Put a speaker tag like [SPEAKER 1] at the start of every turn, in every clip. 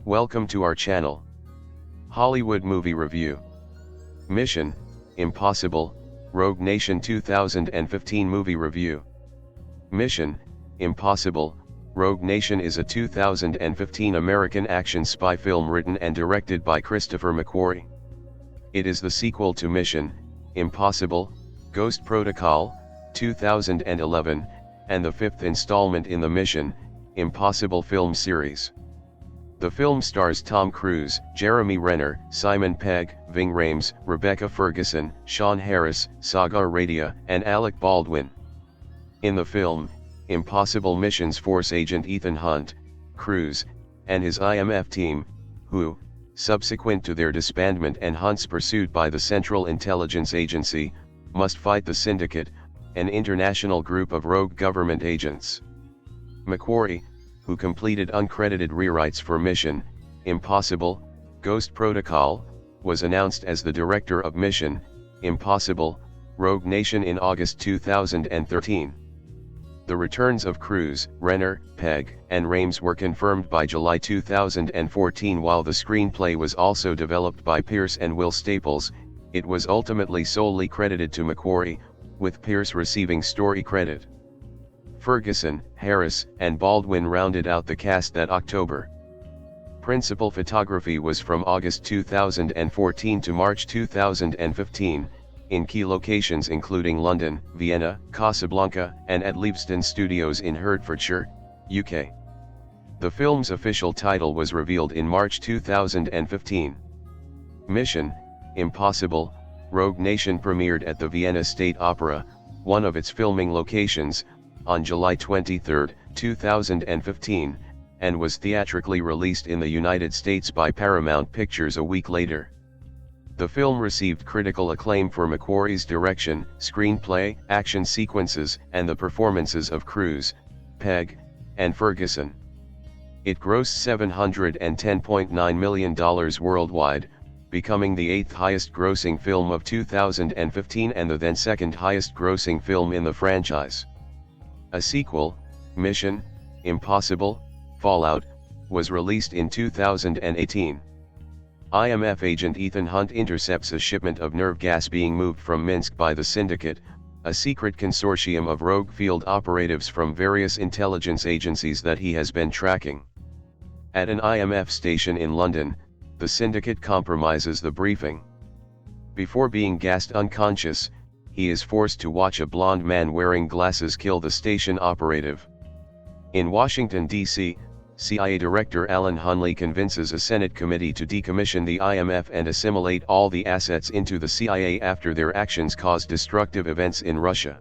[SPEAKER 1] Welcome to our channel. Hollywood Movie Review. Mission: Impossible, Rogue Nation 2015 Movie Review. Mission: Impossible, Rogue Nation is a 2015 American action spy film written and directed by Christopher McQuarrie. It is the sequel to Mission: Impossible, Ghost Protocol, 2011, and the fifth installment in the Mission: Impossible film series. The film stars Tom Cruise, Jeremy Renner, Simon Pegg, Ving Rhames, Rebecca Ferguson, Sean Harris, Saga Radia, and Alec Baldwin. In the film, Impossible missions force agent Ethan Hunt, Cruise, and his IMF team, who, subsequent to their disbandment and Hunt's pursuit by the Central Intelligence Agency, must fight the Syndicate, an international group of rogue government agents. McQuarrie, who completed uncredited rewrites for Mission: Impossible, Ghost Protocol, was announced as the director of Mission: Impossible, Rogue Nation in August 2013. The returns of Cruise, Renner, Pegg, and Rhames were confirmed by July 2014. While the screenplay was also developed by Pierce and Will Staples, it was ultimately solely credited to McQuarrie, with Pierce receiving story credit. Ferguson, Harris, and Baldwin rounded out the cast that October. Principal photography was from August 2014 to March 2015, in key locations including London, Vienna, Casablanca, and at Leavesden Studios in Hertfordshire, UK. The film's official title was revealed in March 2015. Mission: Impossible, Rogue Nation premiered at the Vienna State Opera, one of its filming locations, on July 23, 2015, and was theatrically released in the United States by Paramount Pictures a week later. The film received critical acclaim for McQuarrie's direction, screenplay, action sequences, and the performances of Cruise, Pegg, and Ferguson. It grossed $710.9 million worldwide, becoming the eighth highest grossing film of 2015 and the then second highest grossing film in the franchise. A sequel, Mission: Impossible, Fallout, was released in 2018. IMF agent Ethan Hunt intercepts a shipment of nerve gas being moved from Minsk by the Syndicate, a secret consortium of rogue field operatives from various intelligence agencies that he has been tracking. At an IMF station in London, the Syndicate compromises the briefing. Before being gassed unconscious, he is forced to watch a blonde man wearing glasses kill the station operative. In Washington, D.C., CIA Director Alan Hunley convinces a Senate committee to decommission the IMF and assimilate all the assets into the CIA after their actions caused destructive events in Russia.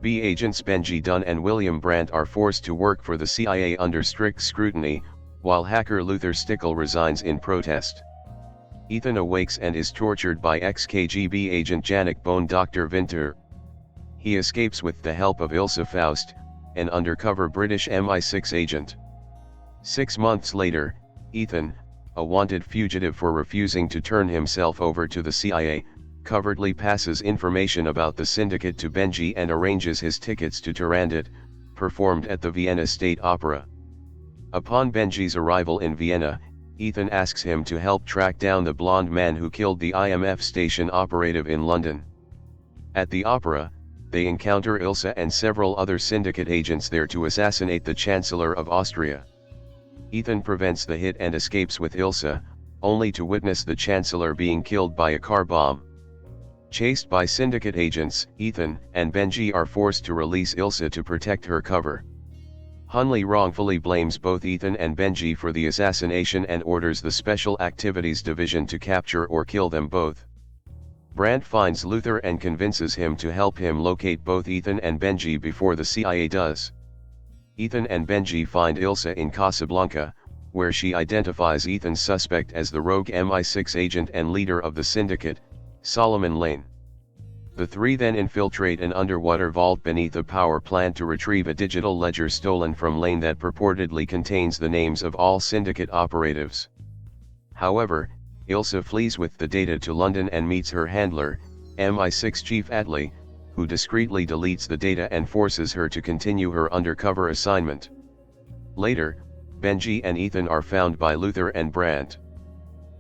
[SPEAKER 1] B agents Benji Dunn and William Brandt are forced to work for the CIA under strict scrutiny, while hacker Luther Stickle resigns in protest. Ethan awakes and is tortured by ex-KGB agent Janik Bone Dr. Vinter. He escapes with the help of Ilse Faust, an undercover British MI6 agent. 6 months later, Ethan, a wanted fugitive for refusing to turn himself over to the CIA, covertly passes information about the Syndicate to Benji and arranges his tickets to Turandot, performed at the Vienna State Opera. Upon Benji's arrival in Vienna, Ethan asks him to help track down the blonde man who killed the IMF station operative in London. At the opera, they encounter Ilse and several other Syndicate agents there to assassinate the Chancellor of Austria. Ethan prevents the hit and escapes with Ilse, only to witness the Chancellor being killed by a car bomb. Chased by Syndicate agents, Ethan and Benji are forced to release Ilse to protect her cover. Hunley wrongfully blames both Ethan and Benji for the assassination and orders the Special Activities Division to capture or kill them both. Brandt finds Luther and convinces him to help him locate both Ethan and Benji before the CIA does. Ethan and Benji find Ilse in Casablanca, where she identifies Ethan's suspect as the rogue MI6 agent and leader of the Syndicate, Solomon Lane. The three then infiltrate an underwater vault beneath a power plant to retrieve a digital ledger stolen from Lane that purportedly contains the names of all Syndicate operatives. However, Ilse flees with the data to London and meets her handler, MI6 Chief Atlee, who discreetly deletes the data and forces her to continue her undercover assignment. Later, Benji and Ethan are found by Luther and Brandt.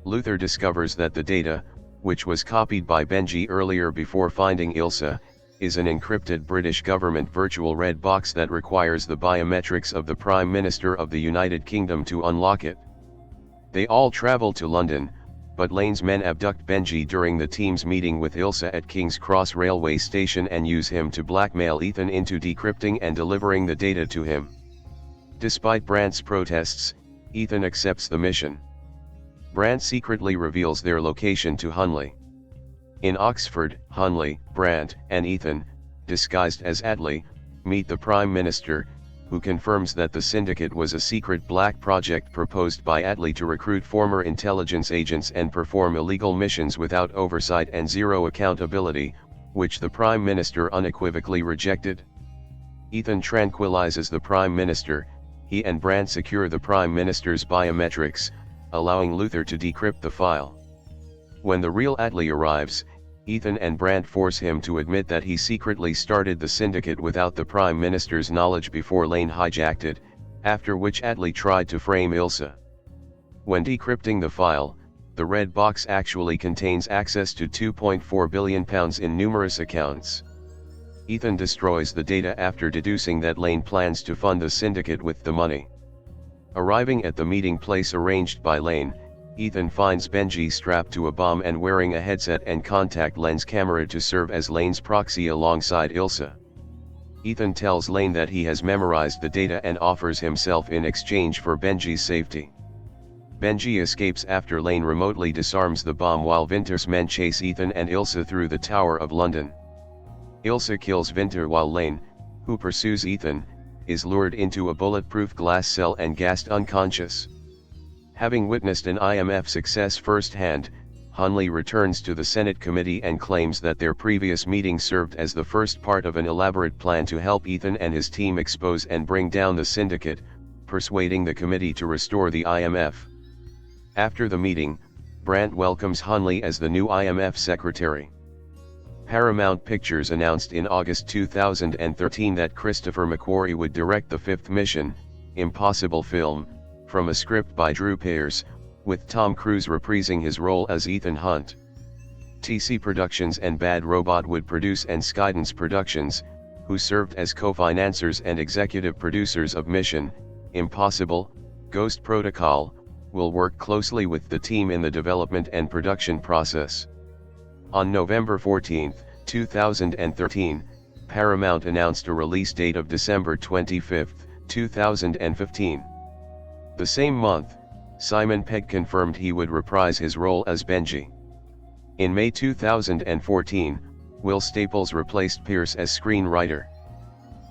[SPEAKER 1] Luther discovers that the data, which was copied by Benji earlier before finding Ilsa, is an encrypted British government virtual red box that requires the biometrics of the Prime Minister of the United Kingdom to unlock it. They all travel to London, but Lane's men abduct Benji during the team's meeting with Ilsa at King's Cross railway station and use him to blackmail Ethan into decrypting and delivering the data to him. Despite Brandt's protests, Ethan accepts the mission. Brandt secretly reveals their location to Hunley. In Oxford, Hunley, Brandt, and Ethan, disguised as Attlee, meet the Prime Minister, who confirms that the syndicate was a secret black project proposed by Attlee to recruit former intelligence agents and perform illegal missions without oversight and zero accountability, which the Prime Minister unequivocally rejected. Ethan tranquilizes the Prime Minister. He and Brandt secure the Prime Minister's biometrics, allowing Luther to decrypt the file. When the real Attlee arrives, Ethan and Brandt force him to admit that he secretly started the syndicate without the Prime Minister's knowledge before Lane hijacked it, after which Attlee tried to frame Ilsa. When decrypting the file, the red box actually contains access to £2.4 billion in numerous accounts. Ethan destroys the data after deducing that Lane plans to fund the syndicate with the money. Arriving at the meeting place arranged by Lane, Ethan finds Benji strapped to a bomb and wearing a headset and contact lens camera to serve as Lane's proxy alongside Ilsa. Ethan tells Lane that he has memorized the data and offers himself in exchange for Benji's safety. Benji escapes after Lane remotely disarms the bomb while Winter's men chase Ethan and Ilsa through the Tower of London. Ilsa kills Winter while Lane, who pursues Ethan, is lured into a bulletproof glass cell and gassed unconscious. Having witnessed an IMF success firsthand, Hunley returns to the Senate committee and claims that their previous meeting served as the first part of an elaborate plan to help Ethan and his team expose and bring down the syndicate, persuading the committee to restore the IMF. After the meeting, Brandt welcomes Hunley as the new IMF secretary. Paramount Pictures announced in August 2013 that Christopher McQuarrie would direct the fifth Mission: Impossible film, from a script by Drew Pearce, with Tom Cruise reprising his role as Ethan Hunt. TC Productions and Bad Robot would produce, and Skydance Productions, who served as co-financiers and executive producers of Mission: Impossible, Ghost Protocol, will work closely with the team in the development and production process. On November 14, 2013, Paramount announced a release date of December 25, 2015. The same month, Simon Pegg confirmed he would reprise his role as Benji. In May 2014, Will Staples replaced Pearce as screenwriter.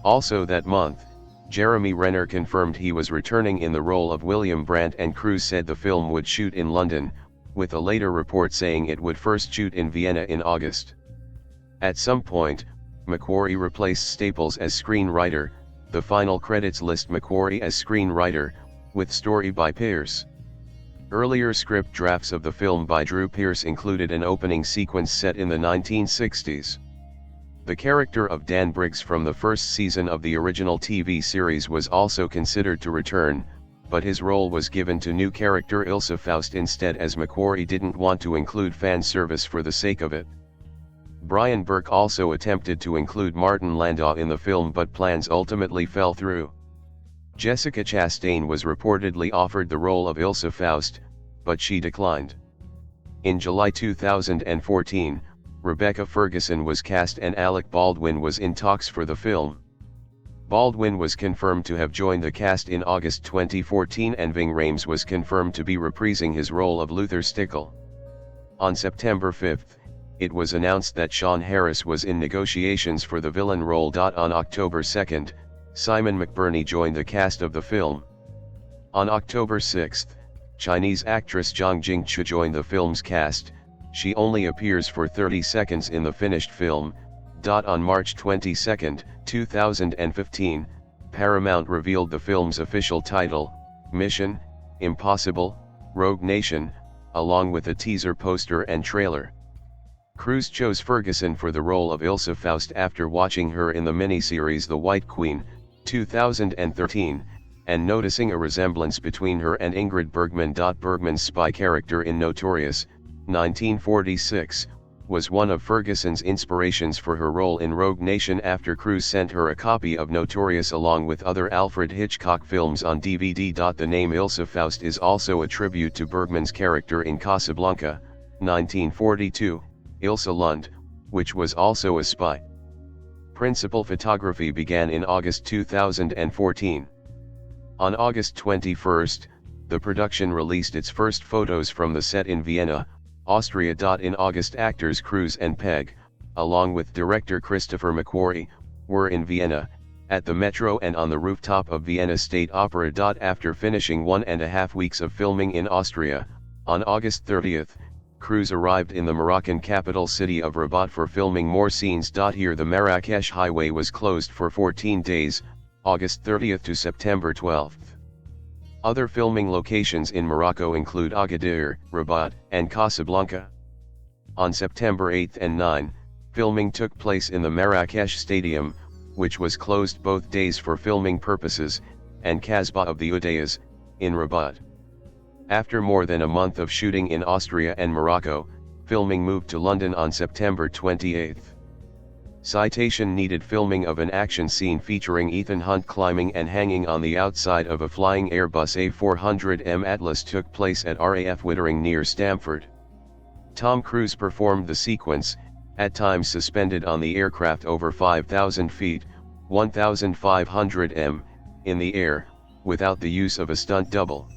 [SPEAKER 1] Also that month, Jeremy Renner confirmed he was returning in the role of William Brandt, and Cruise said the film would shoot in London, with a later report saying it would first shoot in Vienna in August. At some point, McQuarrie replaced Staples as screenwriter. The final credits list McQuarrie as screenwriter, with story by Pearce. Earlier script drafts of the film by Drew Pearce included an opening sequence set in the 1960s. The character of Dan Briggs from the first season of the original TV series was also considered to return, but his role was given to new character Ilsa Faust instead, as McQuarrie didn't want to include fan service for the sake of it. Bryan Burk also attempted to include Martin Landau in the film, but plans ultimately fell through. Jessica Chastain was reportedly offered the role of Ilsa Faust, but she declined. In July 2014, Rebecca Ferguson was cast and Alec Baldwin was in talks for the film. Baldwin was confirmed to have joined the cast in August 2014, and Ving Rhames was confirmed to be reprising his role of Luther Stickle. On September 5, it was announced that Sean Harris was in negotiations for the villain role. On October 2, Simon McBurney joined the cast of the film. On October 6, Chinese actress Zhang Jingchu joined the film's cast. She only appears for 30 seconds in the finished film. On March 22, 2015, Paramount revealed the film's official title, Mission: Impossible, Rogue Nation, along with a teaser poster and trailer. Cruise chose Ferguson for the role of Ilsa Faust after watching her in the miniseries The White Queen, 2013, and noticing a resemblance between her and Ingrid Bergman. Bergman's spy character in Notorious, 1946, was one of Ferguson's inspirations for her role in Rogue Nation after Cruise sent her a copy of Notorious along with other Alfred Hitchcock films on DVD. The name Ilse Faust is also a tribute to Bergman's character in Casablanca, 1942, Ilse Lund, which was also a spy. Principal photography began in August 2014. On August 21, the production released its first photos from the set in Vienna, Austria. In August, actors Cruise and Pegg, along with director Christopher McQuarrie, were in Vienna, at the Metro and on the rooftop of Vienna State Opera. After finishing 1.5 weeks of filming in Austria, on August 30, Cruise arrived in the Moroccan capital city of Rabat for filming more scenes. Here the Marrakesh highway was closed for 14 days, August 30 to September 12. Other filming locations in Morocco include Agadir, Rabat, and Casablanca. On September 8 and 9, filming took place in the Marrakesh Stadium, which was closed both days for filming purposes, and Kasbah of the Udayas, in Rabat. After more than a month of shooting in Austria and Morocco, filming moved to London on September 28. Citation needed filming of an action scene featuring Ethan Hunt climbing and hanging on the outside of a flying Airbus A400M Atlas took place at RAF Wittering near Stamford. Tom Cruise performed the sequence, at times suspended on the aircraft over 5,000 feet, 1,500 m, in the air, without the use of a stunt double.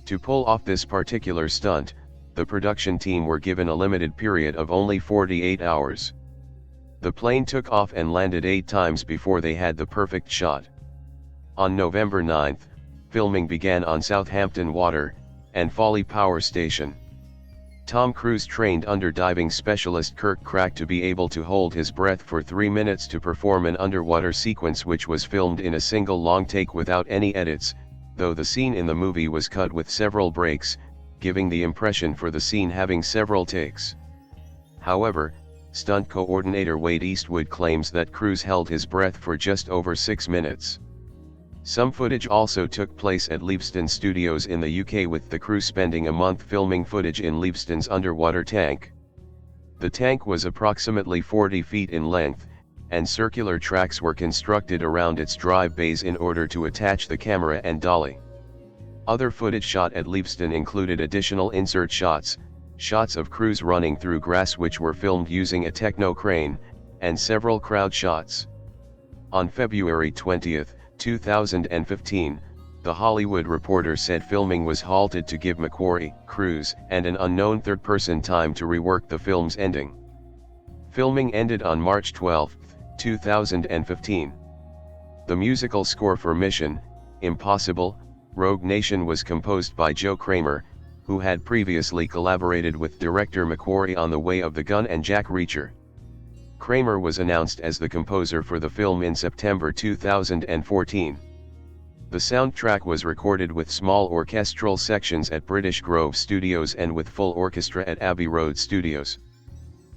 [SPEAKER 1] To pull off this particular stunt, the production team were given a limited period of only 48 hours. The plane took off and landed 8 times before they had the perfect shot. On November 9, filming began on Southampton Water and Folly Power Station. Tom Cruise trained under diving specialist Kirk Crack to be able to hold his breath for 3 minutes to perform an underwater sequence which was filmed in a single long take without any edits, though the scene in the movie was cut with several breaks, giving the impression for the scene having several takes. However, stunt coordinator Wade Eastwood claims that Cruise held his breath for just over 6 minutes. Some footage also took place at Leavesden Studios in the UK, with the crew spending a month filming footage in Leavesden's underwater tank. The tank was approximately 40 feet in length, and circular tracks were constructed around its drive bays in order to attach the camera and dolly. Other footage shot at Leavesden included additional insert shots, shots of Cruise running through grass which were filmed using a techno crane, and several crowd shots. On February 20, 2015, The Hollywood Reporter said filming was halted to give McQuarrie, Cruise, and an unknown third person time to rework the film's ending. Filming ended on March 12, 2015. The musical score for Mission Impossible: Rogue Nation was composed by Joe Kramer, who had previously collaborated with director McQuarrie on The Way of the Gun and Jack Reacher. Kramer was announced as the composer for the film in September 2014. The soundtrack was recorded with small orchestral sections at British Grove Studios and with full orchestra at Abbey Road Studios.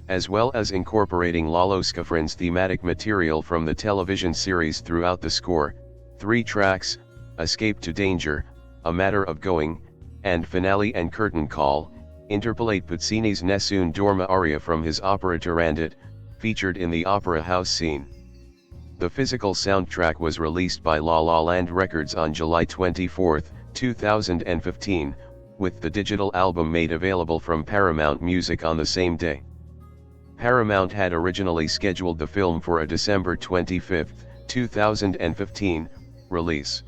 [SPEAKER 1] As well as incorporating Lalo Schifrin's thematic material from the television series throughout the score, 3 tracks, Escape to Danger, A Matter of Going, and Finale and Curtain Call, interpolate Puccini's Nessun Dorma aria from his opera Turandot, featured in the opera house scene. The physical soundtrack was released by La La Land Records on July 24, 2015, with the digital album made available from Paramount Music on the same day. Paramount had originally scheduled the film for a December 25, 2015, release.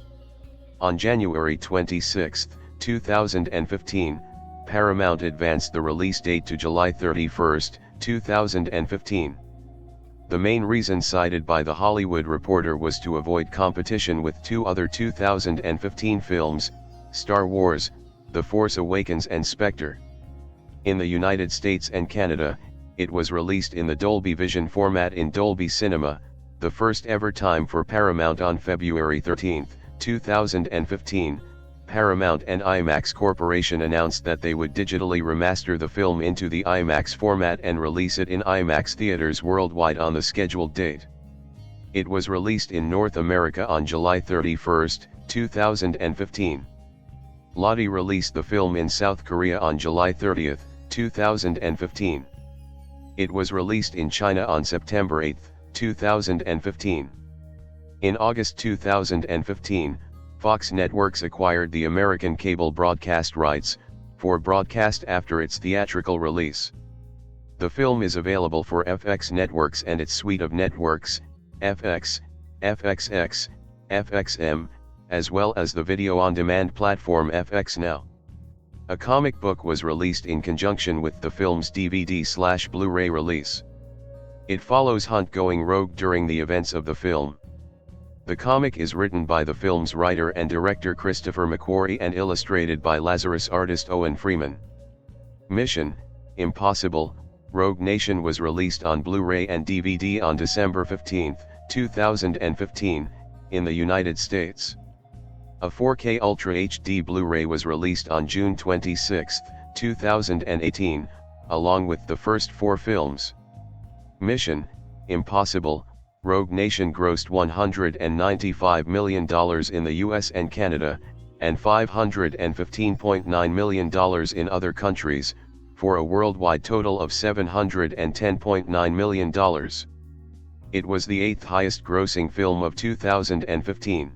[SPEAKER 1] On January 26, 2015, Paramount advanced the release date to July 31, 2015. The main reason cited by The Hollywood Reporter was to avoid competition with 2 other 2015 films, Star Wars, The Force Awakens and Spectre. In the United States and Canada, it was released in the Dolby Vision format in Dolby Cinema, the first ever time for Paramount. On February 13, 2015, Paramount and IMAX Corporation announced that they would digitally remaster the film into the IMAX format and release it in IMAX theaters worldwide on the scheduled date. It was released in North America on July 31, 2015. Lottie released the film in South Korea on July 30, 2015. It was released in China on September 8, 2015. In August 2015, Fox Networks acquired the American cable broadcast rights for broadcast after its theatrical release. The film is available for FX Networks and its suite of networks, FX, FXX, FXM, as well as the video-on-demand platform FX Now. A comic book was released in conjunction with the film's DVD/Blu-ray release. It follows Hunt going rogue during the events of the film. The comic is written by the film's writer and director Christopher McQuarrie and illustrated by Lazarus artist Owen Freeman. Mission: Impossible – Rogue Nation was released on Blu-ray and DVD on December 15, 2015, in the United States. A 4K Ultra HD Blu-ray was released on June 26, 2018, along with the first 4 films. Mission: Impossible – Rogue Nation grossed $195 million in the US and Canada, and $515.9 million in other countries, for a worldwide total of $710.9 million. It was the 8th highest grossing film of 2015.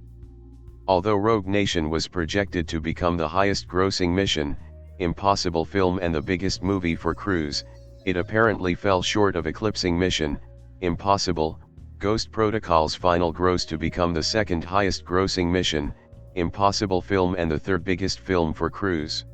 [SPEAKER 1] Although Rogue Nation was projected to become the highest grossing Mission: Impossible film and the biggest movie for Cruise, it apparently fell short of eclipsing Mission: Impossible – Ghost Protocol's final gross to become the 2nd highest grossing Mission: Impossible film and the 3rd biggest film for Cruise.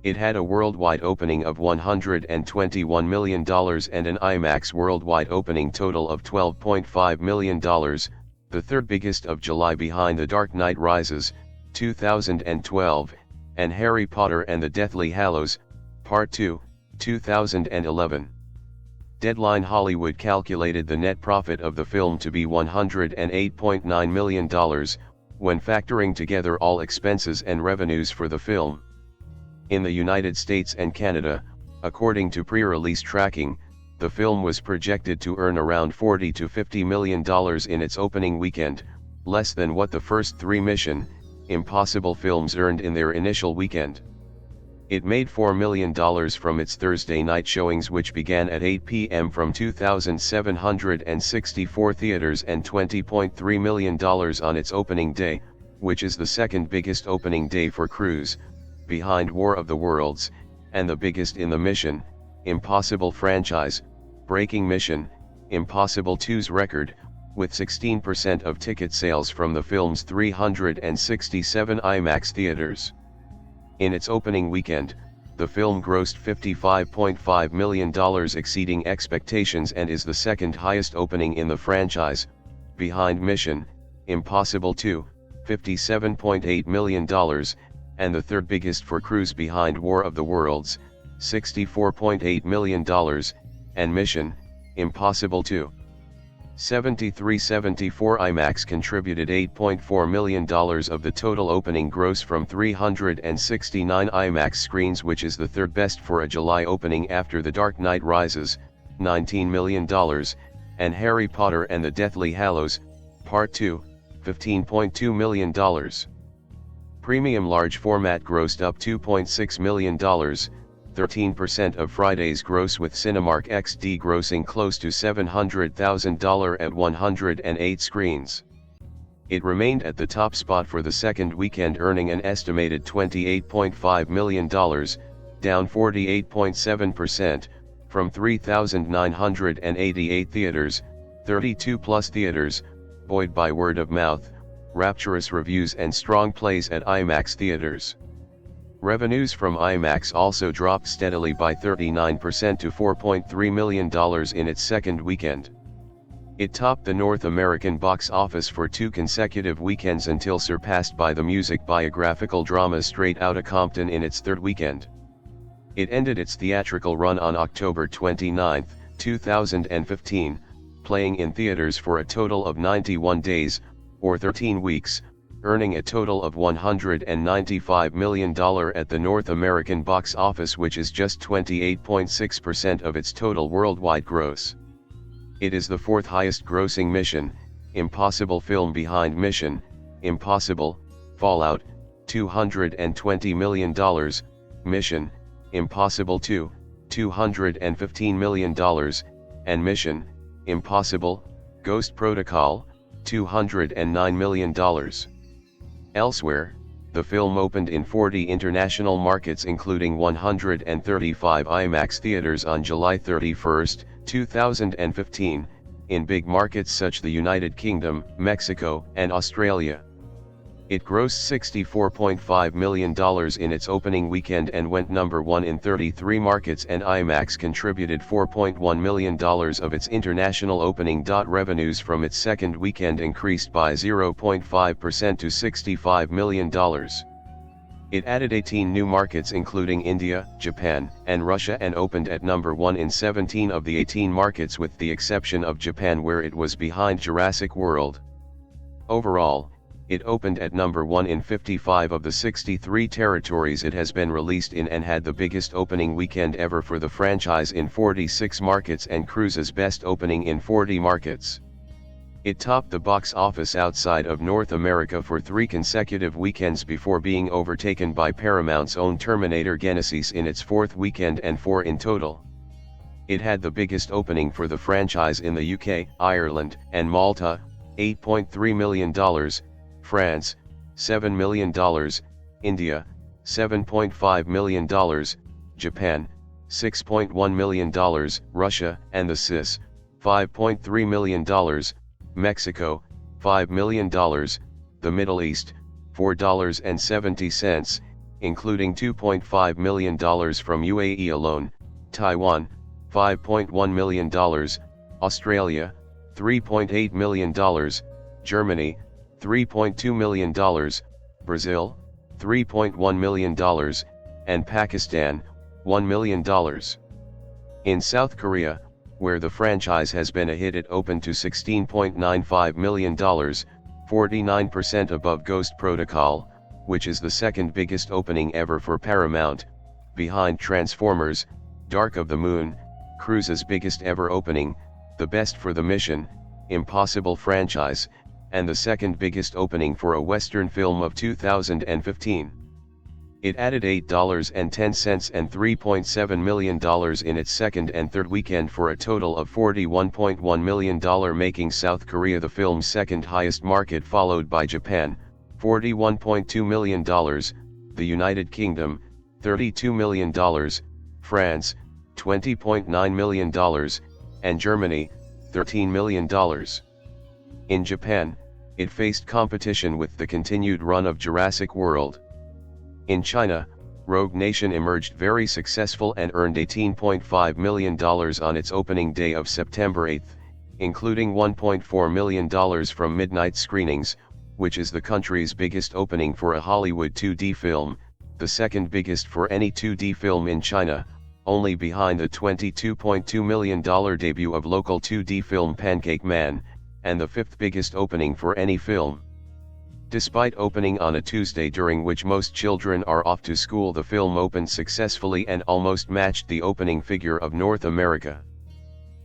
[SPEAKER 1] It had a worldwide opening of $121 million and an IMAX worldwide opening total of $12.5 million, the 3rd biggest of July behind The Dark Knight Rises, 2012, and Harry Potter and the Deathly Hallows, Part 2, 2011. Deadline Hollywood calculated the net profit of the film to be $108.9 million, when factoring together all expenses and revenues for the film. In the United States and Canada, according to pre-release tracking, the film was projected to earn around $40 to $50 million in its opening weekend, less than what the first 3 Mission: Impossible films earned in their initial weekend. It made $4 million from its Thursday night showings, which began at 8 p.m. from 2,764 theaters, and $20.3 million on its opening day, which is the 2nd biggest opening day for Cruise, behind War of the Worlds, and the biggest in the Mission: Impossible franchise, breaking Mission: Impossible 2's record, with 16% of ticket sales from the film's 367 IMAX theaters. In its opening weekend, the film grossed $55.5 million, exceeding expectations, and is the 2nd highest opening in the franchise, behind Mission: Impossible 2, $57.8 million, and the 3rd biggest for Cruise behind War of the Worlds, $64.8 million, and Mission: Impossible 2. 7374 IMAX contributed $8.4 million of the total opening gross from 369 IMAX screens, which is the 3rd best for a July opening after The Dark Knight Rises, $19 million, and Harry Potter and the Deathly Hallows, Part 2, $15.2 million. Premium large format grossed up $2.6 million, 13% of Friday's gross, with Cinemark XD grossing close to $700,000 at 108 screens. It remained at the top spot for the 2nd weekend, earning an estimated $28.5 million, down 48.7%, from 3,988 theaters, 32+ theaters, buoyed by word of mouth, rapturous reviews and strong plays at IMAX theaters. Revenues from IMAX also dropped steadily by 39% to $4.3 million in its 2nd weekend. It topped the North American box office for 2 consecutive weekends until surpassed by the music biographical drama Straight Outta Compton in its 3rd weekend. It ended its theatrical run on October 29, 2015, playing in theaters for a total of 91 days, or 13 weeks, earning a total of $195 million at the North American box office, which is just 28.6% of its total worldwide gross. It is the 4th highest grossing Mission: Impossible film behind Mission: Impossible, Fallout, $220 million, Mission: Impossible 2, $215 million, and Mission: Impossible: Ghost Protocol, $209 million. Elsewhere, the film opened in 40 international markets including 135 IMAX theaters on July 31, 2015, in big markets such as the United Kingdom, Mexico, and Australia. It grossed $64.5 million in its opening weekend and went number 1 in 33 markets, and IMAX contributed $4.1 million of its international opening. Revenues from its second weekend increased by 0.5% to $65 million. It added 18 new markets including India, Japan, and Russia, and opened at number 1 in 17 of the 18 markets with the exception of Japan, where it was behind Jurassic World. Overall, it opened at number 1 in 55 of the 63 territories it has been released in, and had the biggest opening weekend ever for the franchise in 46 markets and Cruise's best opening in 40 markets. It topped the box office outside of North America for 3 consecutive weekends before being overtaken by Paramount's own Terminator Genesis in its 4th weekend, and 4 in total. It had the biggest opening for the franchise in the UK, Ireland, and Malta, $8.3 million, France, $7 million, India, $7.5 million, Japan, $6.1 million, Russia and the CIS, $5.3 million, Mexico, $5 million, the Middle East, $4.70, including $2.5 million from UAE alone, Taiwan, $5.1 million, Australia, $3.8 million, Germany, $3.2 million, Brazil, $3.1 million, and Pakistan, $1 million. In South Korea, where the franchise has been a hit, it opened to $16.95 million, 49% above Ghost Protocol, which is the second biggest opening ever for Paramount, behind Transformers, Dark of the Moon, Cruise's biggest ever opening, the best for the Mission: Impossible franchise, and the second biggest opening for a Western film of 2015. It added $8.10 and $3.7 million in its second and third weekend for a total of $41.1 million, making South Korea the film's second highest market, followed by Japan, $41.2 million, the United Kingdom, $32 million, France, $20.9 million, and Germany, $13 million. In Japan, it faced competition with the continued run of Jurassic World. In China, Rogue Nation emerged very successful and earned $18.5 million on its opening day of September 8, including $1.4 million from midnight screenings, which is the country's biggest opening for a Hollywood 2D film, the second biggest for any 2D film in China, only behind the $22.2 million debut of local 2D film Pancake Man, and the fifth biggest opening for any film. Despite opening on a Tuesday during which most children are off to school, the film opened successfully and almost matched the opening figure of North America.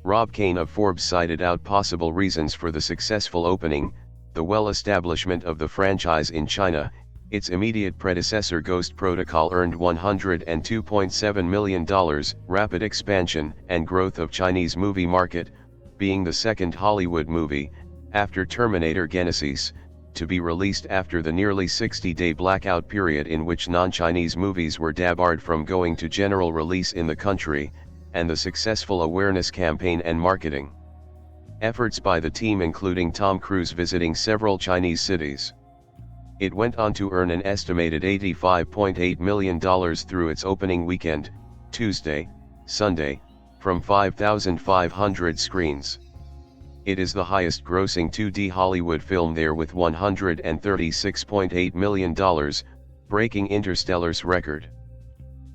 [SPEAKER 1] Rob Kane of Forbes cited out possible reasons for the successful opening: the well-establishment of the franchise in China. Its immediate predecessor Ghost Protocol earned $102.7 million, rapid expansion and growth of Chinese movie market, being the second Hollywood movie, after Terminator Genesis, to be released after the nearly 60-day blackout period in which non-Chinese movies were debarred from going to general release in the country, and the successful awareness campaign and marketing efforts by the team, including Tom Cruise visiting several Chinese cities. It went on to earn an estimated $85.8 million through its opening weekend, Tuesday, Sunday, from 5,500 screens. It is the highest grossing 2D Hollywood film there with $136.8 million, breaking Interstellar's record.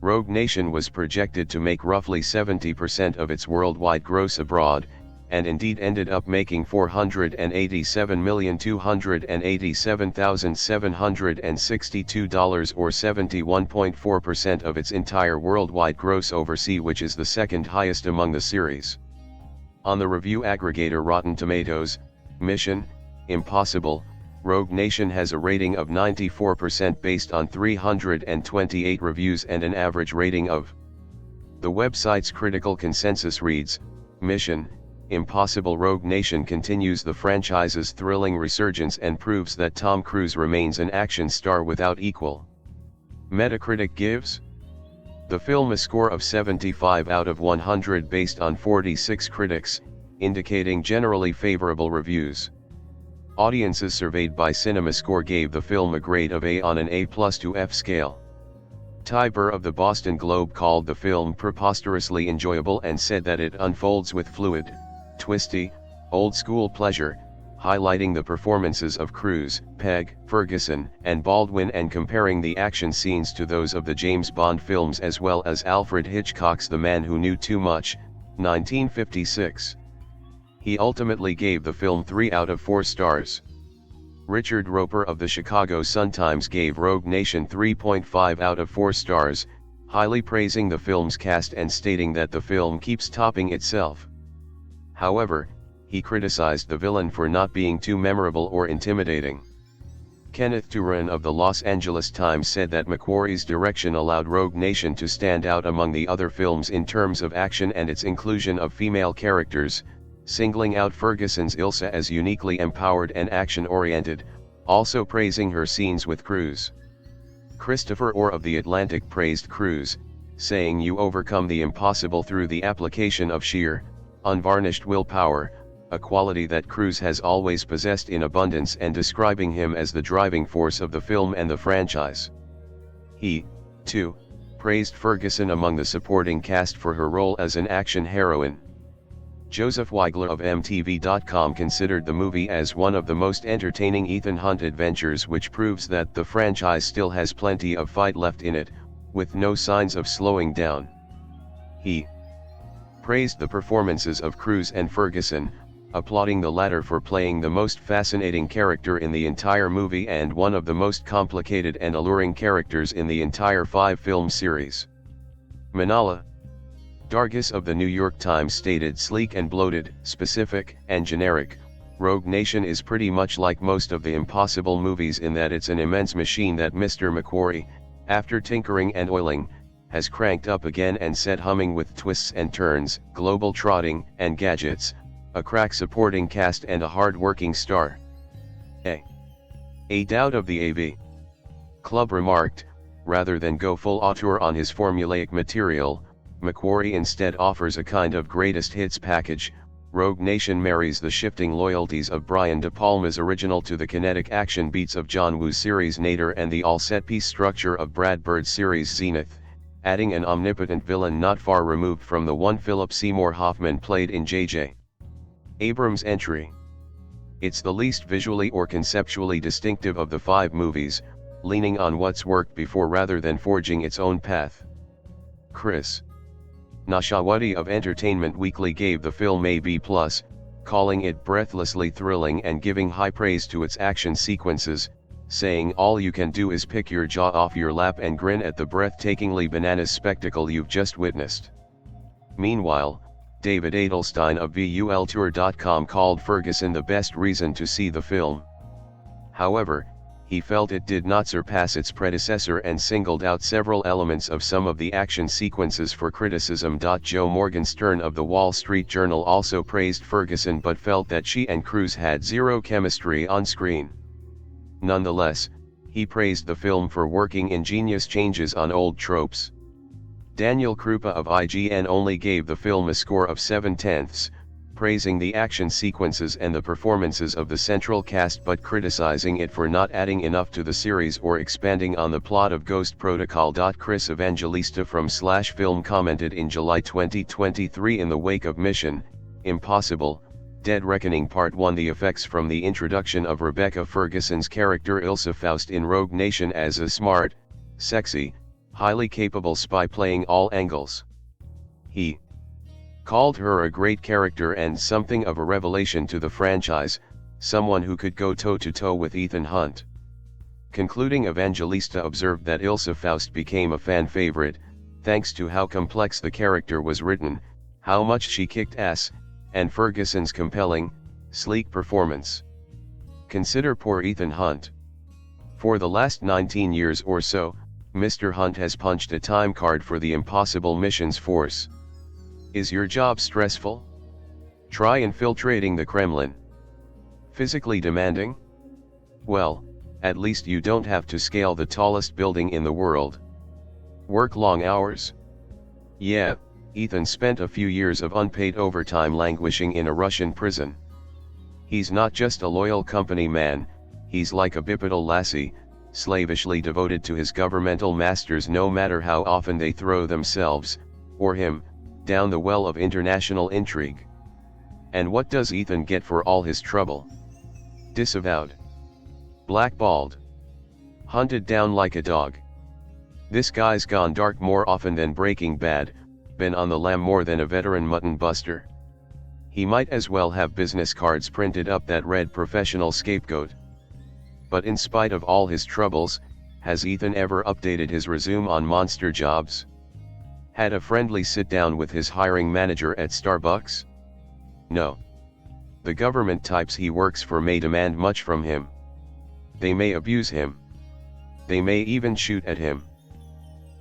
[SPEAKER 1] Rogue Nation was projected to make roughly 70% of its worldwide gross abroad, and indeed ended up making $487,287,762 or 71.4% of its entire worldwide gross overseas, which is the second highest among the series. On the review aggregator Rotten Tomatoes, Mission: Impossible Rogue Nation has a rating of 94% based on 328 reviews and an average rating of. The website's critical consensus reads, Mission Impossible Rogue Nation continues the franchise's thrilling resurgence and proves that Tom Cruise remains an action star without equal. Metacritic gives the film a score of 75 out of 100 based on 46 critics, indicating generally favorable reviews. Audiences surveyed by CinemaScore gave the film a grade of A on an A+ to F scale. Ty Burr of the Boston Globe called the film preposterously enjoyable and said that it unfolds with fluid, twisty, old-school pleasure, highlighting the performances of Cruise, Pegg, Ferguson, and Baldwin and comparing the action scenes to those of the James Bond films as well as Alfred Hitchcock's The Man Who Knew Too Much, 1956. He ultimately gave the film 3 out of 4 stars. Richard Roper of the Chicago Sun-Times gave Rogue Nation 3.5 out of 4 stars, highly praising the film's cast and stating that the film keeps topping itself. However, he criticized the villain for not being too memorable or intimidating. Kenneth Turan of the Los Angeles Times said that McQuarrie's direction allowed Rogue Nation to stand out among the other films in terms of action and its inclusion of female characters, singling out Ferguson's Ilsa as uniquely empowered and action-oriented, also praising her scenes with Cruise. Christopher Orr of The Atlantic praised Cruise, saying you overcome the impossible through the application of sheer, unvarnished willpower, a quality that Cruise has always possessed in abundance, and describing him as the driving force of the film and the franchise. He, too, praised Ferguson among the supporting cast for her role as an action heroine. Joseph Weigler of MTV.com considered the movie as one of the most entertaining Ethan Hunt adventures, which proves that the franchise still has plenty of fight left in it, with no signs of slowing down. He praised the performances of Cruise and Ferguson, applauding the latter for playing the most fascinating character in the entire movie and one of the most complicated and alluring characters in the entire 5-film series. Manala Dargis of the New York Times stated, sleek and bloated, specific and generic, Rogue Nation is pretty much like most of the Impossible movies in that it's an immense machine that Mr. McQuarrie, after tinkering and oiling, has cranked up again and set humming with twists and turns, global trotting, and gadgets, a crack supporting cast and a hard-working star. A Dowd of the AV Club remarked, rather than go full auteur on his formulaic material, McQuarrie instead offers a kind of greatest hits package. Rogue Nation marries the shifting loyalties of Brian De Palma's original to the kinetic action beats of John Woo's series Nader and the all-set-piece structure of Brad Bird's series Zenith, adding an omnipotent villain not far removed from the one Philip Seymour Hoffman played in J.J. Abrams' entry. It's the least visually or conceptually distinctive of the 5 movies, leaning on what's worked before rather than forging its own path. Chris Nashawati of Entertainment Weekly gave the film a B+, calling it breathlessly thrilling and giving high praise to its action sequences, saying all you can do is pick your jaw off your lap and grin at the breathtakingly bananas spectacle you've just witnessed. Meanwhile, David Adelstein of VULTour.com called Ferguson the best reason to see the film. However, he felt it did not surpass its predecessor and singled out several elements of some of the action sequences for criticism. Joe Morgenstern of the Wall Street Journal also praised Ferguson but felt that she and Cruise had zero chemistry on screen. Nonetheless, he praised the film for working ingenious changes on old tropes. Daniel Krupa of IGN only gave the film a score of 7/10, praising the action sequences and the performances of the central cast but criticizing it for not adding enough to the series or expanding on the plot of Ghost Protocol. Chris Evangelista from /Film commented in July 2023 in the wake of Mission Impossible Dead Reckoning Part 1 the effects from the introduction of Rebecca Ferguson's character Ilsa Faust in Rogue Nation as a smart, sexy, highly capable spy playing all angles. He called her a great character and something of a revelation to the franchise, someone who could go toe-to-toe with Ethan Hunt. Concluding, Evangelista observed that Ilsa Faust became a fan favorite, thanks to how complex the character was written, how much she kicked ass, and Ferguson's compelling, sleek performance. Consider poor Ethan Hunt. For the last 19 years or so, Mr. Hunt has punched a time card for the Impossible Missions Force. Is your job stressful? Try infiltrating the Kremlin. Physically demanding? Well, at least you don't have to scale the tallest building in the world. Work long hours? Yeah, Ethan spent a few years of unpaid overtime languishing in a Russian prison. He's not just a loyal company man, he's like a bipedal lassie, slavishly devoted to his governmental masters no matter how often they throw themselves, or him, down the well of international intrigue. And what does Ethan get for all his trouble? Disavowed. Blackballed. Hunted down like a dog. This guy's gone dark more often than Breaking Bad, been on the lam more than a veteran mutton buster. He might as well have business cards printed up that read professional scapegoat. But in spite of all his troubles, has Ethan ever updated his resume on monster jobs? Had a friendly sit-down with his hiring manager at Starbucks? No. The government types he works for may demand much from him. They may abuse him. They may even shoot at him.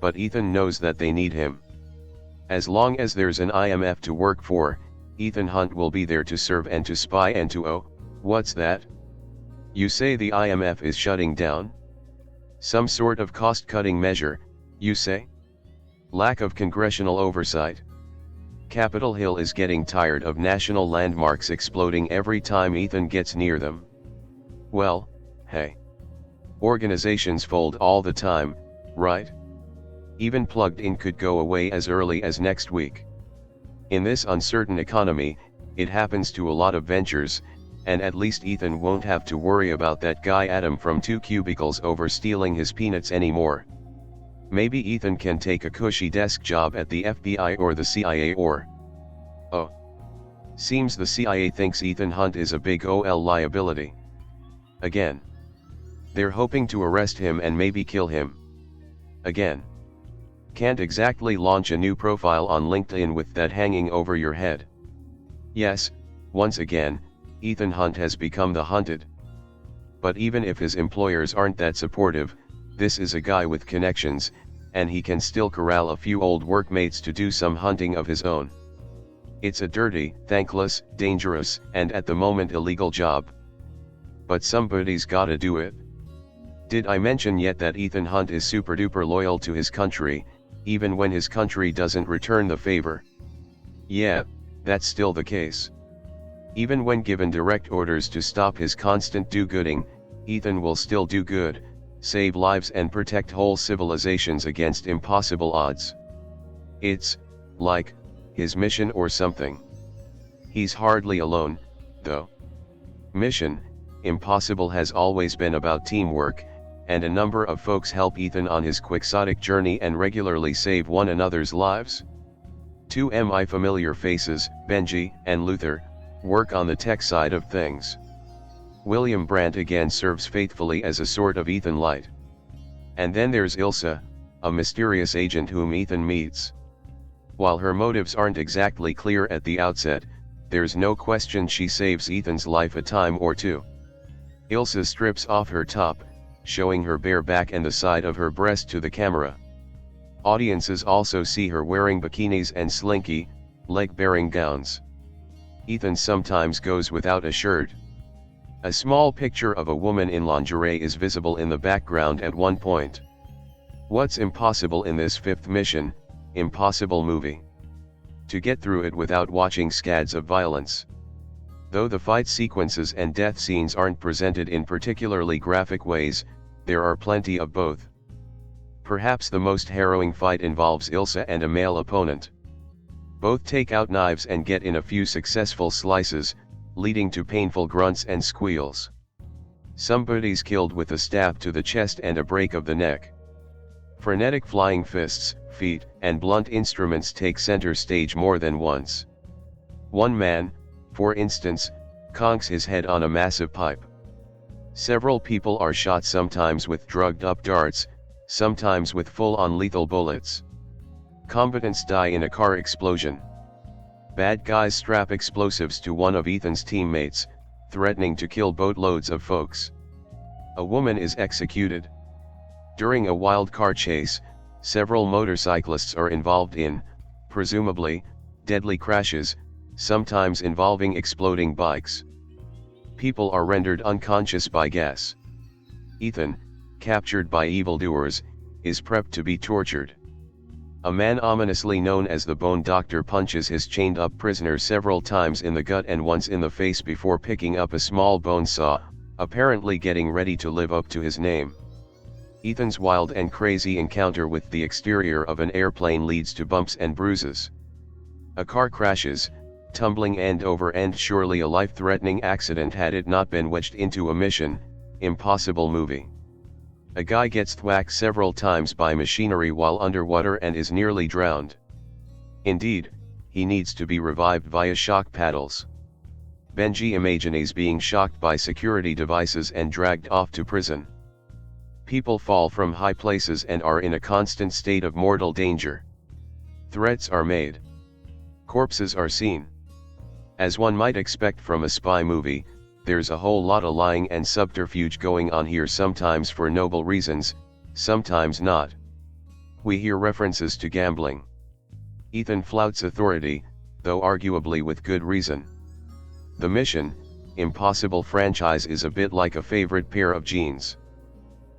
[SPEAKER 1] But Ethan knows that they need him. As long as there's an IMF to work for, Ethan Hunt will be there to serve and to spy and to what's that? You say the IMF is shutting down? Some sort of cost-cutting measure, you say? Lack of congressional oversight? Capitol Hill is getting tired of national landmarks exploding every time Ethan gets near them. Well, hey. Organizations fold all the time, right? Even Plugged In could go away as early as next week. In this uncertain economy, it happens to a lot of ventures, and at least Ethan won't have to worry about that guy Adam from 2 Cubicles over stealing his peanuts anymore. Maybe Ethan can take a cushy desk job at the FBI or the CIA or... Oh. Seems the CIA thinks Ethan Hunt is a big OL liability. Again. They're hoping to arrest him and maybe kill him. Again. Can't exactly launch a new profile on LinkedIn with that hanging over your head. Yes, once again, Ethan Hunt has become the hunted. But even if his employers aren't that supportive, this is a guy with connections, and he can still corral a few old workmates to do some hunting of his own. It's a dirty, thankless, dangerous, and at the moment illegal job. But somebody's gotta do it. Did I mention yet that Ethan Hunt is super duper loyal to his country, even when his country doesn't return the favor? Yeah, that's still the case. Even when given direct orders to stop his constant do-gooding, Ethan will still do good, save lives and protect whole civilizations against impossible odds. It's, like, his mission or something. He's hardly alone, though. Mission Impossible has always been about teamwork, and a number of folks help Ethan on his quixotic journey and regularly save one another's lives. 2 familiar faces, Benji and Luther, work on the tech side of things. William Brandt again serves faithfully as a sort of Ethan Light. And then there's Ilsa, a mysterious agent whom Ethan meets. While her motives aren't exactly clear at the outset, there's no question she saves Ethan's life a time or two. Ilsa strips off her top, showing her bare back and the side of her breast to the camera. Audiences also see her wearing bikinis and slinky, leg-bearing gowns. Ethan sometimes goes without a shirt. A small picture of a woman in lingerie is visible in the background at one point. What's impossible in this 5th mission, Impossible movie? To get through it without watching scads of violence. Though the fight sequences and death scenes aren't presented in particularly graphic ways, there are plenty of both. Perhaps the most harrowing fight involves Ilsa and a male opponent. Both take out knives and get in a few successful slices, leading to painful grunts and squeals. Somebody's killed with a stab to the chest and a break of the neck. Frenetic flying fists, feet, and blunt instruments take center stage more than once. One man, for instance, conks his head on a massive pipe. Several people are shot, sometimes with drugged-up darts, sometimes with full-on lethal bullets. Combatants die in a car explosion. Bad guys strap explosives to one of Ethan's teammates, threatening to kill boatloads of folks. A woman is executed. During a wild car chase, several motorcyclists are involved in, presumably, deadly crashes, sometimes involving exploding bikes. People are rendered unconscious by gas. Ethan, captured by evildoers, is prepped to be tortured. A man ominously known as the Bone Doctor punches his chained-up prisoner several times in the gut and once in the face before picking up a small bone saw, apparently getting ready to live up to his name. Ethan's wild and crazy encounter with the exterior of an airplane leads to bumps and bruises. A car crashes, tumbling end over end, surely a life-threatening accident had it not been wedged into a Mission Impossible movie. A guy gets thwacked several times by machinery while underwater and is nearly drowned. Indeed, he needs to be revived via shock paddles. Benji imagines being shocked by security devices and dragged off to prison. People fall from high places and are in a constant state of mortal danger. Threats are made. Corpses are seen. As one might expect from a spy movie, there's a whole lot of lying and subterfuge going on here, sometimes for noble reasons, sometimes not. We hear references to gambling. Ethan flouts authority, though arguably with good reason. The Mission Impossible franchise is a bit like a favorite pair of jeans.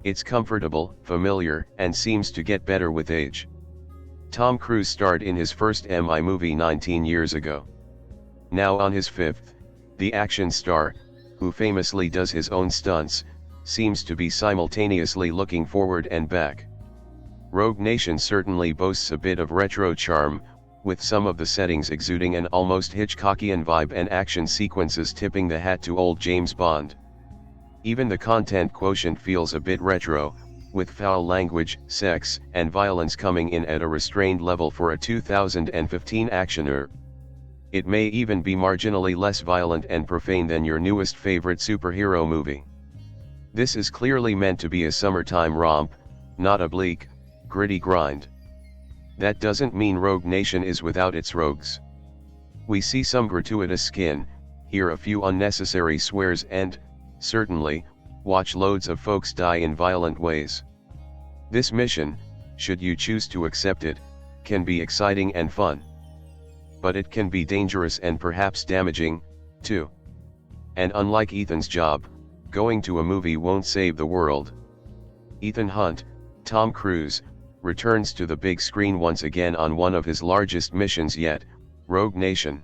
[SPEAKER 1] It's comfortable, familiar, and seems to get better with age. Tom Cruise starred in his first MI movie 19 years ago. Now on his fifth, the action star, who famously does his own stunts, seems to be simultaneously looking forward and back. Rogue Nation certainly boasts a bit of retro charm, with some of the settings exuding an almost Hitchcockian vibe and action sequences tipping the hat to old James Bond. Even the content quotient feels a bit retro, with foul language, sex, and violence coming in at a restrained level for a 2015 actioner. It may even be marginally less violent and profane than your newest favorite superhero movie. This is clearly meant to be a summertime romp, not a bleak, gritty grind. That doesn't mean Rogue Nation is without its rogues. We see some gratuitous skin, hear a few unnecessary swears and, certainly, watch loads of folks die in violent ways. This mission, should you choose to accept it, can be exciting and fun. But it can be dangerous and perhaps damaging, too. And unlike Ethan's job, going to a movie won't save the world. Ethan Hunt, Tom Cruise, returns to the big screen once again on one of his largest missions yet, Rogue Nation.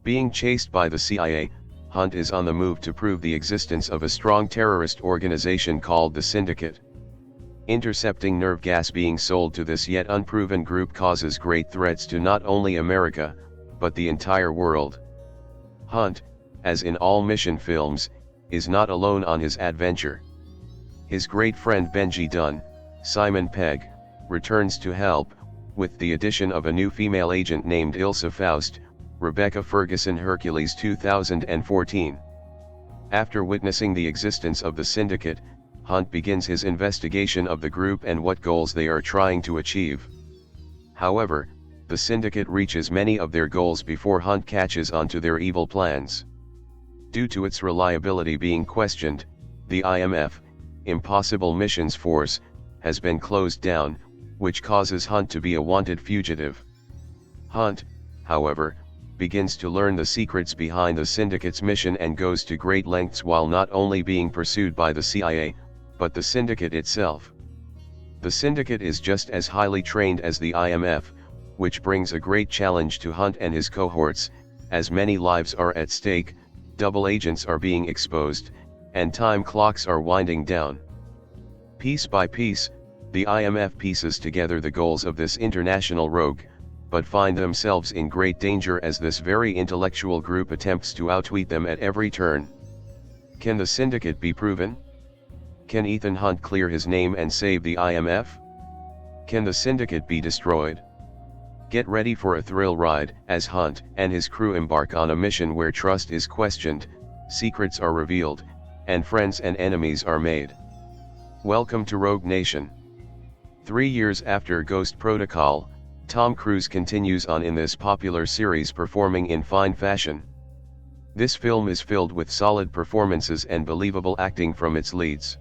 [SPEAKER 1] Being chased by the CIA, Hunt is on the move to prove the existence of a strong terrorist organization called the Syndicate. Intercepting nerve gas being sold to this yet unproven group causes great threats to not only America, but the entire world. Hunt, as in all mission films, is not alone on his adventure. His great friend Benji Dunn, Simon Pegg, returns to help, with the addition of a new female agent named Ilsa Faust, Rebecca Ferguson Hercules 2014. After witnessing the existence of the Syndicate, Hunt begins his investigation of the group and what goals they are trying to achieve. However, the Syndicate reaches many of their goals before Hunt catches on to their evil plans. Due to its reliability being questioned, the IMF, Impossible Missions Force, has been closed down, which causes Hunt to be a wanted fugitive. Hunt, however, begins to learn the secrets behind the Syndicate's mission and goes to great lengths while not only being pursued by the CIA, but the Syndicate itself. The Syndicate is just as highly trained as the IMF, which brings a great challenge to Hunt and his cohorts, as many lives are at stake, double agents are being exposed, and time clocks are winding down. Piece by piece, the IMF pieces together the goals of this international rogue, but find themselves in great danger as this very intellectual group attempts to outwit them at every turn. Can the Syndicate be proven? Can Ethan Hunt clear his name and save the IMF? Can the Syndicate be destroyed? Get ready for a thrill ride, as Hunt and his crew embark on a mission where trust is questioned, secrets are revealed, and friends and enemies are made. Welcome to Rogue Nation. 3 years after Ghost Protocol, Tom Cruise continues on in this popular series, performing in fine fashion. This film is filled with solid performances and believable acting from its leads.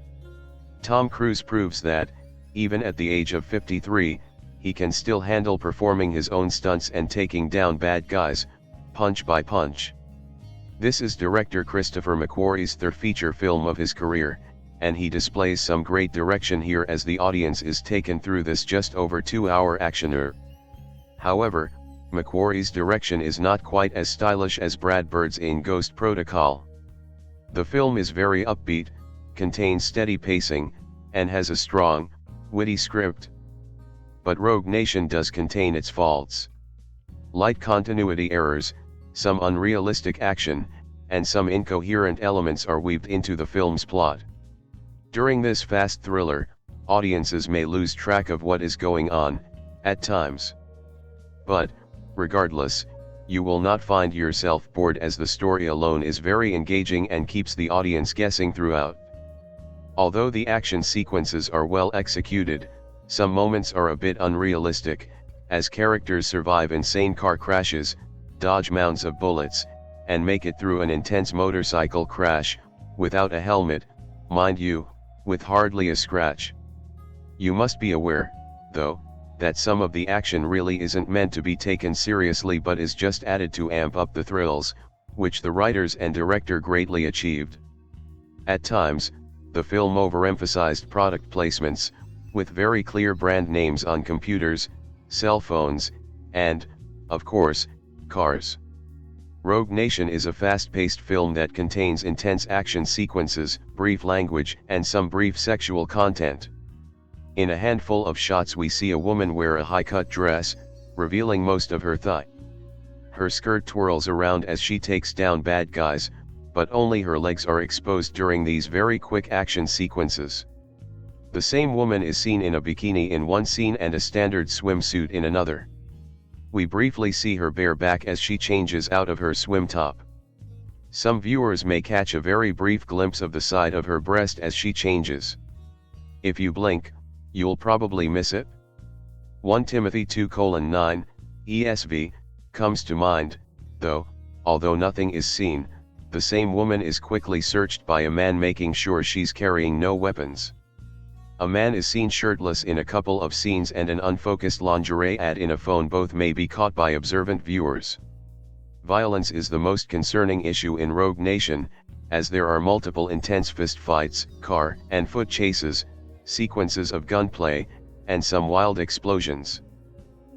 [SPEAKER 1] Tom Cruise proves that, even at the age of 53, he can still handle performing his own stunts and taking down bad guys, punch by punch. This is director Christopher McQuarrie's third feature film of his career, and he displays some great direction here as the audience is taken through this just over 2-hour actioner. However, McQuarrie's direction is not quite as stylish as Brad Bird's in Ghost Protocol. The film is very upbeat, contains steady pacing, and has a strong, witty script. But Rogue Nation does contain its faults. Light continuity errors, some unrealistic action, and some incoherent elements are weaved into the film's plot. During this fast thriller, audiences may lose track of what is going on, at times. But, regardless, you will not find yourself bored as the story alone is very engaging and keeps the audience guessing throughout. Although the action sequences are well executed, some moments are a bit unrealistic, as characters survive insane car crashes, dodge mounds of bullets, and make it through an intense motorcycle crash, without a helmet, mind you, with hardly a scratch. You must be aware, though, that some of the action really isn't meant to be taken seriously but is just added to amp up the thrills, which the writers and director greatly achieved. At times, the film overemphasized product placements, with very clear brand names on computers, cell phones, and, of course, cars. Rogue Nation is a fast-paced film that contains intense action sequences, brief language, and some brief sexual content. In a handful of shots we see a woman wear a high-cut dress, revealing most of her thigh. Her skirt twirls around as she takes down bad guys, but only her legs are exposed during these very quick action sequences. The same woman is seen in a bikini in one scene and a standard swimsuit in another. We briefly see her bare back as she changes out of her swim top. Some viewers may catch a very brief glimpse of the side of her breast as she changes. If you blink, you'll probably miss it. 1 Timothy 2:9, ESV, comes to mind, though, although nothing is seen, the same woman is quickly searched by a man making sure she's carrying no weapons. A man is seen shirtless in a couple of scenes and an unfocused lingerie ad in a phone both may be caught by observant viewers. Violence is the most concerning issue in Rogue Nation, as there are multiple intense fistfights, car and foot chases, sequences of gunplay, and some wild explosions.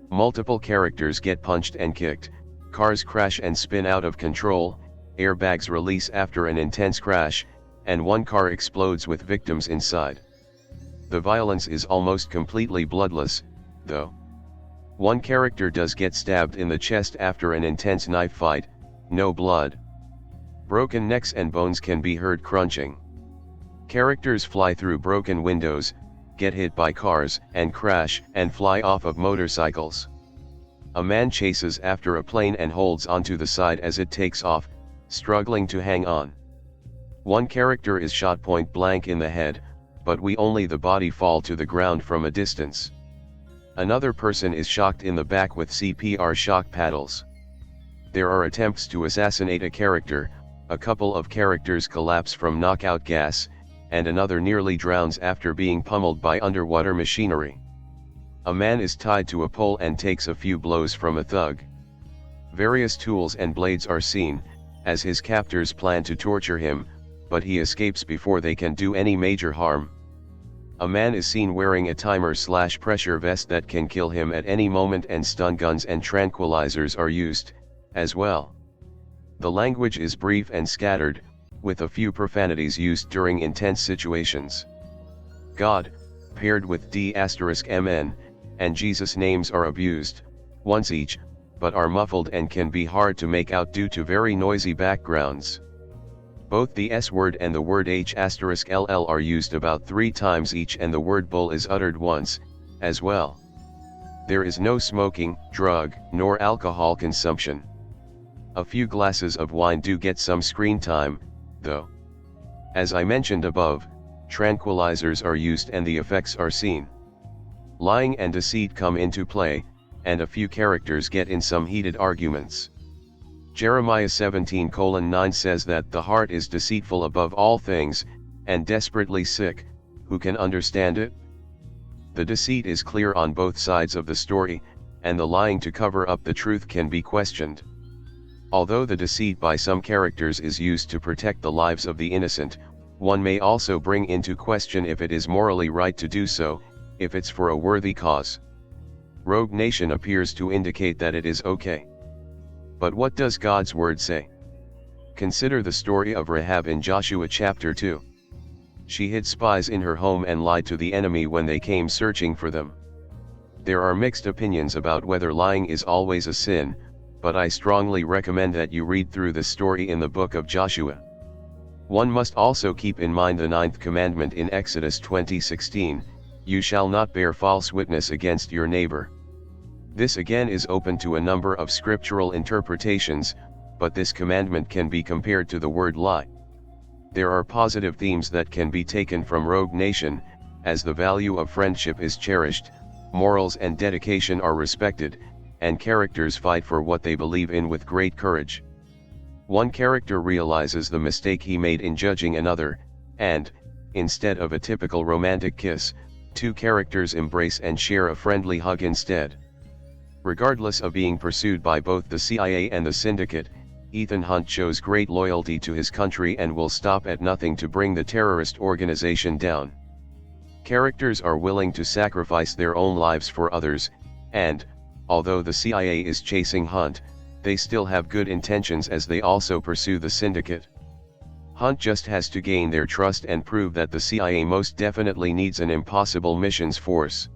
[SPEAKER 1] Multiple characters get punched and kicked, cars crash and spin out of control, airbags release after an intense crash, and one car explodes with victims inside. The violence is almost completely bloodless, though. One character does get stabbed in the chest after an intense knife fight, no blood. Broken necks and bones can be heard crunching. Characters fly through broken windows, get hit by cars, and crash and fly off of motorcycles. A man chases after a plane and holds onto the side as it takes off, struggling to hang on. One character is shot point blank in the head, but we only the body fall to the ground from a distance. Another person is shocked in the back with CPR shock paddles. There are attempts to assassinate a character, a couple of characters collapse from knockout gas, and another nearly drowns after being pummeled by underwater machinery. A man is tied to a pole and takes a few blows from a thug. Various tools and blades are seen, as his captors plan to torture him, but he escapes before they can do any major harm. A man is seen wearing a timer/pressure vest that can kill him at any moment, and stun guns and tranquilizers are used, as well. The language is brief and scattered, with a few profanities used during intense situations. God, paired with D*MN, and Jesus names are abused, once each, but are muffled and can be hard to make out due to very noisy backgrounds. Both the S word and the word H*LL are used about 3 times each, and the word bull is uttered once, as well. There is no smoking, drug, nor alcohol consumption. A few glasses of wine do get some screen time, though. As I mentioned above, tranquilizers are used and the effects are seen. Lying and deceit come into play, and a few characters get in some heated arguments. Jeremiah 17:9 says that the heart is deceitful above all things, and desperately sick, who can understand it? The deceit is clear on both sides of the story, and the lying to cover up the truth can be questioned. Although the deceit by some characters is used to protect the lives of the innocent, one may also bring into question if it is morally right to do so, if it's for a worthy cause. Rogue Nation appears to indicate that it is okay. But what does God's word say? Consider the story of Rahab in Joshua chapter 2. She hid spies in her home and lied to the enemy when they came searching for them. There are mixed opinions about whether lying is always a sin, but I strongly recommend that you read through the story in the book of Joshua. One must also keep in mind the 9th commandment in Exodus 20:16, "You shall not bear false witness against your neighbor." This again is open to a number of scriptural interpretations, but this commandment can be compared to the word lie. There are positive themes that can be taken from Rogue Nation, as the value of friendship is cherished, morals and dedication are respected, and characters fight for what they believe in with great courage. One character realizes the mistake he made in judging another, and, instead of a typical romantic kiss, two characters embrace and share a friendly hug instead. Regardless of being pursued by both the CIA and the syndicate, Ethan Hunt shows great loyalty to his country and will stop at nothing to bring the terrorist organization down. Characters are willing to sacrifice their own lives for others, and, although the CIA is chasing Hunt, they still have good intentions as they also pursue the syndicate. Hunt just has to gain their trust and prove that the CIA most definitely needs an impossible missions force.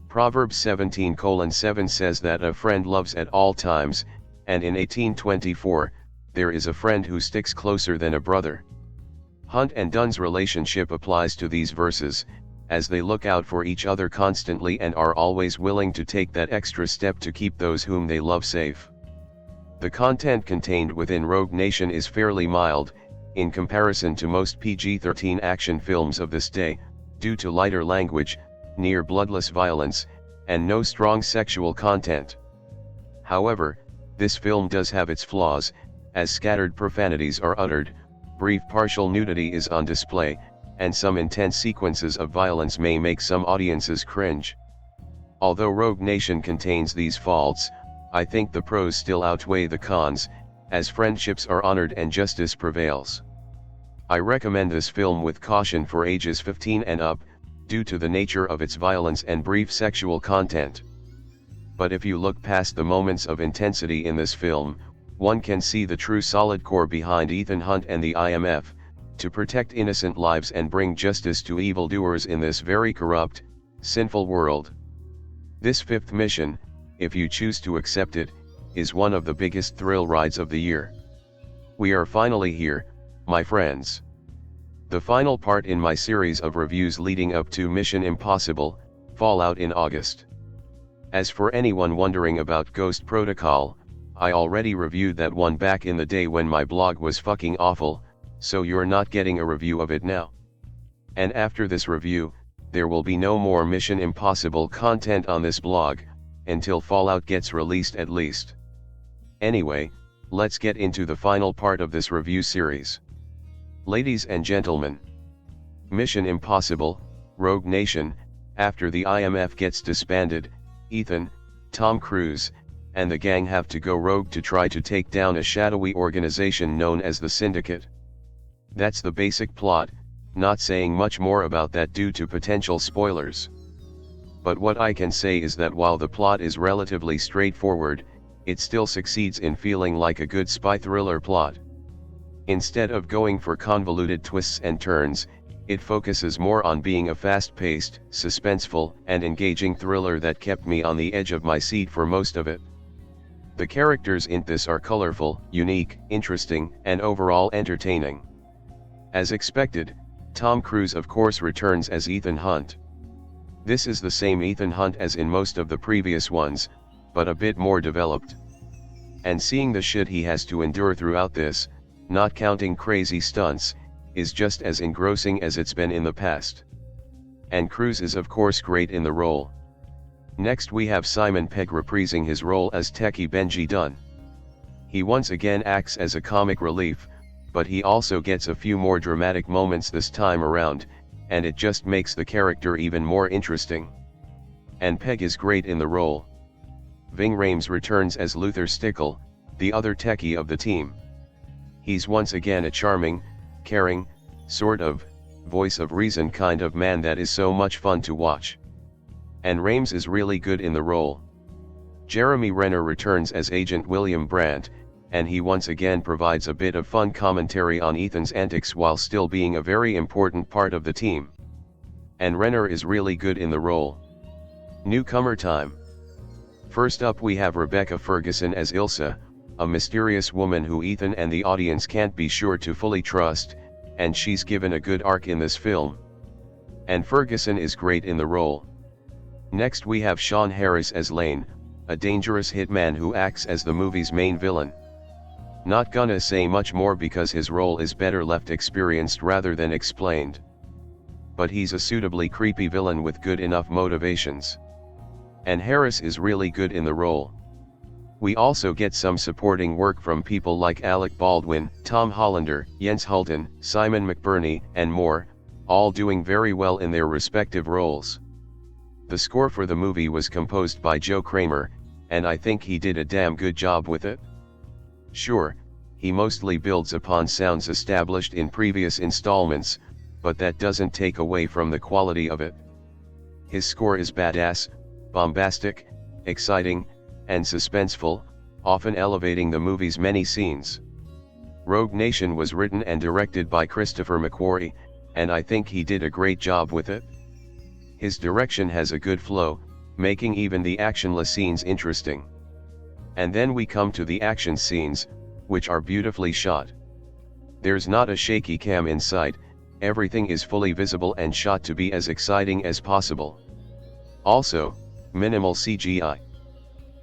[SPEAKER 1] Proverbs 17:7 says that a friend loves at all times, and in 1824, there is a friend who sticks closer than a brother. Hunt and Dunn's relationship applies to these verses, as they look out for each other constantly and are always willing to take that extra step to keep those whom they love safe. The content contained within Rogue Nation is fairly mild, in comparison to most PG-13 action films of this day, due to lighter language, near bloodless violence, and no strong sexual content. However, this film does have its flaws, as scattered profanities are uttered, brief partial nudity is on display, and some intense sequences of violence may make some audiences cringe. Although Rogue Nation contains these faults, I think the pros still outweigh the cons, as friendships are honored and justice prevails. I recommend this film with caution for ages 15 and up, due to the nature of its violence and brief sexual content. But if you look past the moments of intensity in this film, one can see the true solid core behind Ethan Hunt and the IMF, to protect innocent lives and bring justice to evildoers in this very corrupt, sinful world. This fifth mission, if you choose to accept it, is one of the biggest thrill rides of the year. We are finally here, my friends. The final part in my series of reviews leading up to Mission Impossible, Fallout in August. As for anyone wondering about Ghost Protocol, I already reviewed that one back in the day when my blog was fucking awful, so you're not getting a review of it now. And after this review, there will be no more Mission Impossible content on this blog, until Fallout gets released at least. Anyway, let's get into the final part of this review series. Ladies and gentlemen, Mission Impossible, Rogue Nation. After the IMF gets disbanded, Ethan, Tom Cruise, and the gang have to go rogue to try to take down a shadowy organization known as the Syndicate. That's the basic plot, not saying much more about that due to potential spoilers. But what I can say is that while the plot is relatively straightforward, it still succeeds in feeling like a good spy thriller plot. Instead of going for convoluted twists and turns, it focuses more on being a fast-paced, suspenseful, and engaging thriller that kept me on the edge of my seat for most of it. The characters in this are colorful, unique, interesting, and overall entertaining. As expected, Tom Cruise of course returns as Ethan Hunt. This is the same Ethan Hunt as in most of the previous ones, but a bit more developed. And seeing the shit he has to endure throughout this, not counting crazy stunts, is just as engrossing as it's been in the past. And Cruise is of course great in the role. Next we have Simon Pegg reprising his role as techie Benji Dunn. He once again acts as a comic relief, but he also gets a few more dramatic moments this time around, and it just makes the character even more interesting. And Pegg is great in the role. Ving Rhames returns as Luther Stickle, the other techie of the team. He's once again a charming, caring, sort of, voice of reason kind of man that is so much fun to watch. And Rhames is really good in the role. Jeremy Renner returns as Agent William Brandt, and he once again provides a bit of fun commentary on Ethan's antics while still being a very important part of the team. And Renner is really good in the role. Newcomer time. First up we have Rebecca Ferguson as Ilsa, a mysterious woman who Ethan and the audience can't be sure to fully trust, and she's given a good arc in this film. And Ferguson is great in the role. Next we have Sean Harris as Lane, a dangerous hitman who acts as the movie's main villain. Not gonna say much more because his role is better left experienced rather than explained. But he's a suitably creepy villain with good enough motivations. And Harris is really good in the role. We also get some supporting work from people like Alec Baldwin, Tom Hollander, Jens Hulten, Simon McBurney, and more, all doing very well in their respective roles. The score for the movie was composed by Joe Kramer, and I think he did a damn good job with it. Sure, he mostly builds upon sounds established in previous installments, but that doesn't take away from the quality of it. His score is badass, bombastic, exciting, and suspenseful, often elevating the movie's many scenes. Rogue Nation was written and directed by Christopher McQuarrie, and I think he did a great job with it. His direction has a good flow, making even the actionless scenes interesting. And then we come to the action scenes, which are beautifully shot. There's not a shaky cam in sight, everything is fully visible and shot to be as exciting as possible. Also, minimal CGI.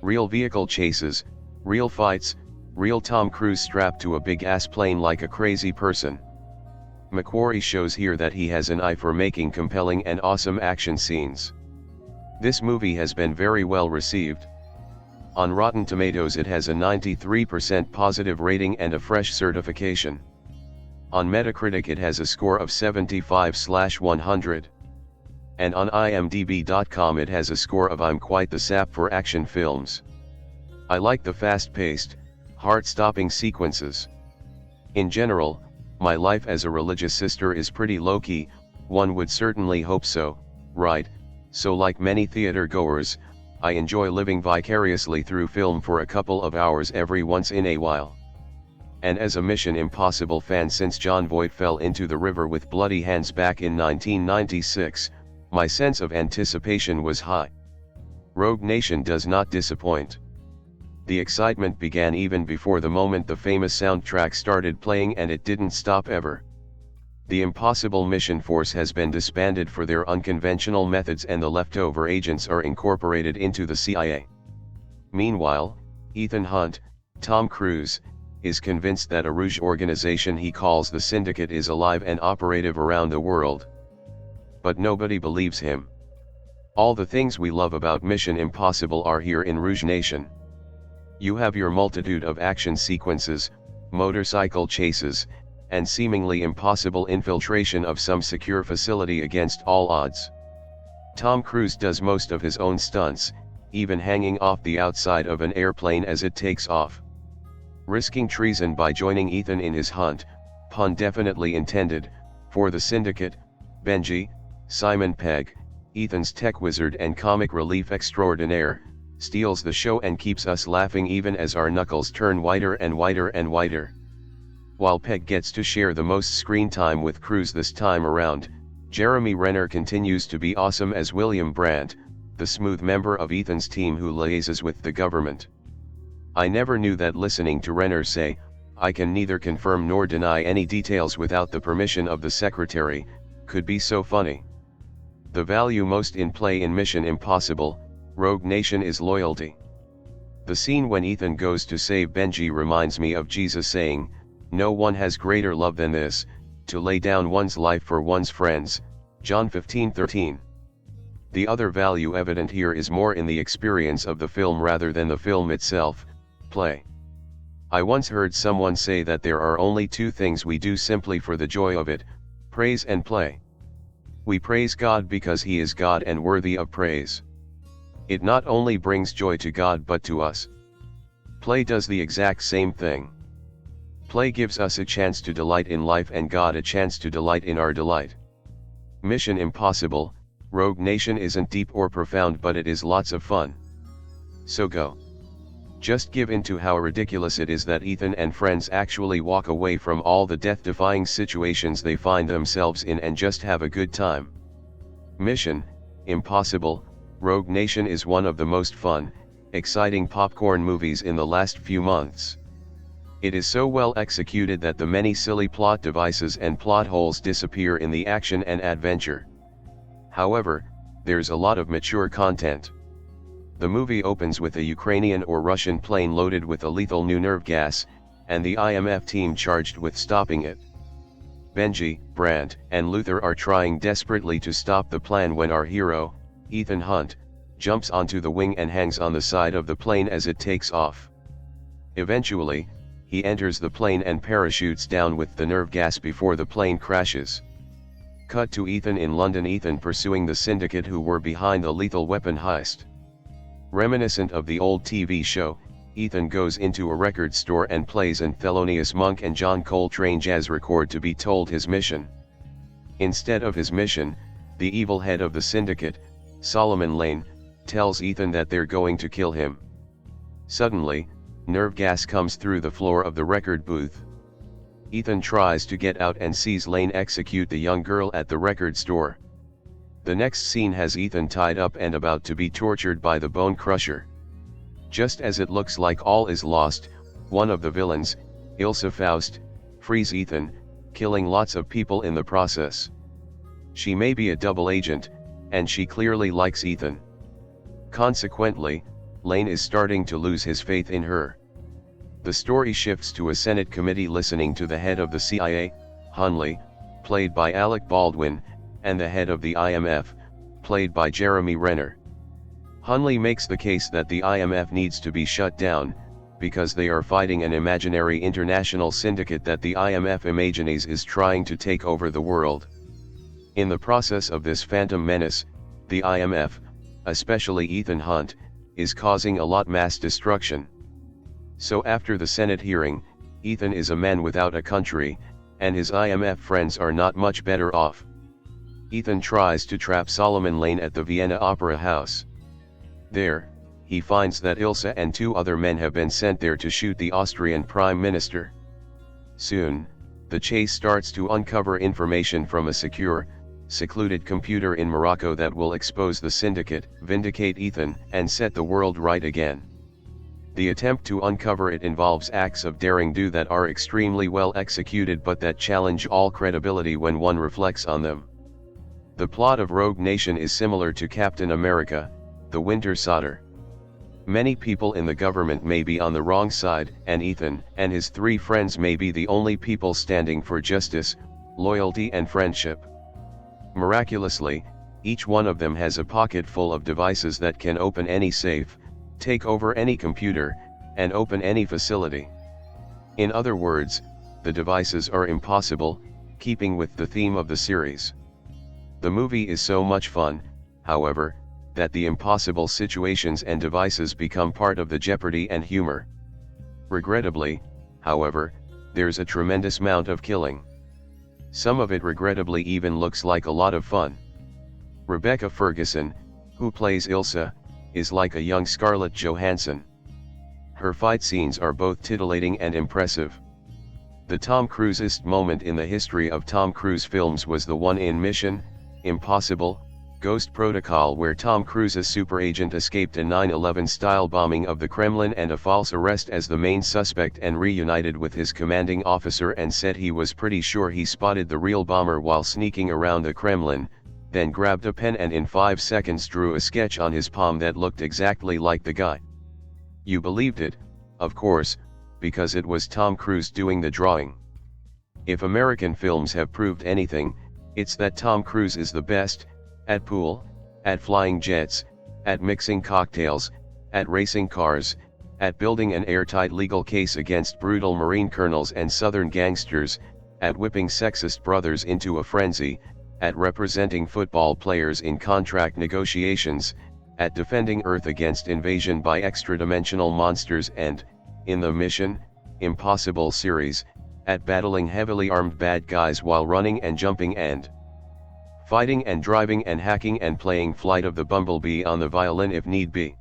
[SPEAKER 1] Real vehicle chases, real fights, real Tom Cruise strapped to a big-ass plane like a crazy person. McQuarrie shows here that he has an eye for making compelling and awesome action scenes. This movie has been very well received. On Rotten Tomatoes it has a 93% positive rating and a fresh certification. On Metacritic it has a score of 75/100. And on IMDb.com it has a score of I'm quite the sap for action films. I like the fast-paced, heart-stopping sequences. In general, my life as a religious sister is pretty low-key, one would certainly hope so, right? So like many theater goers, I enjoy living vicariously through film for a couple of hours every once in a while. And as a Mission Impossible fan since Jon Voight fell into the river with bloody hands back in 1996, my sense of anticipation was high. Rogue Nation does not disappoint. The excitement began even before the moment the famous soundtrack started playing, and it didn't stop ever. The Impossible Mission Force has been disbanded for their unconventional methods and the leftover agents are incorporated into the CIA. Meanwhile, Ethan Hunt, Tom Cruise, is convinced that a Rouge organization he calls the Syndicate is alive and operative around the world. But nobody believes him. All the things we love about Mission Impossible are here in Rouge Nation. You have your multitude of action sequences, motorcycle chases, and seemingly impossible infiltration of some secure facility against all odds. Tom Cruise does most of his own stunts, even hanging off the outside of an airplane as it takes off. Risking treason by joining Ethan in his hunt, pun definitely intended, for the Syndicate. Benji, Simon Pegg, Ethan's tech wizard and comic relief extraordinaire, steals the show and keeps us laughing even as our knuckles turn whiter and whiter and whiter. While Pegg gets to share the most screen time with Cruise this time around, Jeremy Renner continues to be awesome as William Brandt, the smooth member of Ethan's team who liaises with the government. I never knew that listening to Renner say, "I can neither confirm nor deny any details without the permission of the secretary," could be so funny. The value most in play in Mission Impossible, Rogue Nation is loyalty. The scene when Ethan goes to save Benji reminds me of Jesus saying, "No one has greater love than this, to lay down one's life for one's friends," John 15:13. The other value evident here is more in the experience of the film rather than the film itself, play. I once heard someone say that there are only two things we do simply for the joy of it: praise and play. We praise God because He is God and worthy of praise. It not only brings joy to God but to us. Play does the exact same thing. Play gives us a chance to delight in life and God a chance to delight in our delight. Mission Impossible, Rogue Nation isn't deep or profound, but it is lots of fun. So go. Just give in to how ridiculous it is that Ethan and friends actually walk away from all the death-defying situations they find themselves in and just have a good time. Mission Impossible, Rogue Nation is one of the most fun, exciting popcorn movies in the last few months. It is so well executed that the many silly plot devices and plot holes disappear in the action and adventure. However, there's a lot of mature content. The movie opens with a Ukrainian or Russian plane loaded with a lethal new nerve gas, and the IMF team charged with stopping it. Benji, Brandt, and Luther are trying desperately to stop the plan when our hero, Ethan Hunt, jumps onto the wing and hangs on the side of the plane as it takes off. Eventually, he enters the plane and parachutes down with the nerve gas before the plane crashes. Cut to Ethan in London. Ethan pursuing the syndicate who were behind the lethal weapon heist. Reminiscent of the old TV show, Ethan goes into a record store and plays an Thelonious Monk and John Coltrane jazz record to be told his mission. Instead of his mission, the evil head of the syndicate, Solomon Lane, tells Ethan that they're going to kill him. Suddenly, nerve gas comes through the floor of the record booth. Ethan tries to get out and sees Lane execute the young girl at the record store. The next scene has Ethan tied up and about to be tortured by the Bone Crusher. Just as it looks like all is lost, one of the villains, Ilsa Faust, frees Ethan, killing lots of people in the process. She may be a double agent, and she clearly likes Ethan. Consequently, Lane is starting to lose his faith in her. The story shifts to a Senate committee listening to the head of the CIA, Hunley, played by Alec Baldwin, and the head of the IMF, played by Jeremy Renner. Hunley makes the case that the IMF needs to be shut down, because they are fighting an imaginary international syndicate that the IMF imagines is trying to take over the world. In the process of this phantom menace, the IMF, especially Ethan Hunt, is causing a lot mass destruction. So after the Senate hearing, Ethan is a man without a country, and his IMF friends are not much better off. Ethan tries to trap Solomon Lane at the Vienna Opera House. There, he finds that Ilsa and two other men have been sent there to shoot the Austrian Prime Minister. Soon, the chase starts to uncover information from a secluded computer in Morocco that will expose the syndicate, vindicate Ethan, and set the world right again. The attempt to uncover it involves acts of daring do that are extremely well executed but that challenge all credibility when one reflects on them. The plot of Rogue Nation is similar to Captain America, the Winter Soldier. Many people in the government may be on the wrong side, and Ethan and his three friends may be the only people standing for justice, loyalty and friendship. Miraculously, each one of them has a pocket full of devices that can open any safe, take over any computer, and open any facility. In other words, the devices are impossible, keeping with the theme of the series. The movie is so much fun, however, that the impossible situations and devices become part of the jeopardy and humor. Regrettably, however, there's a tremendous amount of killing. Some of it regrettably even looks like a lot of fun. Rebecca Ferguson, who plays Ilsa, is like a young Scarlett Johansson. Her fight scenes are both titillating and impressive. The Tom Cruise-est moment in the history of Tom Cruise films was the one in Mission Impossible: Ghost Protocol, where Tom Cruise's super agent escaped a 9/11 style bombing of the Kremlin and a false arrest as the main suspect and reunited with his commanding officer and said he was pretty sure he spotted the real bomber while sneaking around the Kremlin, then grabbed a pen and in 5 seconds drew a sketch on his palm that looked exactly like the guy. You believed it, of course, because it was Tom Cruise doing the drawing. If American films have proved anything, it's that Tom Cruise is the best, at pool, at flying jets, at mixing cocktails, at racing cars, at building an airtight legal case against brutal Marine colonels and Southern gangsters, at whipping sexist brothers into a frenzy, at representing football players in contract negotiations, at defending Earth against invasion by extra-dimensional monsters and, in the Mission Impossible series, at battling heavily armed bad guys while running and jumping and fighting and driving and hacking and playing Flight of the Bumblebee on the violin if need be.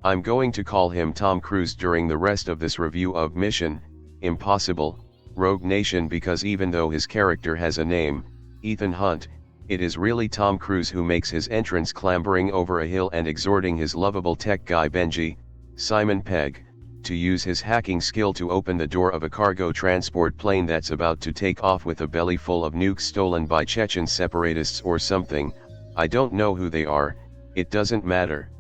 [SPEAKER 1] I'm going to call him Tom Cruise during the rest of this review of Mission Impossible Rogue Nation, because even though his character has a name, Ethan Hunt, it is really Tom Cruise who makes his entrance, clambering over a hill and exhorting his lovable tech guy Benji, Simon Pegg, to use his hacking skill to open the door of a cargo transport plane that's about to take off with a belly full of nukes stolen by Chechen separatists or something. I don't know who they are, it doesn't matter.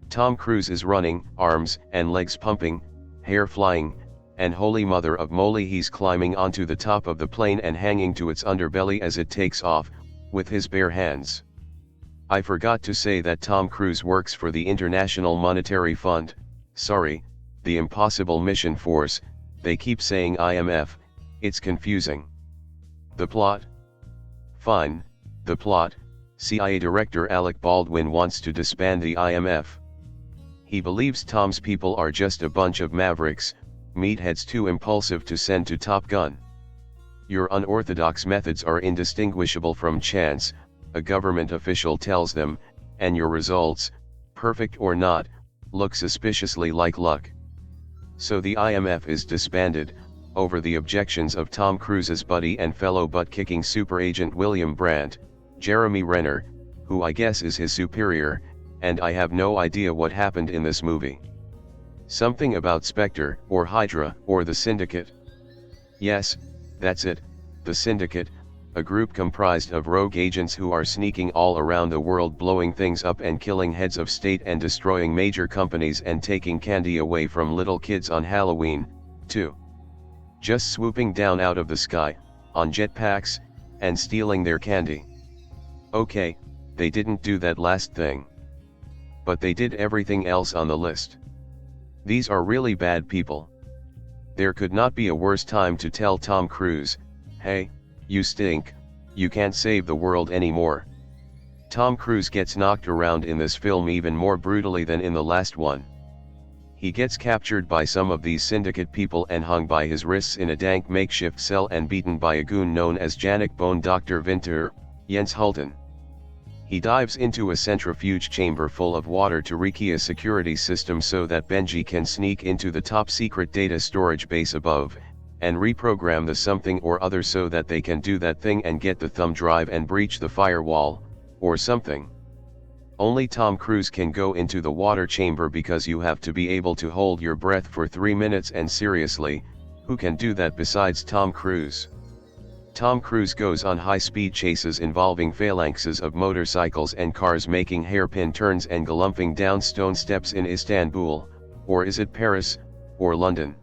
[SPEAKER 1] Tom Cruise is running, arms and legs pumping, hair flying, and holy mother of moly, he's climbing onto the top of the plane and hanging to its underbelly as it takes off, with his bare hands. I forgot to say that Tom Cruise works for the International Monetary Fund, the Impossible Mission Force, they keep saying IMF, it's confusing. The plot? Fine, the plot, CIA Director Alec Baldwin wants to disband the IMF. He believes Tom's people are just a bunch of mavericks, meatheads too impulsive to send to Top Gun. Your unorthodox methods are indistinguishable from chance, a government official tells them, and your results, perfect or not, look suspiciously like luck. So the IMF is disbanded, over the objections of Tom Cruise's buddy and fellow butt-kicking super agent William Brandt, Jeremy Renner, who I guess is his superior, and I have no idea what happened in this movie. Something about Spectre, or Hydra, or the Syndicate. Yes, that's it, the Syndicate, a group comprised of rogue agents who are sneaking all around the world, blowing things up and killing heads of state and destroying major companies and taking candy away from little kids on Halloween, too. Just swooping down out of the sky, on jetpacks, and stealing their candy. Okay, they didn't do that last thing. But they did everything else on the list. These are really bad people. There could not be a worse time to tell Tom Cruise, hey, you stink, you can't save the world anymore. Tom Cruise gets knocked around in this film even more brutally than in the last one. He gets captured by some of these syndicate people and hung by his wrists in a dank makeshift cell and beaten by a goon known as Janik Bone Dr. Winter, Jens Hulten. He dives into a centrifuge chamber full of water to rekey a security system so that Benji can sneak into the top secret data storage base above, and reprogram the something or other so that they can do that thing and get the thumb drive and breach the firewall, or something. Only Tom Cruise can go into the water chamber because you have to be able to hold your breath for 3 minutes, and seriously, who can do that besides Tom Cruise? Tom Cruise goes on high-speed chases involving phalanxes of motorcycles and cars making hairpin turns and galumphing down stone steps in Istanbul, or is it Paris, or London?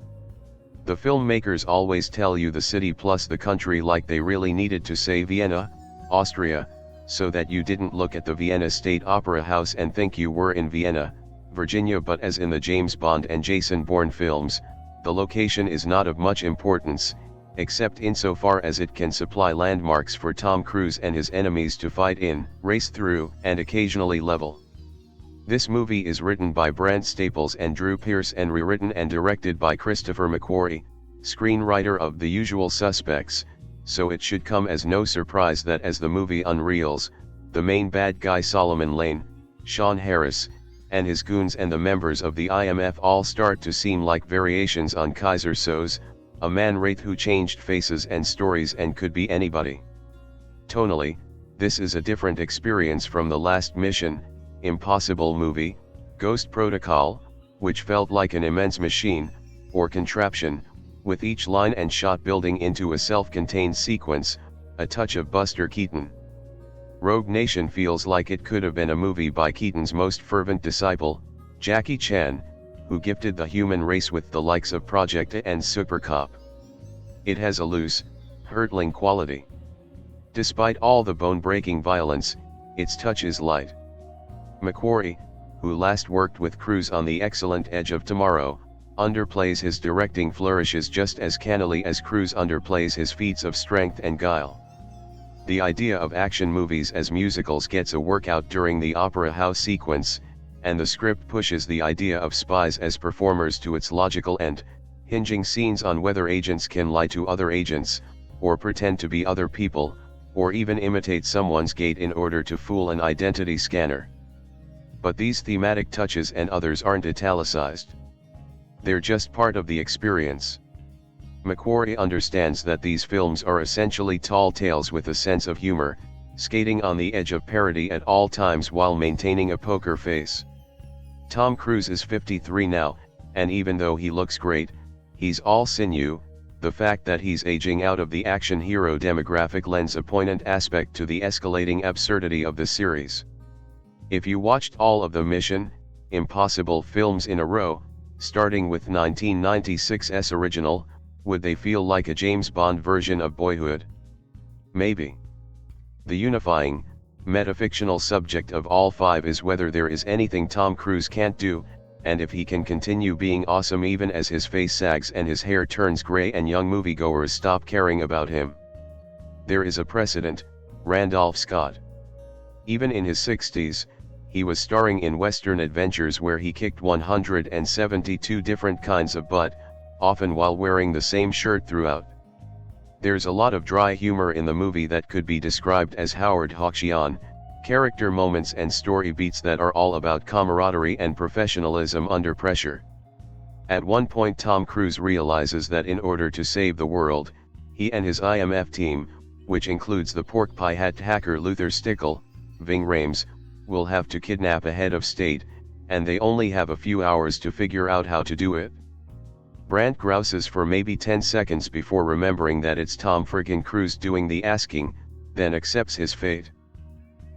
[SPEAKER 1] The filmmakers always tell you the city plus the country like they really needed to say Vienna, Austria, so that you didn't look at the Vienna State Opera House and think you were in Vienna, Virginia. But as in the James Bond and Jason Bourne films, the location is not of much importance, except insofar as it can supply landmarks for Tom Cruise and his enemies to fight in, race through, and occasionally level. This movie is written by Brent Staples and Drew Pearce and rewritten and directed by Christopher McQuarrie, screenwriter of The Usual Suspects, so it should come as no surprise that as the movie unreels, the main bad guy Solomon Lane, Sean Harris, and his goons and the members of the IMF all start to seem like variations on Kaiser Soze, a man-wraith who changed faces and stories and could be anybody. Tonally, this is a different experience from the last Mission Impossible movie, Ghost Protocol, which felt like an immense machine, or contraption, with each line and shot building into a self-contained sequence, a touch of Buster Keaton. Rogue Nation feels like it could have been a movie by Keaton's most fervent disciple, Jackie Chan, who gifted the human race with the likes of Project A and Super Cop. It has a loose, hurtling quality. Despite all the bone-breaking violence, its touch is light. McQuarrie, who last worked with Cruise on The Excellent Edge of Tomorrow, underplays his directing flourishes just as cannily as Cruise underplays his feats of strength and guile. The idea of action movies as musicals gets a workout during the opera house sequence, and the script pushes the idea of spies as performers to its logical end, hinging scenes on whether agents can lie to other agents, or pretend to be other people, or even imitate someone's gait in order to fool an identity scanner. But these thematic touches and others aren't italicized. They're just part of the experience. McQuarrie understands that these films are essentially tall tales with a sense of humor, skating on the edge of parody at all times while maintaining a poker face. Tom Cruise is 53 now, and even though he looks great, he's all sinew. The fact that he's aging out of the action hero demographic lends a poignant aspect to the escalating absurdity of the series. If you watched all of the Mission: Impossible films in a row, starting with 1996's original, would they feel like a James Bond version of Boyhood? Maybe. The unifying, metafictional subject of all five is whether there is anything Tom Cruise can't do, and if he can continue being awesome even as his face sags and his hair turns gray and young moviegoers stop caring about him. There is a precedent: Randolph Scott. Even in his 60s, he was starring in Western adventures where he kicked 172 different kinds of butt, often while wearing the same shirt throughout. There's a lot of dry humor in the movie that could be described as Howard Hawksian, character moments and story beats that are all about camaraderie and professionalism under pressure. At one point Tom Cruise realizes that in order to save the world, he and his IMF team, which includes the pork pie hat hacker Luther Stickle, Ving Rhames, will have to kidnap a head of state, and they only have a few hours to figure out how to do it. Brandt grouses for maybe 10 seconds before remembering that it's Tom friggin' Cruise doing the asking, then accepts his fate.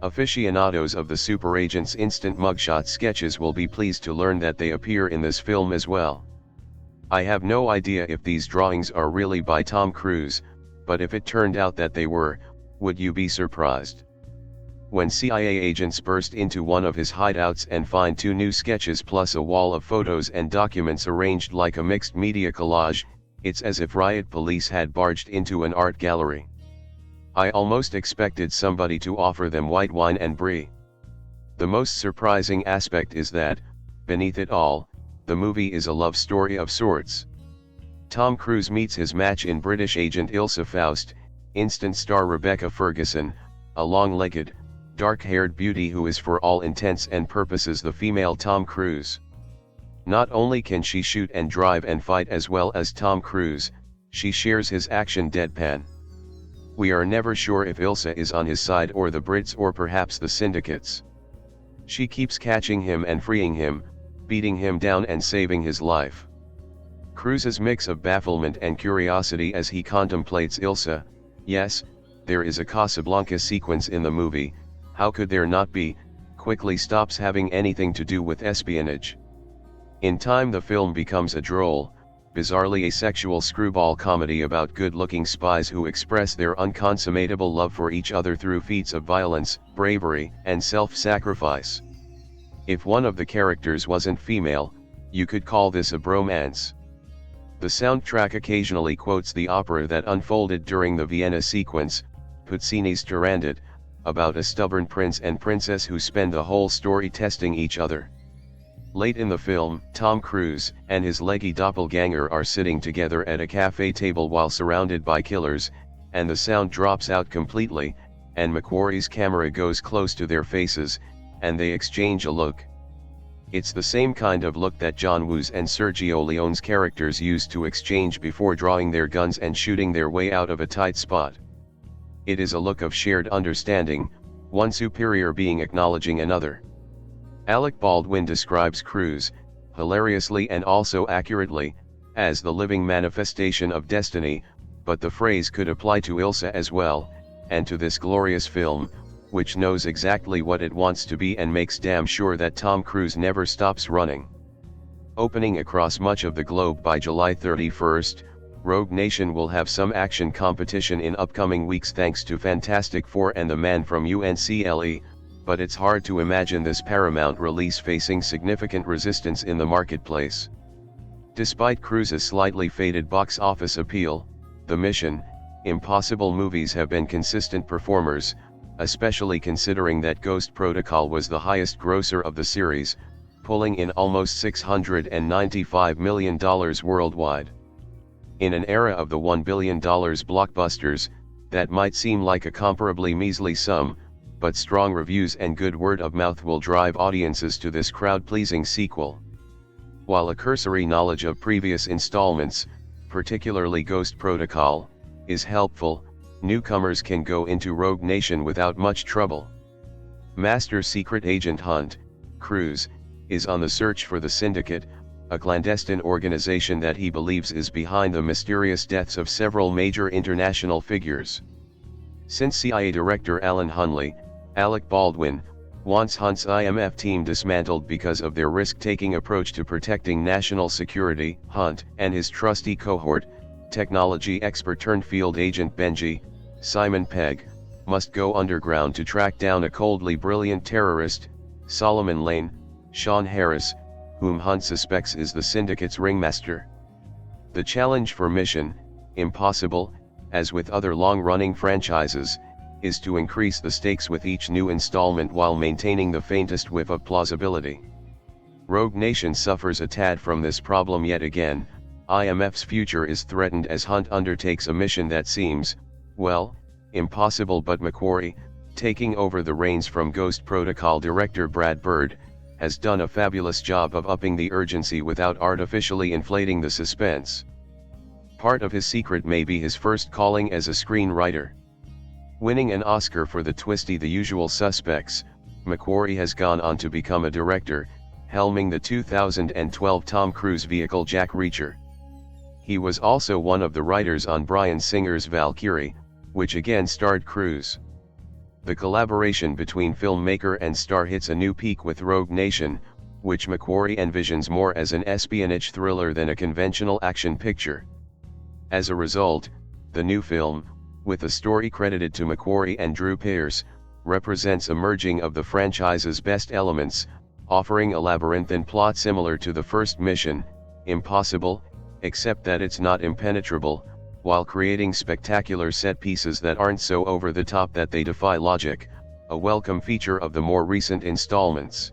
[SPEAKER 1] Aficionados of the Super Agent's instant mugshot sketches will be pleased to learn that they appear in this film as well. I have no idea if these drawings are really by Tom Cruise, but if it turned out that they were, would you be surprised? When CIA agents burst into one of his hideouts and find 2 new sketches plus a wall of photos and documents arranged like a mixed media collage, it's as if riot police had barged into an art gallery. I almost expected somebody to offer them white wine and brie. The most surprising aspect is that, beneath it all, the movie is a love story of sorts. Tom Cruise meets his match in British agent Ilsa Faust, instant star Rebecca Ferguson, a long-legged, dark-haired beauty who is for all intents and purposes the female Tom Cruise. Not only can she shoot and drive and fight as well as Tom Cruise, she shares his action deadpan. We are never sure if Ilsa is on his side or the Brits or perhaps the syndicates. She keeps catching him and freeing him, beating him down and saving his life. Cruise's mix of bafflement and curiosity as he contemplates Ilsa, yes, there is a Casablanca sequence in the movie, how could there not be, quickly stops having anything to do with espionage. In time the film becomes a droll, bizarrely asexual screwball comedy about good-looking spies who express their unconsummatable love for each other through feats of violence, bravery, and self-sacrifice. If one of the characters wasn't female, you could call this a bromance. The soundtrack occasionally quotes the opera that unfolded during the Vienna sequence, Puccini's Turandot, about a stubborn prince and princess who spend the whole story testing each other. Late in the film, Tom Cruise and his leggy doppelganger are sitting together at a cafe table while surrounded by killers, and the sound drops out completely, and McQuarrie's camera goes close to their faces, and they exchange a look. It's the same kind of look that John Woo's and Sergio Leone's characters used to exchange before drawing their guns and shooting their way out of a tight spot. It is a look of shared understanding, one superior being acknowledging another. Alec Baldwin describes Cruise, hilariously and also accurately, as the living manifestation of destiny, but the phrase could apply to Ilsa as well, and to this glorious film, which knows exactly what it wants to be and makes damn sure that Tom Cruise never stops running. Opening across much of the globe by July 31st, Rogue Nation will have some action competition in upcoming weeks thanks to Fantastic Four and the Man from UNCLE, but it's hard to imagine this Paramount release facing significant resistance in the marketplace. Despite Cruise's slightly faded box office appeal, the Mission: Impossible movies have been consistent performers, especially considering that Ghost Protocol was the highest grosser of the series, pulling in almost $695 million worldwide. In an era of the $1 billion blockbusters, that might seem like a comparably measly sum, but strong reviews and good word of mouth will drive audiences to this crowd-pleasing sequel. While a cursory knowledge of previous installments, particularly Ghost Protocol, is helpful, newcomers can go into Rogue Nation without much trouble. Master Secret Agent Hunt, Cruise, is on the search for the Syndicate, a clandestine organization that he believes is behind the mysterious deaths of several major international figures. Since CIA Director Alan Hunley, Alec Baldwin, wants Hunt's IMF team dismantled because of their risk-taking approach to protecting national security, Hunt and his trusty cohort, technology expert turned field agent Benji, Simon Pegg, must go underground to track down a coldly brilliant terrorist, Solomon Lane, Sean Harris, whom Hunt suspects is the Syndicate's ringmaster. The challenge for Mission: Impossible, as with other long-running franchises, is to increase the stakes with each new installment while maintaining the faintest whiff of plausibility. Rogue Nation suffers a tad from this problem yet again. IMF's future is threatened as Hunt undertakes a mission that seems, well, impossible, but McQuarrie, taking over the reins from Ghost Protocol director Brad Bird, has done a fabulous job of upping the urgency without artificially inflating the suspense. Part of his secret may be his first calling as a screenwriter. Winning an Oscar for the twisty The Usual Suspects, McQuarrie has gone on to become a director, helming the 2012 Tom Cruise vehicle Jack Reacher. He was also one of the writers on Bryan Singer's Valkyrie, which again starred Cruise. The collaboration between filmmaker and star hits a new peak with Rogue Nation, which McQuarrie envisions more as an espionage thriller than a conventional action picture. As a result, the new film, with a story credited to McQuarrie and Drew Pearce, represents a merging of the franchise's best elements, offering a labyrinthine plot similar to the first Mission: Impossible, except that it's not impenetrable, while creating spectacular set pieces that aren't so over the top that they defy logic, a welcome feature of the more recent installments.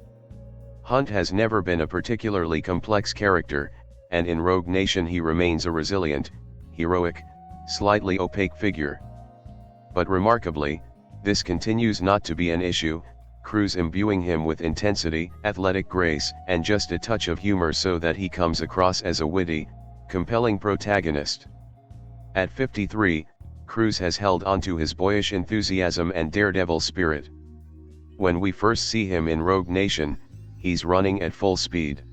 [SPEAKER 1] Hunt has never been a particularly complex character, and in Rogue Nation he remains a resilient, heroic, slightly opaque figure. But remarkably, this continues not to be an issue, Cruise imbuing him with intensity, athletic grace, and just a touch of humor so that he comes across as a witty, compelling protagonist. At 53, Cruise has held onto his boyish enthusiasm and daredevil spirit. When we first see him in Rogue Nation, he's running at full speed.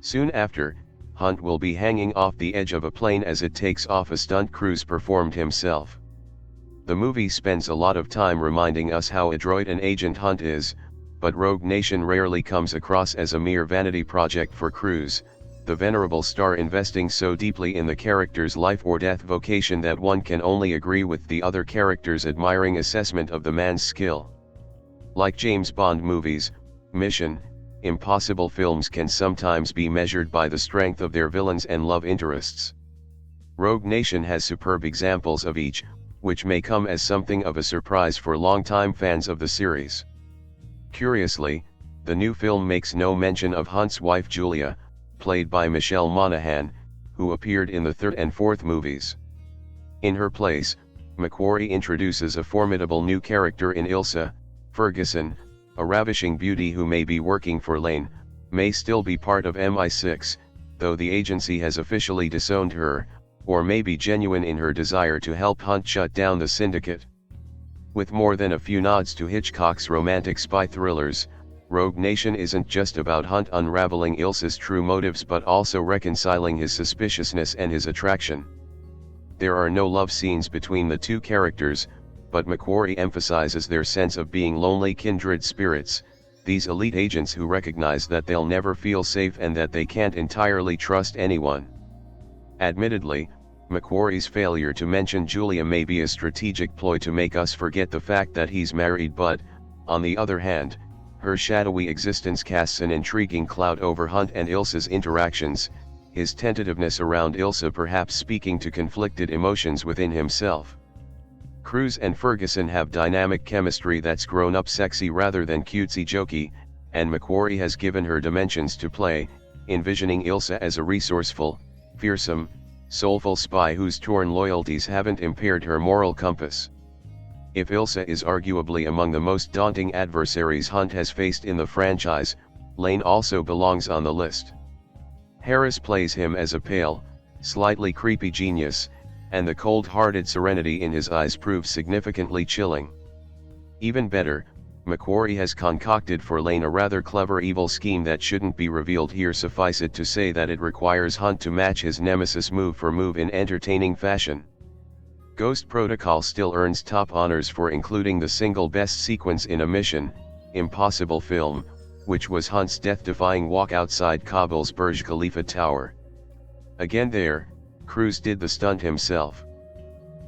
[SPEAKER 1] Soon after, Hunt will be hanging off the edge of a plane as it takes off, a stunt Cruise performed himself. The movie spends a lot of time reminding us how adroit an agent Hunt is, but Rogue Nation rarely comes across as a mere vanity project for Cruise, the venerable star investing so deeply in the character's life or death vocation that one can only agree with the other characters' admiring assessment of the man's skill. Like James Bond movies, Mission: Impossible films can sometimes be measured by the strength of their villains and love interests. Rogue Nation has superb examples of each, which may come as something of a surprise for longtime fans of the series. Curiously, the new film makes no mention of Hunt's wife Julia, played by Michelle Monaghan, who appeared in the third and fourth movies. In her place, McQuarrie introduces a formidable new character in Ilsa Ferguson, a ravishing beauty who may be working for Lane, may still be part of MI6, though the agency has officially disowned her, or may be genuine in her desire to help Hunt shut down the Syndicate. With more than a few nods to Hitchcock's romantic spy thrillers, Rogue Nation isn't just about Hunt unraveling Ilsa's true motives but also reconciling his suspiciousness and his attraction. There are no love scenes between the two characters, but McQuarrie emphasizes their sense of being lonely kindred spirits, these elite agents who recognize that they'll never feel safe and that they can't entirely trust anyone. Admittedly, McQuarrie's failure to mention Julia may be a strategic ploy to make us forget the fact that he's married, but, On the other hand, her shadowy existence casts an intriguing cloud over Hunt and Ilsa's interactions, his tentativeness around Ilsa perhaps speaking to conflicted emotions within himself. Cruise and Ferguson have dynamic chemistry that's grown up sexy rather than cutesy jokey, and McQuarrie has given her dimensions to play, envisioning Ilsa as a resourceful, fearsome, soulful spy whose torn loyalties haven't impaired her moral compass. If Ilsa is arguably among the most daunting adversaries Hunt has faced in the franchise, Lane also belongs on the list. Harris plays him as a pale, slightly creepy genius, and the cold-hearted serenity in his eyes proves significantly chilling. Even better, McQuarrie has concocted for Lane a rather clever evil scheme that shouldn't be revealed here. Suffice it to say that it requires Hunt to match his nemesis move for move in entertaining fashion. Ghost Protocol still earns top honors for including the single best sequence in a Mission Impossible film, which was Hunt's death-defying walk outside Kabul's Burj Khalifa Tower. Again there, Cruise did the stunt himself.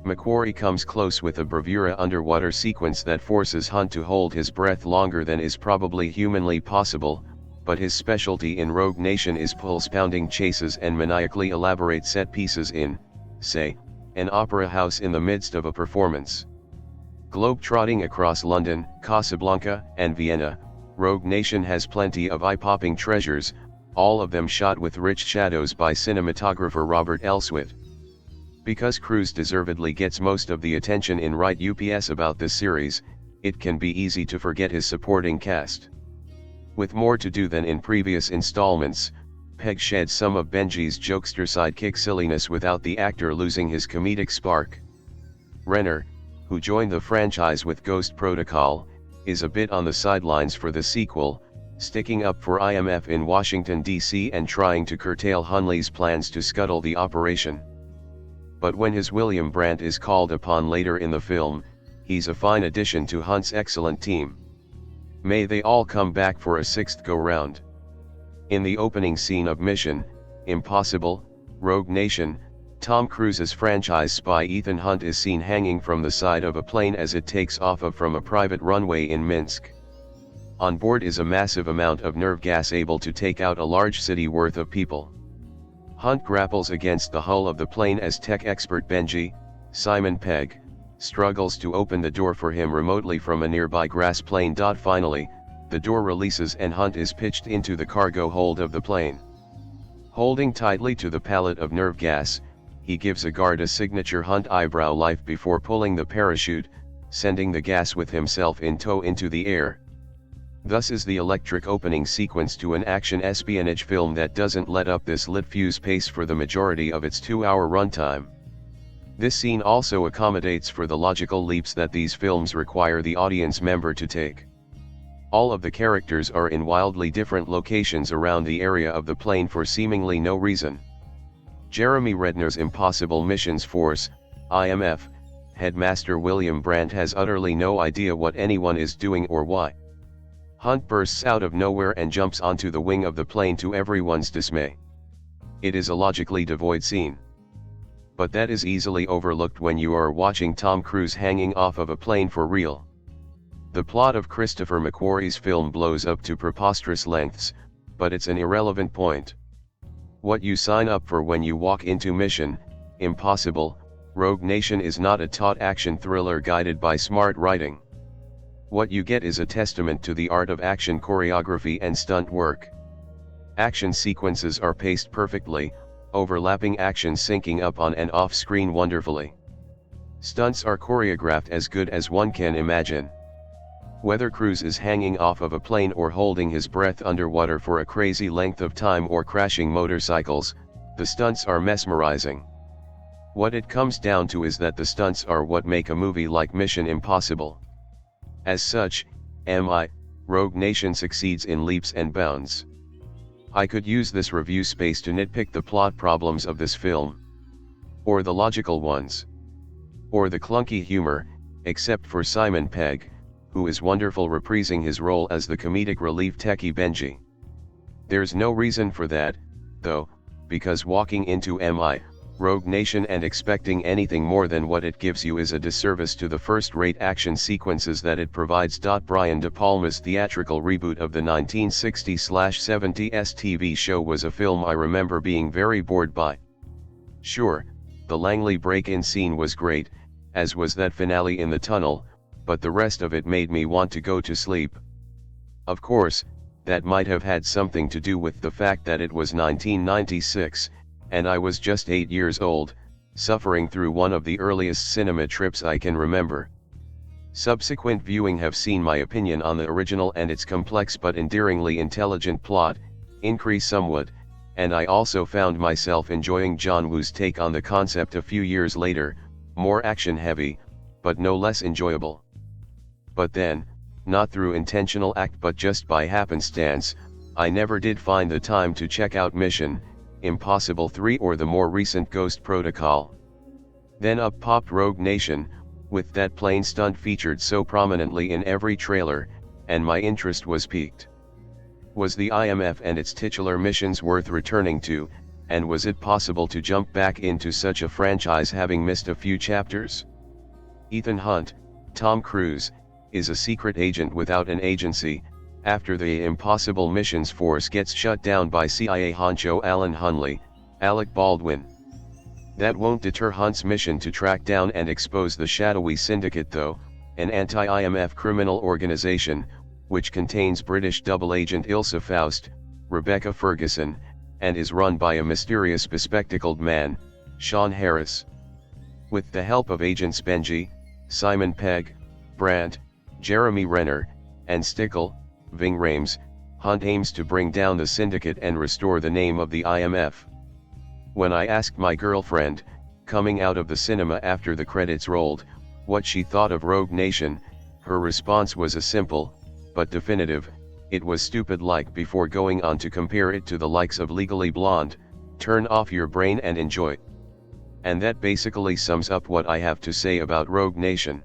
[SPEAKER 1] McQuarrie comes close with a bravura underwater sequence that forces Hunt to hold his breath longer than is probably humanly possible, but his specialty in Rogue Nation is pulse-pounding chases and maniacally elaborate set pieces in, say, an opera house in the midst of a performance. Globe-trotting across London, Casablanca, and Vienna, Rogue Nation has plenty of eye-popping treasures, all of them shot with rich shadows by cinematographer Robert Elswit. Because Cruise deservedly gets most of the attention in Right UPS about this series, it can be easy to forget his supporting cast. With more to do than in previous installments, Pegg sheds some of Benji's jokester sidekick silliness without the actor losing his comedic spark. Renner, who joined the franchise with Ghost Protocol, is a bit on the sidelines for the sequel, sticking up for IMF in Washington, D.C. and trying to curtail Hunley's plans to scuttle the operation. But when his William Brandt is called upon later in the film, he's a fine addition to Hunt's excellent team. May they all come back for a sixth go-round. In the opening scene of Mission Impossible, Rogue Nation, Tom Cruise's franchise spy Ethan Hunt is seen hanging from the side of a plane as it takes off from a private runway in Minsk. On board is a massive amount of nerve gas able to take out a large city worth of people. Hunt grapples against the hull of the plane as tech expert Benji, Simon Pegg, struggles to open the door for him remotely from a nearby grass plane. Finally, the door releases and Hunt is pitched into the cargo hold of the plane. Holding tightly to the pallet of nerve gas, he gives a guard a signature Hunt eyebrow life before pulling the parachute, sending the gas with himself in tow into the air. Thus is the electric opening sequence to an action espionage film that doesn't let up this lit fuse pace for the majority of its 2-hour runtime. This scene also accommodates for the logical leaps that these films require the audience member to take. All of the characters are in wildly different locations around the area of the plane for seemingly no reason. Jeremy Renner's Impossible Missions Force, IMF, headmaster William Brandt has utterly no idea what anyone is doing or why. Hunt bursts out of nowhere and jumps onto the wing of the plane to everyone's dismay. It is a logically devoid scene. But that is easily overlooked when you are watching Tom Cruise hanging off of a plane for real. The plot of Christopher McQuarrie's film blows up to preposterous lengths, but it's an irrelevant point. What you sign up for when you walk into Mission Impossible, Rogue Nation is not a taut action thriller guided by smart writing. What you get is a testament to the art of action choreography and stunt work. Action sequences are paced perfectly, overlapping action syncing up on and off screen wonderfully. Stunts are choreographed as good as one can imagine. Whether Cruise is hanging off of a plane or holding his breath underwater for a crazy length of time or crashing motorcycles, the stunts are mesmerizing. What it comes down to is that the stunts are what make a movie like Mission Impossible. As such, Rogue Nation succeeds in leaps and bounds. I could use this review space to nitpick the plot problems of this film. Or the logical ones. Or the clunky humor, except for Simon Pegg, who is wonderful reprising his role as the comedic relief techie Benji. There's no reason for that, though, because walking into Rogue Nation, and expecting anything more than what it gives you is a disservice to the first-rate action sequences that it provides. Brian De Palma's theatrical reboot of the 1960s/70s TV show was a film I remember being very bored by. Sure, the Langley break-in scene was great, as was that finale in the tunnel, but the rest of it made me want to go to sleep. Of course, that might have had something to do with the fact that it was 1996, and I was just 8 years old, suffering through one of the earliest cinema trips I can remember. Subsequent viewing have seen my opinion on the original and its complex but endearingly intelligent plot increase somewhat, and I also found myself enjoying John Woo's take on the concept a few years later, more action-heavy, but no less enjoyable. But then, not through intentional act but just by happenstance, I never did find the time to check out Mission Impossible 3 or the more recent Ghost Protocol. Then up popped Rogue Nation, with that plane stunt featured so prominently in every trailer, and my interest was piqued. Was the IMF and its titular missions worth returning to, and was it possible to jump back into such a franchise having missed a few chapters? Ethan Hunt, Tom Cruise, is a secret agent without an agency, after the Impossible Missions Force gets shut down by CIA honcho Alan Hunley, Alec Baldwin. That won't deter Hunt's mission to track down and expose the shadowy syndicate though, an anti-IMF criminal organization, which contains British double agent Ilsa Faust, Rebecca Ferguson, and is run by a mysterious bespectacled man, Sean Harris. With the help of agents Benji, Simon Pegg, Brandt, Jeremy Renner, and Stickle, Ving Rhames, Hunt aims to bring down the syndicate and restore the name of the IMF. When I asked my girlfriend, coming out of the cinema after the credits rolled, what she thought of Rogue Nation, her response was a simple, but definitive, it was stupid, like before going on to compare it to the likes of Legally Blonde, turn off your brain and enjoy. And that basically sums up what I have to say about Rogue Nation.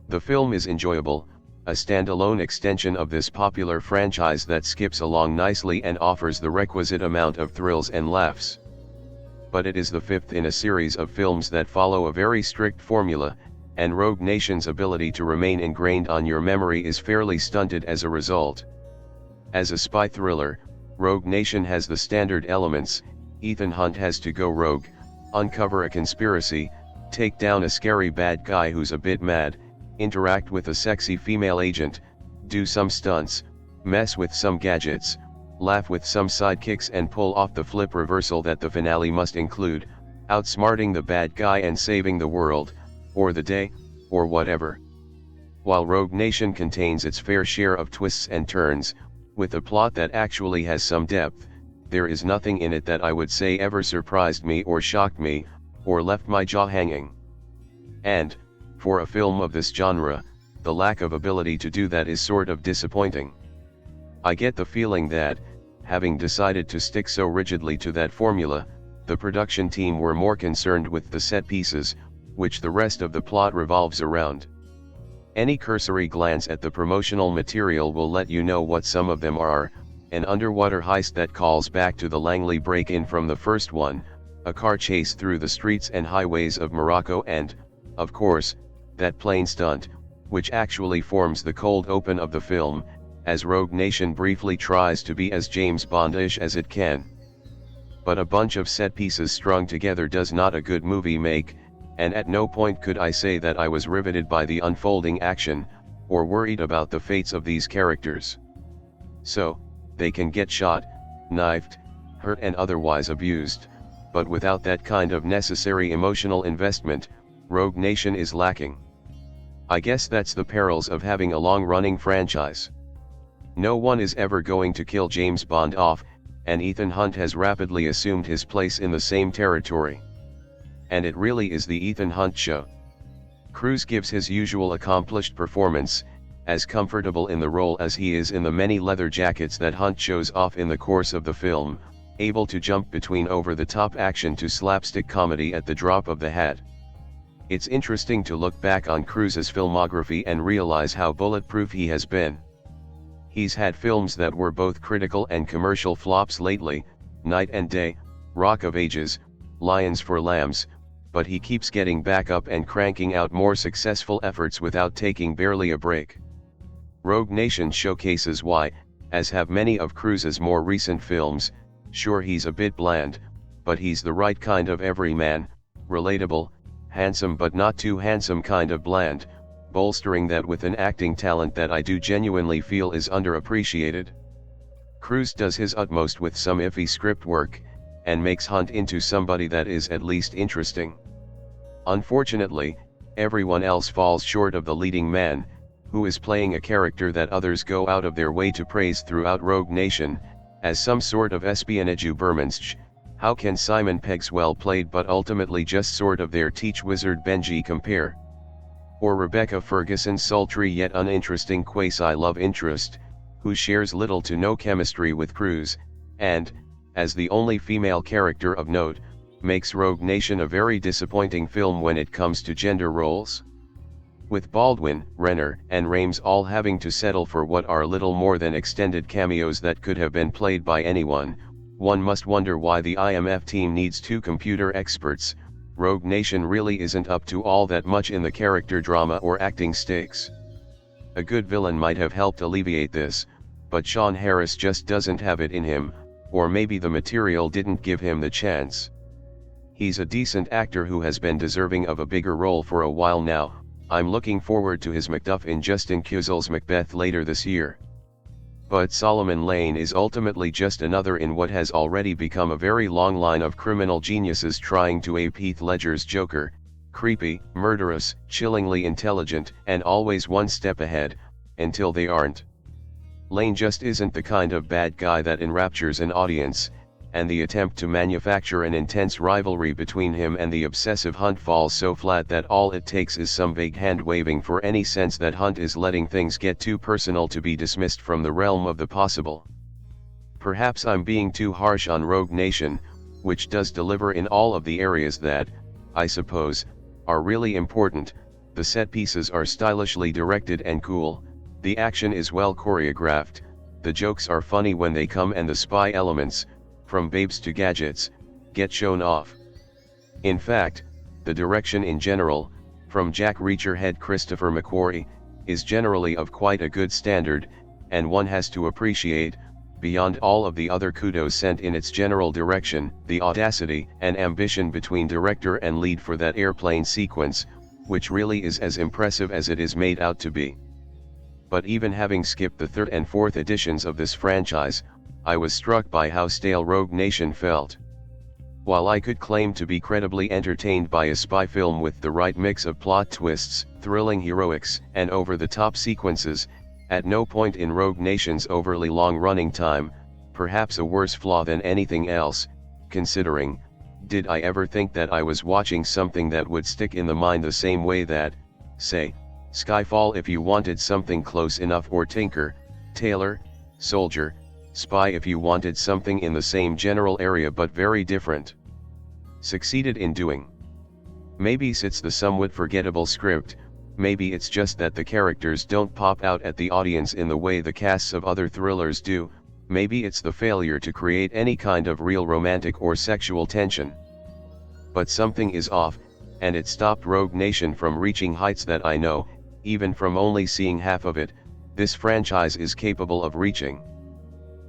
[SPEAKER 1] The film is enjoyable, a standalone extension of this popular franchise that skips along nicely and offers the requisite amount of thrills and laughs. But it is the fifth in a series of films that follow a very strict formula, and Rogue Nation's ability to remain ingrained on your memory is fairly stunted as a result. As a spy thriller, Rogue Nation has the standard elements. Ethan Hunt has to go rogue, uncover a conspiracy, take down a scary bad guy who's a bit mad, interact with a sexy female agent, do some stunts, mess with some gadgets, laugh with some sidekicks, and pull off the flip reversal that the finale must include, outsmarting the bad guy and saving the world, or the day, or whatever. While Rogue Nation contains its fair share of twists and turns, with a plot that actually has some depth, there is nothing in it that I would say ever surprised me or shocked me, or left my jaw hanging. And, for a film of this genre, the lack of ability to do that is sort of disappointing. I get the feeling that, having decided to stick so rigidly to that formula, the production team were more concerned with the set pieces, which the rest of the plot revolves around. Any cursory glance at the promotional material will let you know what some of them are: an underwater heist that calls back to the Langley break-in from the first one, a car chase through the streets and highways of Morocco, and, of course, that plane stunt, which actually forms the cold open of the film, as Rogue Nation briefly tries to be as James Bond-ish as it can. But a bunch of set pieces strung together does not a good movie make, and at no point could I say that I was riveted by the unfolding action, or worried about the fates of these characters. So, they can get shot, knifed, hurt and otherwise abused, but without that kind of necessary emotional investment, Rogue Nation is lacking. I guess that's the perils of having a long-running franchise. No one is ever going to kill James Bond off, and Ethan Hunt has rapidly assumed his place in the same territory. And it really is the Ethan Hunt show. Cruise gives his usual accomplished performance, as comfortable in the role as he is in the many leather jackets that Hunt shows off in the course of the film, able to jump between over-the-top action to slapstick comedy at the drop of the hat. It's interesting to look back on Cruise's filmography and realize how bulletproof he has been. He's had films that were both critical and commercial flops lately: Night and Day, Rock of Ages, lions for lambs, but he keeps getting back up and cranking out more successful efforts without taking barely a break. Rogue Nation showcases why, as have many of Cruise's more recent films. Sure, he's a bit bland, but he's the right kind of everyman, relatable, handsome but not too handsome kind of bland, bolstering that with an acting talent that I do genuinely feel is underappreciated. Cruise does his utmost with some iffy script work, and makes Hunt into somebody that is at least interesting. Unfortunately, everyone else falls short of the leading man, who is playing a character that others go out of their way to praise throughout Rogue Nation, as some sort of espionage Ubermensch. How can Simon Pegg's well played but ultimately just sort of their teach wizard Benji compare? Or Rebecca Ferguson's sultry yet uninteresting quasi-love interest, who shares little to no chemistry with Cruise, and, as the only female character of note, makes Rogue Nation a very disappointing film when it comes to gender roles? With Baldwin, Renner, and Rames all having to settle for what are little more than extended cameos that could have been played by anyone, one must wonder why the IMF team needs two computer experts. Rogue Nation really isn't up to all that much in the character drama or acting stakes. A good villain might have helped alleviate this, but Sean Harris just doesn't have it in him, or maybe the material didn't give him the chance. He's a decent actor who has been deserving of a bigger role for a while now. I'm looking forward to his Macduff in Justin Kuzel's Macbeth later this year. But Solomon Lane is ultimately just another in what has already become a very long line of criminal geniuses trying to ape Heath Ledger's Joker, creepy, murderous, chillingly intelligent, and always one step ahead, until they aren't. Lane just isn't the kind of bad guy that enraptures an audience, and the attempt to manufacture an intense rivalry between him and the obsessive Hunt falls so flat that all it takes is some vague hand-waving for any sense that Hunt is letting things get too personal to be dismissed from the realm of the possible. Perhaps I'm being too harsh on Rogue Nation, which does deliver in all of the areas that, I suppose, are really important. The set pieces are stylishly directed and cool, the action is well choreographed, the jokes are funny when they come, and the spy elements, from babes to gadgets, get shown off. In fact, the direction in general, from Jack Reacher head Christopher McQuarrie, is generally of quite a good standard, and one has to appreciate, beyond all of the other kudos sent in its general direction, the audacity and ambition between director and lead for that airplane sequence, which really is as impressive as it is made out to be. But even having skipped the third and fourth editions of this franchise, I was struck by how stale Rogue Nation felt. While I could claim to be credibly entertained by a spy film with the right mix of plot twists, thrilling heroics, and over-the-top sequences, at no point in Rogue Nation's overly long running time, perhaps a worse flaw than anything else, considering, did I ever think that I was watching something that would stick in the mind the same way that, say, Skyfall if you wanted something close enough, or Tinker, Tailor, Soldier, Spy if you wanted something in the same general area but very different, succeeded in doing. Maybe it's the somewhat forgettable script, maybe it's just that the characters don't pop out at the audience in the way the casts of other thrillers do, maybe it's the failure to create any kind of real romantic or sexual tension. But something is off, and it stopped Rogue Nation from reaching heights that I know, even from only seeing half of it, this franchise is capable of reaching.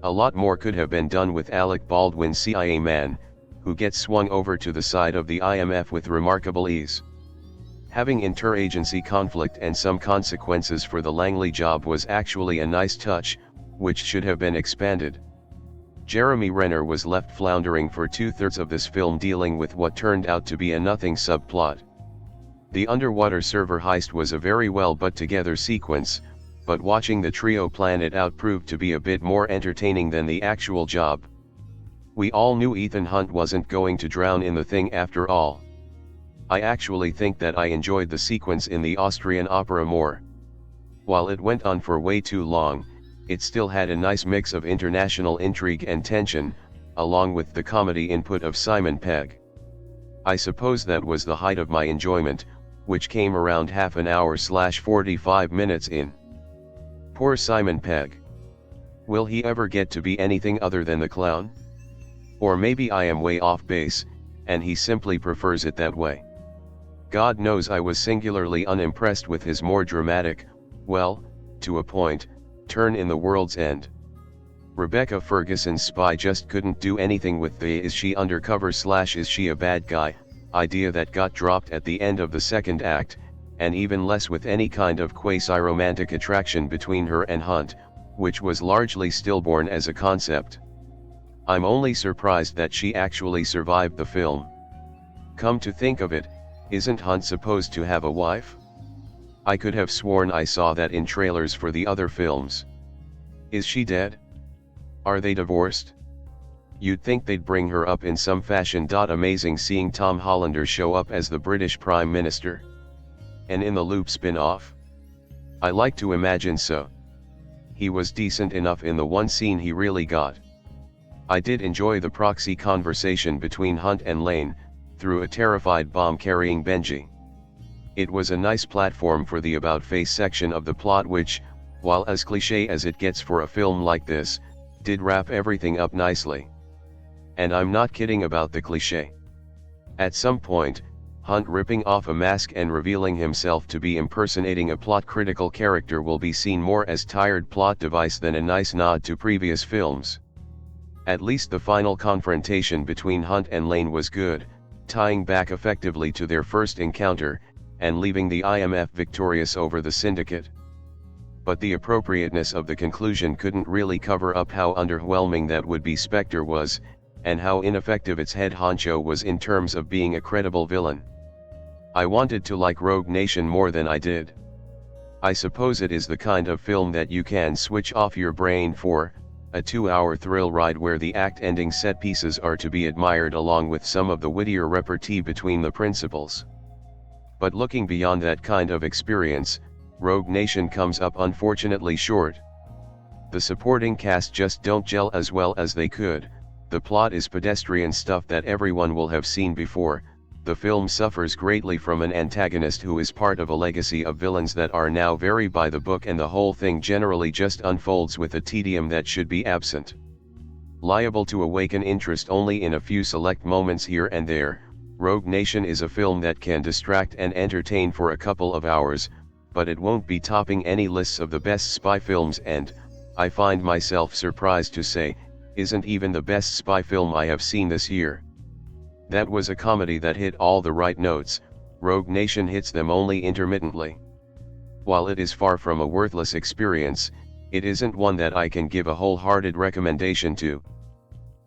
[SPEAKER 1] A lot more could have been done with Alec Baldwin's CIA man, who gets swung over to the side of the IMF with remarkable ease. Having interagency conflict and some consequences for the Langley job was actually a nice touch, which should have been expanded. Jeremy Renner was left floundering for 2/3 of this film, dealing with what turned out to be a nothing subplot. The underwater server heist was a very well put together sequence, but watching the trio plan it out proved to be a bit more entertaining than the actual job. We all knew Ethan Hunt wasn't going to drown in the thing after all. I actually think that I enjoyed the sequence in the Austrian opera more. While it went on for way too long, it still had a nice mix of international intrigue and tension, along with the comedy input of Simon Pegg. I suppose that was the height of my enjoyment, which came around half an hour/45 minutes in. Poor Simon Pegg. Will he ever get to be anything other than the clown? Or maybe I am way off base, and he simply prefers it that way. God knows I was singularly unimpressed with his more dramatic, well, to a point, turn in The World's End. Rebecca Ferguson's spy just couldn't do anything with the is she undercover / is she a bad guy idea that got dropped at the end of the second act, and even less with any kind of quasi-romantic attraction between her and Hunt, which was largely stillborn as a concept. I'm only surprised that she actually survived the film. Come to think of it, isn't Hunt supposed to have a wife? I could have sworn I saw that in trailers for the other films. Is she dead? Are they divorced? You'd think they'd bring her up in some fashion. Amazing seeing Tom Hollander show up as the British Prime Minister. And in the Loop spin-off? I like to imagine so. He was decent enough in the one scene he really got. I did enjoy the proxy conversation between Hunt and Lane, through a terrified bomb-carrying Benji. It was a nice platform for the about-face section of the plot which, while as cliché as it gets for a film like this, did wrap everything up nicely. And I'm not kidding about the cliché. At some point, Hunt ripping off a mask and revealing himself to be impersonating a plot-critical character will be seen more as tired plot device than a nice nod to previous films. At least the final confrontation between Hunt and Lane was good, tying back effectively to their first encounter, and leaving the IMF victorious over the syndicate. But the appropriateness of the conclusion couldn't really cover up how underwhelming that would-be Spectre was, and how ineffective its head honcho was in terms of being a credible villain. I wanted to like Rogue Nation more than I did. I suppose it is the kind of film that you can switch off your brain for, a 2-hour thrill ride where the act-ending set pieces are to be admired along with some of the wittier repartee between the principals. But looking beyond that kind of experience, Rogue Nation comes up unfortunately short. The supporting cast just don't gel as well as they could, the plot is pedestrian stuff that everyone will have seen before, the film suffers greatly from an antagonist who is part of a legacy of villains that are now very by the book, and the whole thing generally just unfolds with a tedium that should be absent. Liable to awaken interest only in a few select moments here and there, Rogue Nation is a film that can distract and entertain for a couple of hours, but it won't be topping any lists of the best spy films, and, I find myself surprised to say, isn't even the best spy film I have seen this year. That was a comedy that hit all the right notes, Rogue Nation hits them only intermittently. While it is far from a worthless experience, it isn't one that I can give a wholehearted recommendation to.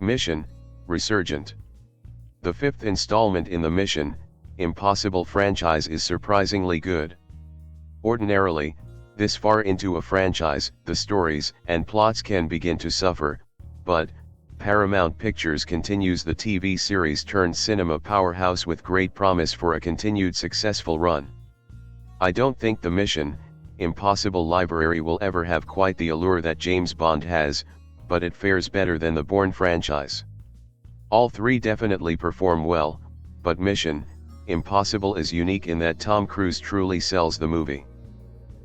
[SPEAKER 1] Mission: Resurgent. The fifth installment in the Mission: Impossible franchise is surprisingly good. Ordinarily, this far into a franchise, the stories and plots can begin to suffer, but Paramount Pictures continues the TV series turned cinema powerhouse with great promise for a continued successful run. I don't think the Mission: Impossible library will ever have quite the allure that James Bond has, but it fares better than the Bourne franchise. All three definitely perform well, but Mission: Impossible is unique in that Tom Cruise truly sells the movie.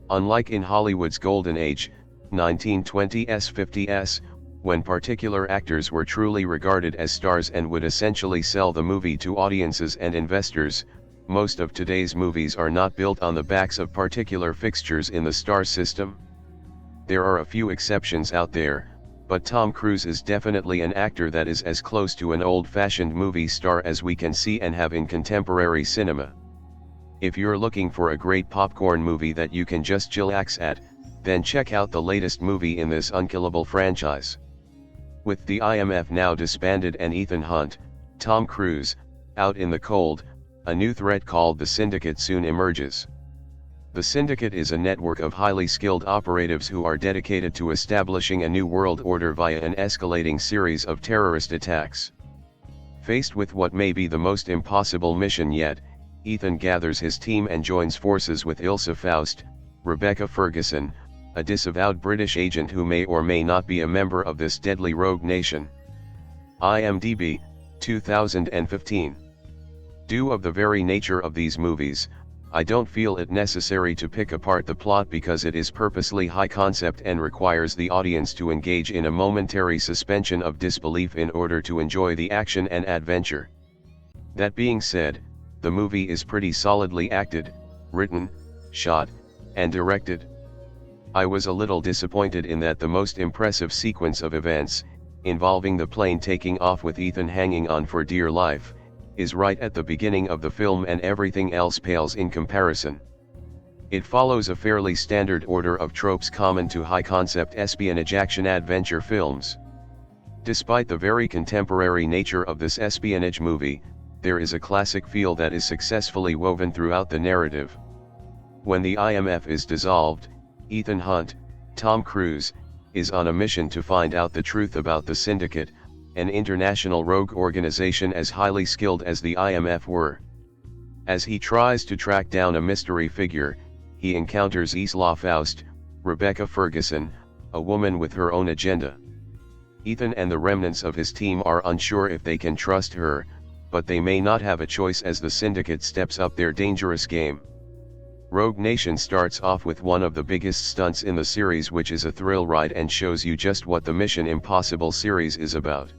[SPEAKER 1] Unlike in Hollywood's golden age, 1920s 50s, when particular actors were truly regarded as stars and would essentially sell the movie to audiences and investors, most of today's movies are not built on the backs of particular fixtures in the star system. There are a few exceptions out there, but Tom Cruise is definitely an actor that is as close to an old-fashioned movie star as we can see and have in contemporary cinema. If you're looking for a great popcorn movie that you can just chillax at, then check out the latest movie in this unkillable franchise. With the IMF now disbanded and Ethan Hunt, Tom Cruise, out in the cold, a new threat called the Syndicate soon emerges. The Syndicate is a network of highly skilled operatives who are dedicated to establishing a new world order via an escalating series of terrorist attacks. Faced with what may be the most impossible mission yet, Ethan gathers his team and joins forces with Ilsa Faust, Rebecca Ferguson, a disavowed British agent who may or may not be a member of this deadly rogue nation. IMDb, 2015. Due of the very nature of these movies, I don't feel it necessary to pick apart the plot because it is purposely high concept and requires the audience to engage in a momentary suspension of disbelief in order to enjoy the action and adventure. That being said, the movie is pretty solidly acted, written, shot, and directed. I was a little disappointed in that the most impressive sequence of events, involving the plane taking off with Ethan hanging on for dear life, is right at the beginning of the film and everything else pales in comparison. It follows a fairly standard order of tropes common to high-concept espionage action-adventure films. Despite the very contemporary nature of this espionage movie, there is a classic feel that is successfully woven throughout the narrative. When the IMF is dissolved, Ethan Hunt, Tom Cruise, is on a mission to find out the truth about the Syndicate, an international rogue organization as highly skilled as the IMF were. As he tries to track down a mystery figure, he encounters Isla Faust, Rebecca Ferguson, a woman with her own agenda. Ethan and the remnants of his team are unsure if they can trust her, but they may not have a choice as the Syndicate steps up their dangerous game. Rogue Nation starts off with one of the biggest stunts in the series, which is a thrill ride and shows you just what the Mission Impossible series is about.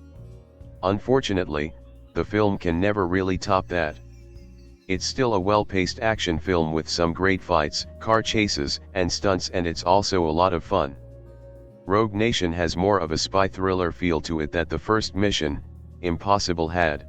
[SPEAKER 1] Unfortunately, the film can never really top that. It's still a well-paced action film with some great fights, car chases, and stunts, and it's also a lot of fun. Rogue Nation has more of a spy thriller feel to it that the first Mission Impossible had.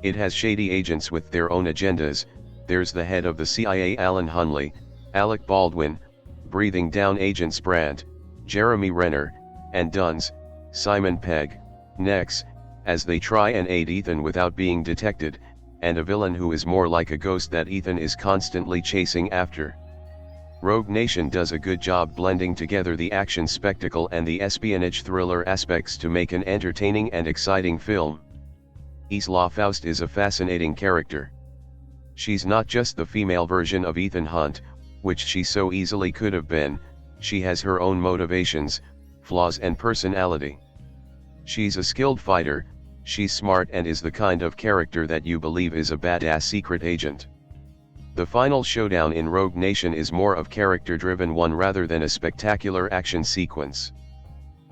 [SPEAKER 1] It has shady agents with their own agendas. There's the head of the CIA Alan Hunley, Alec Baldwin, breathing down agents Brandt, Jeremy Renner, and Dunn's, Simon Pegg, Nex, as they try and aid Ethan without being detected, and a villain who is more like a ghost that Ethan is constantly chasing after. Rogue Nation does a good job blending together the action spectacle and the espionage thriller aspects to make an entertaining and exciting film. Isla Faust is a fascinating character. She's not just the female version of Ethan Hunt, which she so easily could have been. She has her own motivations, flaws, and personality. She's a skilled fighter, she's smart, and is the kind of character that you believe is a badass secret agent. The final showdown in Rogue Nation is more of character-driven one rather than a spectacular action sequence.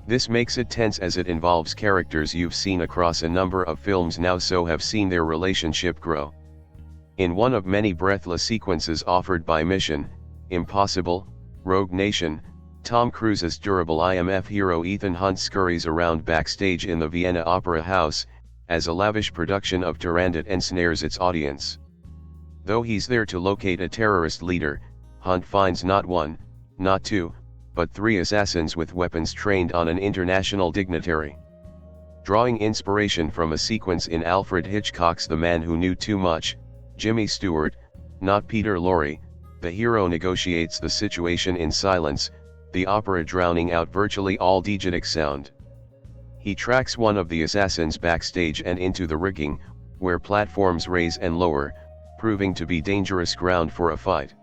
[SPEAKER 1] This makes it tense as it involves characters you've seen across a number of films now, so have seen their relationship grow. In one of many breathless sequences offered by Mission Impossible, Rogue Nation, Tom Cruise's durable IMF hero Ethan Hunt scurries around backstage in the Vienna Opera House, as a lavish production of Turandot ensnares its audience. Though he's there to locate a terrorist leader, Hunt finds not one, not two, but three assassins with weapons trained on an international dignitary. Drawing inspiration from a sequence in Alfred Hitchcock's The Man Who Knew Too Much, Jimmy Stewart, not Peter Lorre, the hero negotiates the situation in silence, the opera drowning out virtually all diegetic sound. He tracks one of the assassins backstage and into the rigging, where platforms raise and lower, proving to be dangerous ground for a fight.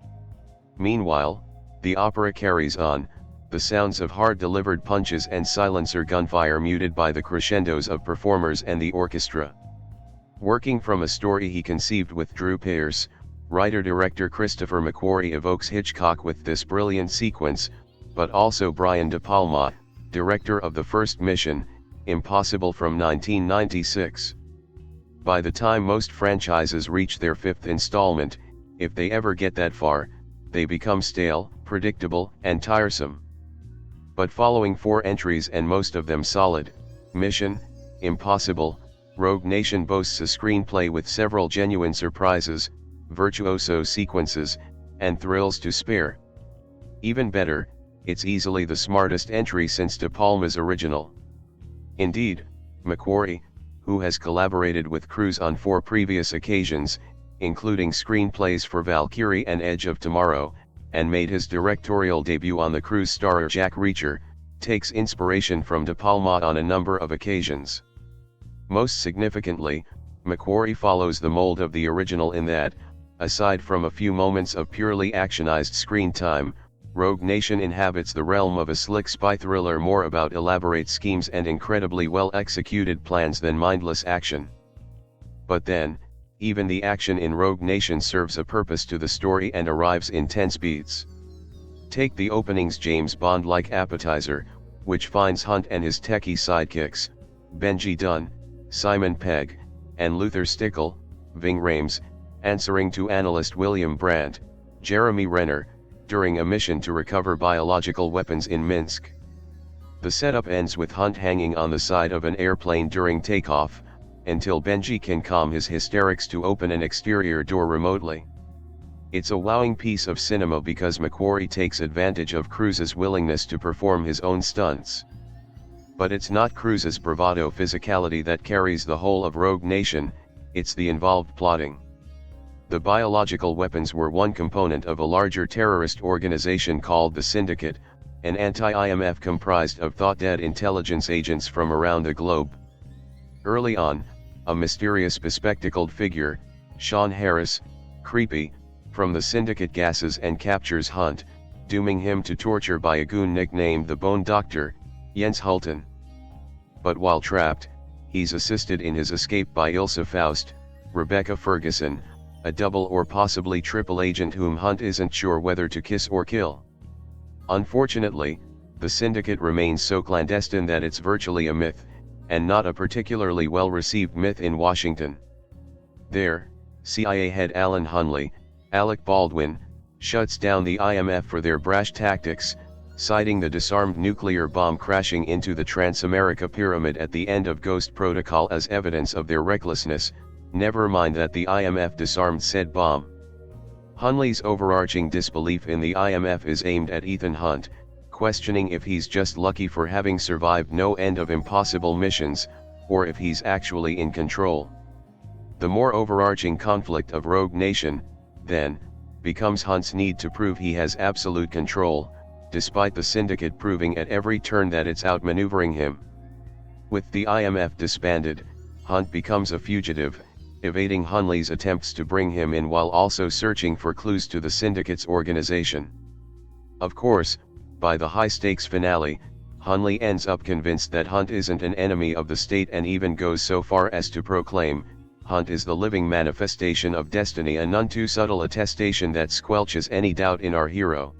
[SPEAKER 1] Meanwhile, the opera carries on, the sounds of hard-delivered punches and silencer gunfire muted by the crescendos of performers and the orchestra. Working from a story he conceived with Drew Pearce, writer-director Christopher McQuarrie evokes Hitchcock with this brilliant sequence, but also Brian De Palma, director of the first Mission Impossible from 1996. By the time most franchises reach their fifth installment, if they ever get that far, they become stale, predictable, and tiresome. But following 4 entries, and most of them solid, Mission Impossible, Rogue Nation boasts a screenplay with several genuine surprises, virtuoso sequences, and thrills to spare. Even better, it's easily the smartest entry since De Palma's original. Indeed, McQuarrie, who has collaborated with Cruise on 4 previous occasions, including screenplays for Valkyrie and Edge of Tomorrow, and made his directorial debut on the Cruise starrer Jack Reacher, takes inspiration from De Palma on a number of occasions. Most significantly, McQuarrie follows the mold of the original in that, aside from a few moments of purely actionized screen time, Rogue Nation inhabits the realm of a slick spy thriller more about elaborate schemes and incredibly well-executed plans than mindless action. But then, even the action in Rogue Nation serves a purpose to the story and arrives in tense beats. Take the opening's James Bond-like appetizer, which finds Hunt and his techie sidekicks, Benji Dunn, Simon Pegg, and Luther Stickle, Ving Rhames, answering to analyst William Brandt, Jeremy Renner, during a mission to recover biological weapons in Minsk. The setup ends with Hunt hanging on the side of an airplane during takeoff, until Benji can calm his hysterics to open an exterior door remotely. It's a wowing piece of cinema because McQuarrie takes advantage of Cruise's willingness to perform his own stunts. But it's not Cruise's bravado physicality that carries the whole of Rogue Nation, it's the involved plotting. The biological weapons were one component of a larger terrorist organization called the Syndicate, an anti-IMF comprised of thought-dead intelligence agents from around the globe. Early on, a mysterious bespectacled figure, Sean Harris, creepy, from the Syndicate gasses and captures Hunt, dooming him to torture by a goon nicknamed the Bone Doctor, Jens Hulten. But while trapped, he's assisted in his escape by Ilsa Faust, Rebecca Ferguson, a double or possibly triple agent whom Hunt isn't sure whether to kiss or kill. Unfortunately, the Syndicate remains so clandestine that it's virtually a myth, and not a particularly well-received myth in Washington. There, CIA head Alan Hunley, Alec Baldwin, shuts down the IMF for their brash tactics, citing the disarmed nuclear bomb crashing into the Transamerica Pyramid at the end of Ghost Protocol as evidence of their recklessness, never mind that the IMF disarmed said bomb. Hunley's overarching disbelief in the IMF is aimed at Ethan Hunt, questioning if he's just lucky for having survived no end of impossible missions, or if he's actually in control. The more overarching conflict of Rogue Nation, then, becomes Hunt's need to prove he has absolute control, despite the Syndicate proving at every turn that it's outmaneuvering him. With the IMF disbanded, Hunt becomes a fugitive, evading Hunley's attempts to bring him in while also searching for clues to the Syndicate's organization. Of course, by the high-stakes finale, Hunley ends up convinced that Hunt isn't an enemy of the state and even goes so far as to proclaim, Hunt is the living manifestation of destiny, a none too subtle attestation that squelches any doubt in our hero.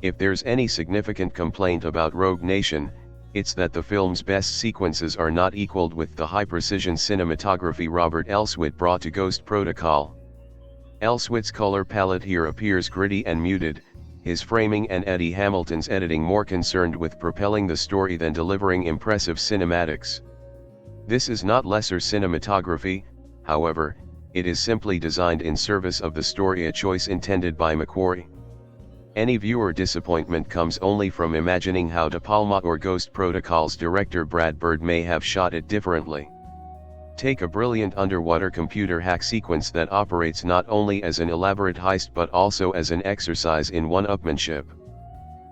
[SPEAKER 1] If there's any significant complaint about Rogue Nation, it's that the film's best sequences are not equaled with the high-precision cinematography Robert Elswit brought to Ghost Protocol. Elswit's color palette here appears gritty and muted, his framing and Eddie Hamilton's editing more concerned with propelling the story than delivering impressive cinematics. This is not lesser cinematography, however, it is simply designed in service of the story, a choice intended by McQuarrie. Any viewer disappointment comes only from imagining how De Palma or Ghost Protocol's director Brad Bird may have shot it differently. Take a brilliant underwater computer hack sequence that operates not only as an elaborate heist but also as an exercise in one-upmanship.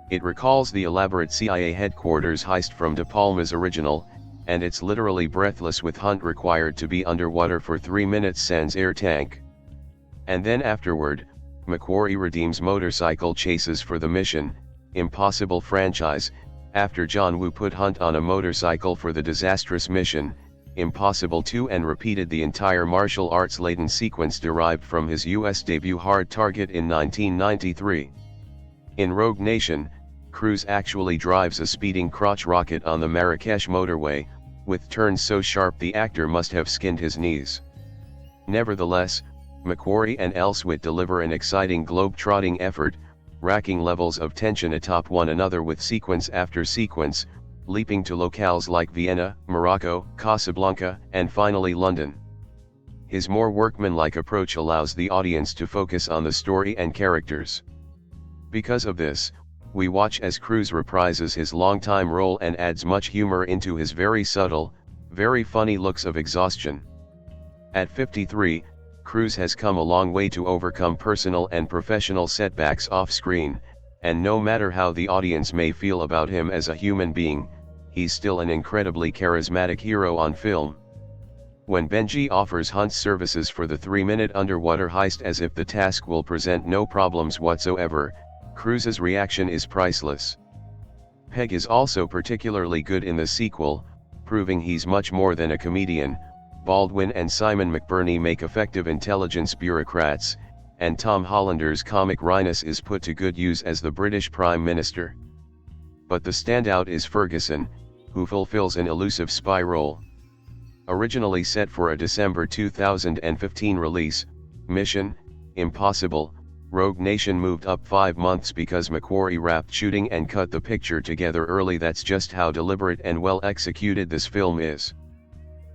[SPEAKER 1] It recalls the elaborate CIA headquarters heist from De Palma's original, and it's literally breathless with Hunt required to be underwater for 3 minutes sans air tank. And then afterward, McQuarrie redeems motorcycle chases for the Mission Impossible franchise, after John Woo put Hunt on a motorcycle for the disastrous Mission Impossible 2 and repeated the entire martial arts-laden sequence derived from his US debut Hard Target in 1993. In Rogue Nation, Cruise actually drives a speeding crotch rocket on the Marrakesh motorway, with turns so sharp the actor must have skinned his knees. Nevertheless, McQuarrie and Elswit deliver an exciting globe-trotting effort, racking levels of tension atop one another with sequence after sequence, leaping to locales like Vienna, Morocco, Casablanca, and finally London. His more workmanlike approach allows the audience to focus on the story and characters. Because of this, we watch as Cruise reprises his longtime role and adds much humor into his very subtle, very funny looks of exhaustion. At 53, Cruise has come a long way to overcome personal and professional setbacks off-screen, and no matter how the audience may feel about him as a human being, he's still an incredibly charismatic hero on film. When Benji offers Hunt's services for the 3-minute underwater heist as if the task will present no problems whatsoever, Cruise's reaction is priceless. Pegg is also particularly good in the sequel, proving he's much more than a comedian. Baldwin and Simon McBurney make effective intelligence bureaucrats, and Tom Hollander's comic wryness is put to good use as the British Prime Minister. But the standout is Ferguson, who fulfills an elusive spy role. Originally set for a December 2015 release, Mission: Impossible – Rogue Nation moved up 5 months because McQuarrie wrapped shooting and cut the picture together early. That's just how deliberate and well executed this film is.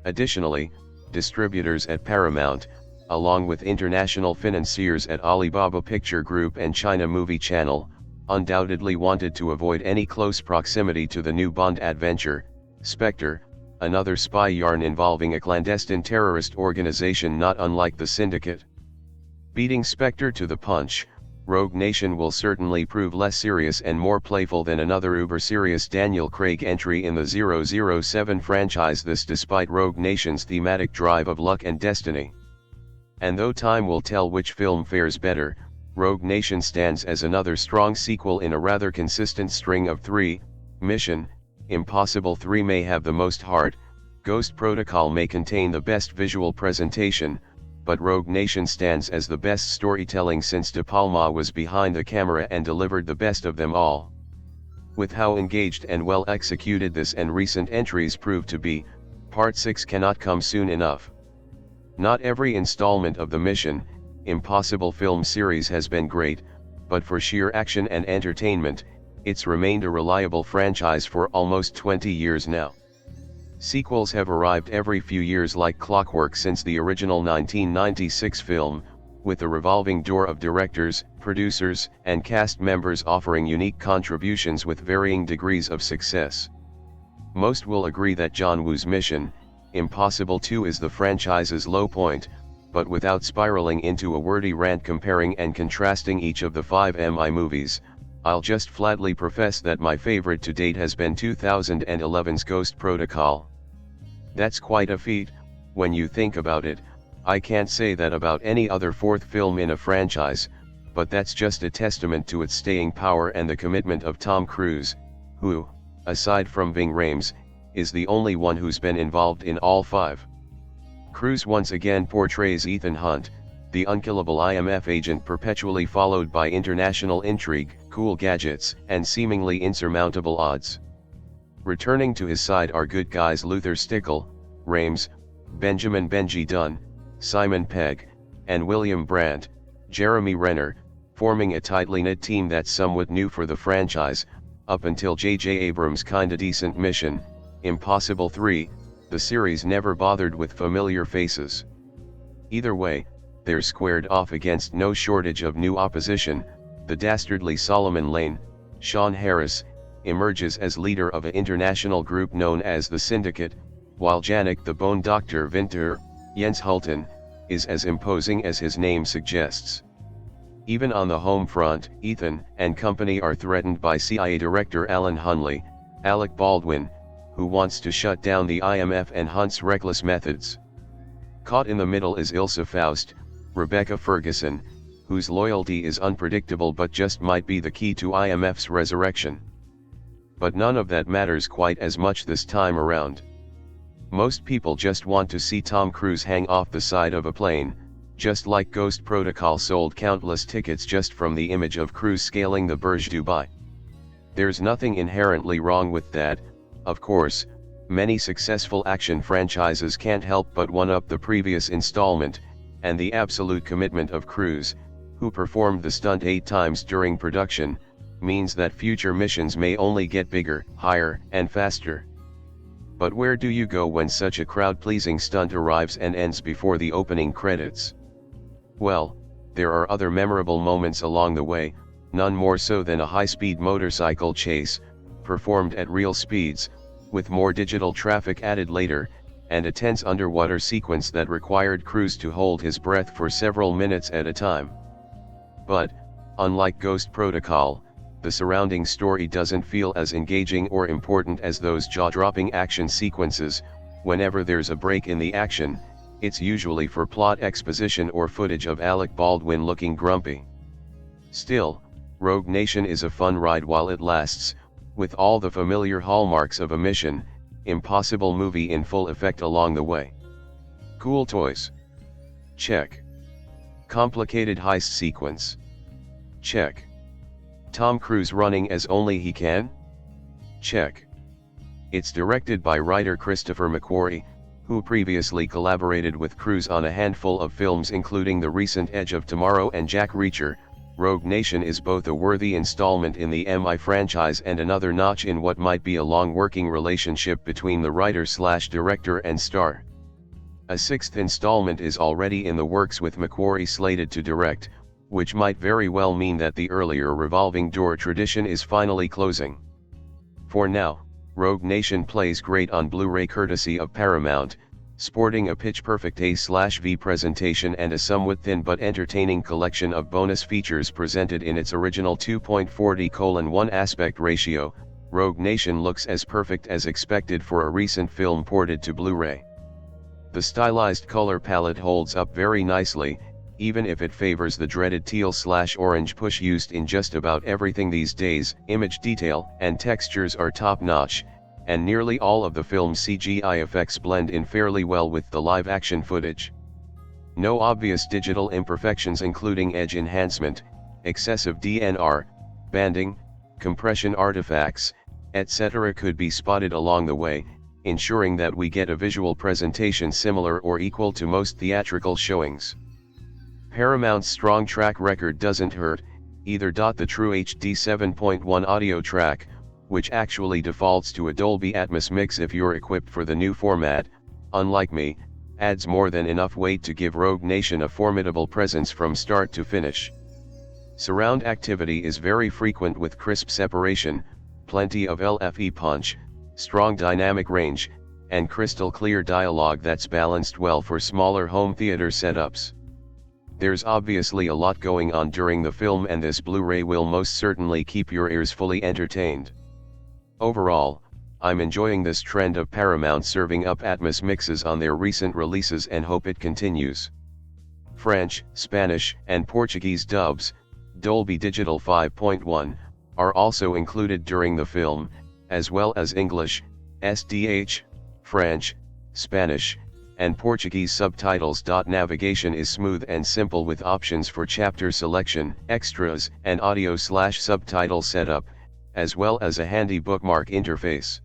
[SPEAKER 1] Additionally, distributors at Paramount, along with international financiers at Alibaba Picture Group and China Movie Channel, undoubtedly wanted to avoid any close proximity to the new Bond adventure, Spectre, another spy yarn involving a clandestine terrorist organization not unlike the Syndicate. Beating Spectre to the punch, Rogue Nation will certainly prove less serious and more playful than another uber-serious Daniel Craig entry in the 007 franchise, this despite Rogue Nation's thematic drive of luck and destiny. And though time will tell which film fares better, Rogue Nation stands as another strong sequel in a rather consistent string of 3. Mission: Impossible 3 may have the most heart, Ghost Protocol may contain the best visual presentation, but Rogue Nation stands as the best storytelling since De Palma was behind the camera and delivered the best of them all. With how engaged and well executed this and recent entries prove to be, Part 6 cannot come soon enough. Not every installment of the Mission: Impossible film series has been great, but for sheer action and entertainment, it's remained a reliable franchise for almost 20 years now. Sequels have arrived every few years like clockwork since the original 1996 film, with a revolving door of directors, producers, and cast members offering unique contributions with varying degrees of success. Most will agree that John Woo's Mission: Impossible 2 is the franchise's low point, but without spiraling into a wordy rant comparing and contrasting each of the 5 MI movies, I'll just flatly profess that my favorite to date has been 2011's Ghost Protocol. That's quite a feat, when you think about it. I can't say that about any other fourth film in a franchise, but that's just a testament to its staying power and the commitment of Tom Cruise, who, aside from Ving Rhames, is the only one who's been involved in all 5. Cruise once again portrays Ethan Hunt, the unkillable IMF agent perpetually followed by international intrigue, cool gadgets, and seemingly insurmountable odds. Returning to his side are good guys Luther Stickle, Rhames, Benjamin Benji Dunn, Simon Pegg, and William Brandt, Jeremy Renner, forming a tightly knit team that's somewhat new for the franchise. Up until J.J. Abrams' kinda decent Mission: Impossible 3, the series never bothered with familiar faces. Either way, they're squared off against no shortage of new opposition. The dastardly Solomon Lane, Sean Harris, emerges as leader of an international group known as the Syndicate, while Janek the Bone Doctor Vinter, Jens Hulten, is as imposing as his name suggests. Even on the home front, Ethan and company are threatened by CIA Director Alan Hunley, Alec Baldwin, who wants to shut down the IMF and Hunt's reckless methods. Caught in the middle is Ilsa Faust, Rebecca Ferguson, whose loyalty is unpredictable but just might be the key to IMF's resurrection. But none of that matters quite as much this time around. Most people just want to see Tom Cruise hang off the side of a plane, just like Ghost Protocol sold countless tickets just from the image of Cruise scaling the Burj Dubai. There's nothing inherently wrong with that. Of course, many successful action franchises can't help but one-up the previous installment, and the absolute commitment of Cruise, who performed the stunt 8 times during production, means that future missions may only get bigger, higher, and faster. But where do you go when such a crowd-pleasing stunt arrives and ends before the opening credits? Well, there are other memorable moments along the way, none more so than a high-speed motorcycle chase, performed at real speeds, with more digital traffic added later, and a tense underwater sequence that required Cruise to hold his breath for several minutes at a time. But, unlike Ghost Protocol, the surrounding story doesn't feel as engaging or important as those jaw-dropping action sequences. Whenever there's a break in the action, it's usually for plot exposition or footage of Alec Baldwin looking grumpy. Still, Rogue Nation is a fun ride while it lasts, with all the familiar hallmarks of a Mission: Impossible movie in full effect along the way. Cool toys? Check. Complicated heist sequence? Check. Tom Cruise running as only he can? Check. It's directed by writer Christopher McQuarrie, who previously collaborated with Cruise on a handful of films including the recent Edge of Tomorrow and Jack Reacher, Rogue Nation is both a worthy installment in the MI franchise and another notch in what might be a long working relationship between the writer/director and star. A sixth installment is already in the works with McQuarrie slated to direct, which might very well mean that the earlier revolving door tradition is finally closing. For now, Rogue Nation plays great on Blu-ray courtesy of Paramount, sporting a pitch-perfect A/V presentation and a somewhat thin but entertaining collection of bonus features presented in its original 2.40:1 aspect ratio. Rogue Nation looks as perfect as expected for a recent film ported to Blu-ray. The stylized color palette holds up very nicely, even if it favors the dreaded teal/orange push used in just about everything these days. Image detail and textures are top-notch, and nearly all of the film's CGI effects blend in fairly well with the live-action footage. No obvious digital imperfections including edge enhancement, excessive DNR, banding, compression artifacts, etc. could be spotted along the way, ensuring that we get a visual presentation similar or equal to most theatrical showings. Paramount's strong track record doesn't hurt, either. The true HD 7.1 audio track, which actually defaults to a Dolby Atmos mix if you're equipped for the new format, unlike me, adds more than enough weight to give Rogue Nation a formidable presence from start to finish. Surround activity is very frequent with crisp separation, plenty of LFE punch, strong dynamic range, and crystal clear dialogue that's balanced well for smaller home theater setups. There's obviously a lot going on during the film, and this Blu-ray will most certainly keep your ears fully entertained. Overall, I'm enjoying this trend of Paramount serving up Atmos mixes on their recent releases and hope it continues. French, Spanish, and Portuguese dubs, Dolby Digital 5.1, are also included during the film, as well as English, SDH, French, Spanish, and Portuguese subtitles. Navigation is smooth and simple with options for chapter selection, extras, and audio/subtitle setup, as well as a handy bookmark interface.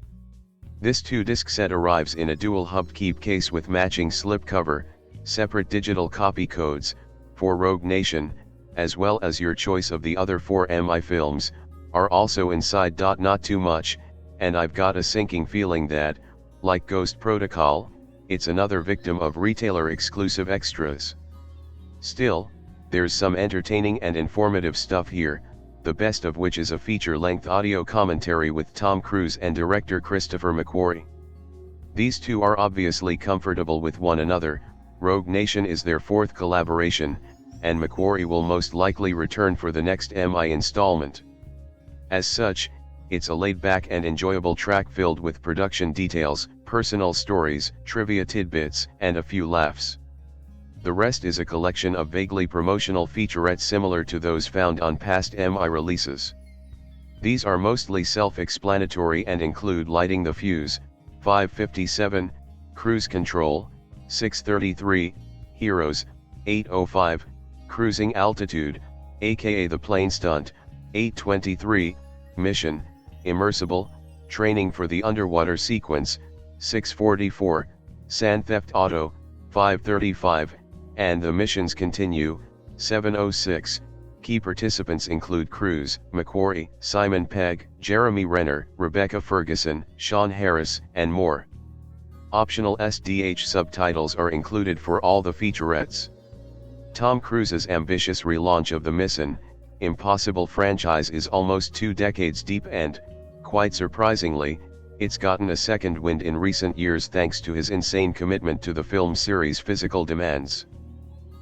[SPEAKER 1] This 2-disc set arrives in a dual hubbed keep case with matching slipcover, separate digital copy codes, for Rogue Nation, as well as your choice of the other 4 MI films, are also inside. Not too much, and I've got a sinking feeling that, like Ghost Protocol, it's another victim of retailer-exclusive extras. Still, there's some entertaining and informative stuff here, the best of which is a feature-length audio commentary with Tom Cruise and director Christopher McQuarrie. These two are obviously comfortable with one another. Rogue Nation is their 4th collaboration, and McQuarrie will most likely return for the next MI installment. As such, it's a laid-back and enjoyable track filled with production details, personal stories, trivia tidbits, and a few laughs. The rest is a collection of vaguely promotional featurettes similar to those found on past MI releases. These are mostly self-explanatory and include Lighting the Fuse, 5:57, Cruise Control, 6:33, Heroes, 8:05, Cruising Altitude, aka the plane stunt, 8:23, Mission, Immersible, Training for the underwater sequence, 6:44, Sand Theft Auto, 5:35, and The Missions Continue, 7:06. Key participants include Cruise, McQuarrie, Simon Pegg, Jeremy Renner, Rebecca Ferguson, Sean Harris, and more. Optional SDH subtitles are included for all the featurettes. Tom Cruise's ambitious relaunch of the Mission Impossible franchise is almost 2 decades deep and, quite surprisingly, it's gotten a second wind in recent years thanks to his insane commitment to the film series' physical demands.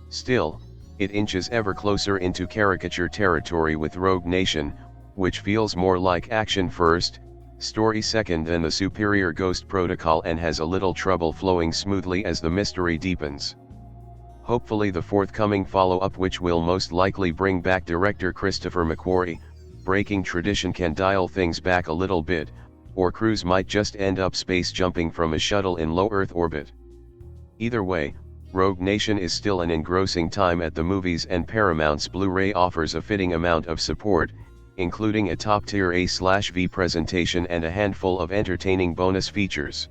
[SPEAKER 1] Still, it inches ever closer into caricature territory with Rogue Nation, which feels more like action first, story second than the superior Ghost Protocol, and has a little trouble flowing smoothly as the mystery deepens. Hopefully the forthcoming follow-up, which will most likely bring back director Christopher McQuarrie, breaking tradition, can dial things back a little bit, or Cruise might just end up space jumping from a shuttle in low Earth orbit. Either way, Rogue Nation is still an engrossing time at the movies, and Paramount's Blu-ray offers a fitting amount of support, including a top-tier A/V presentation and a handful of entertaining bonus features.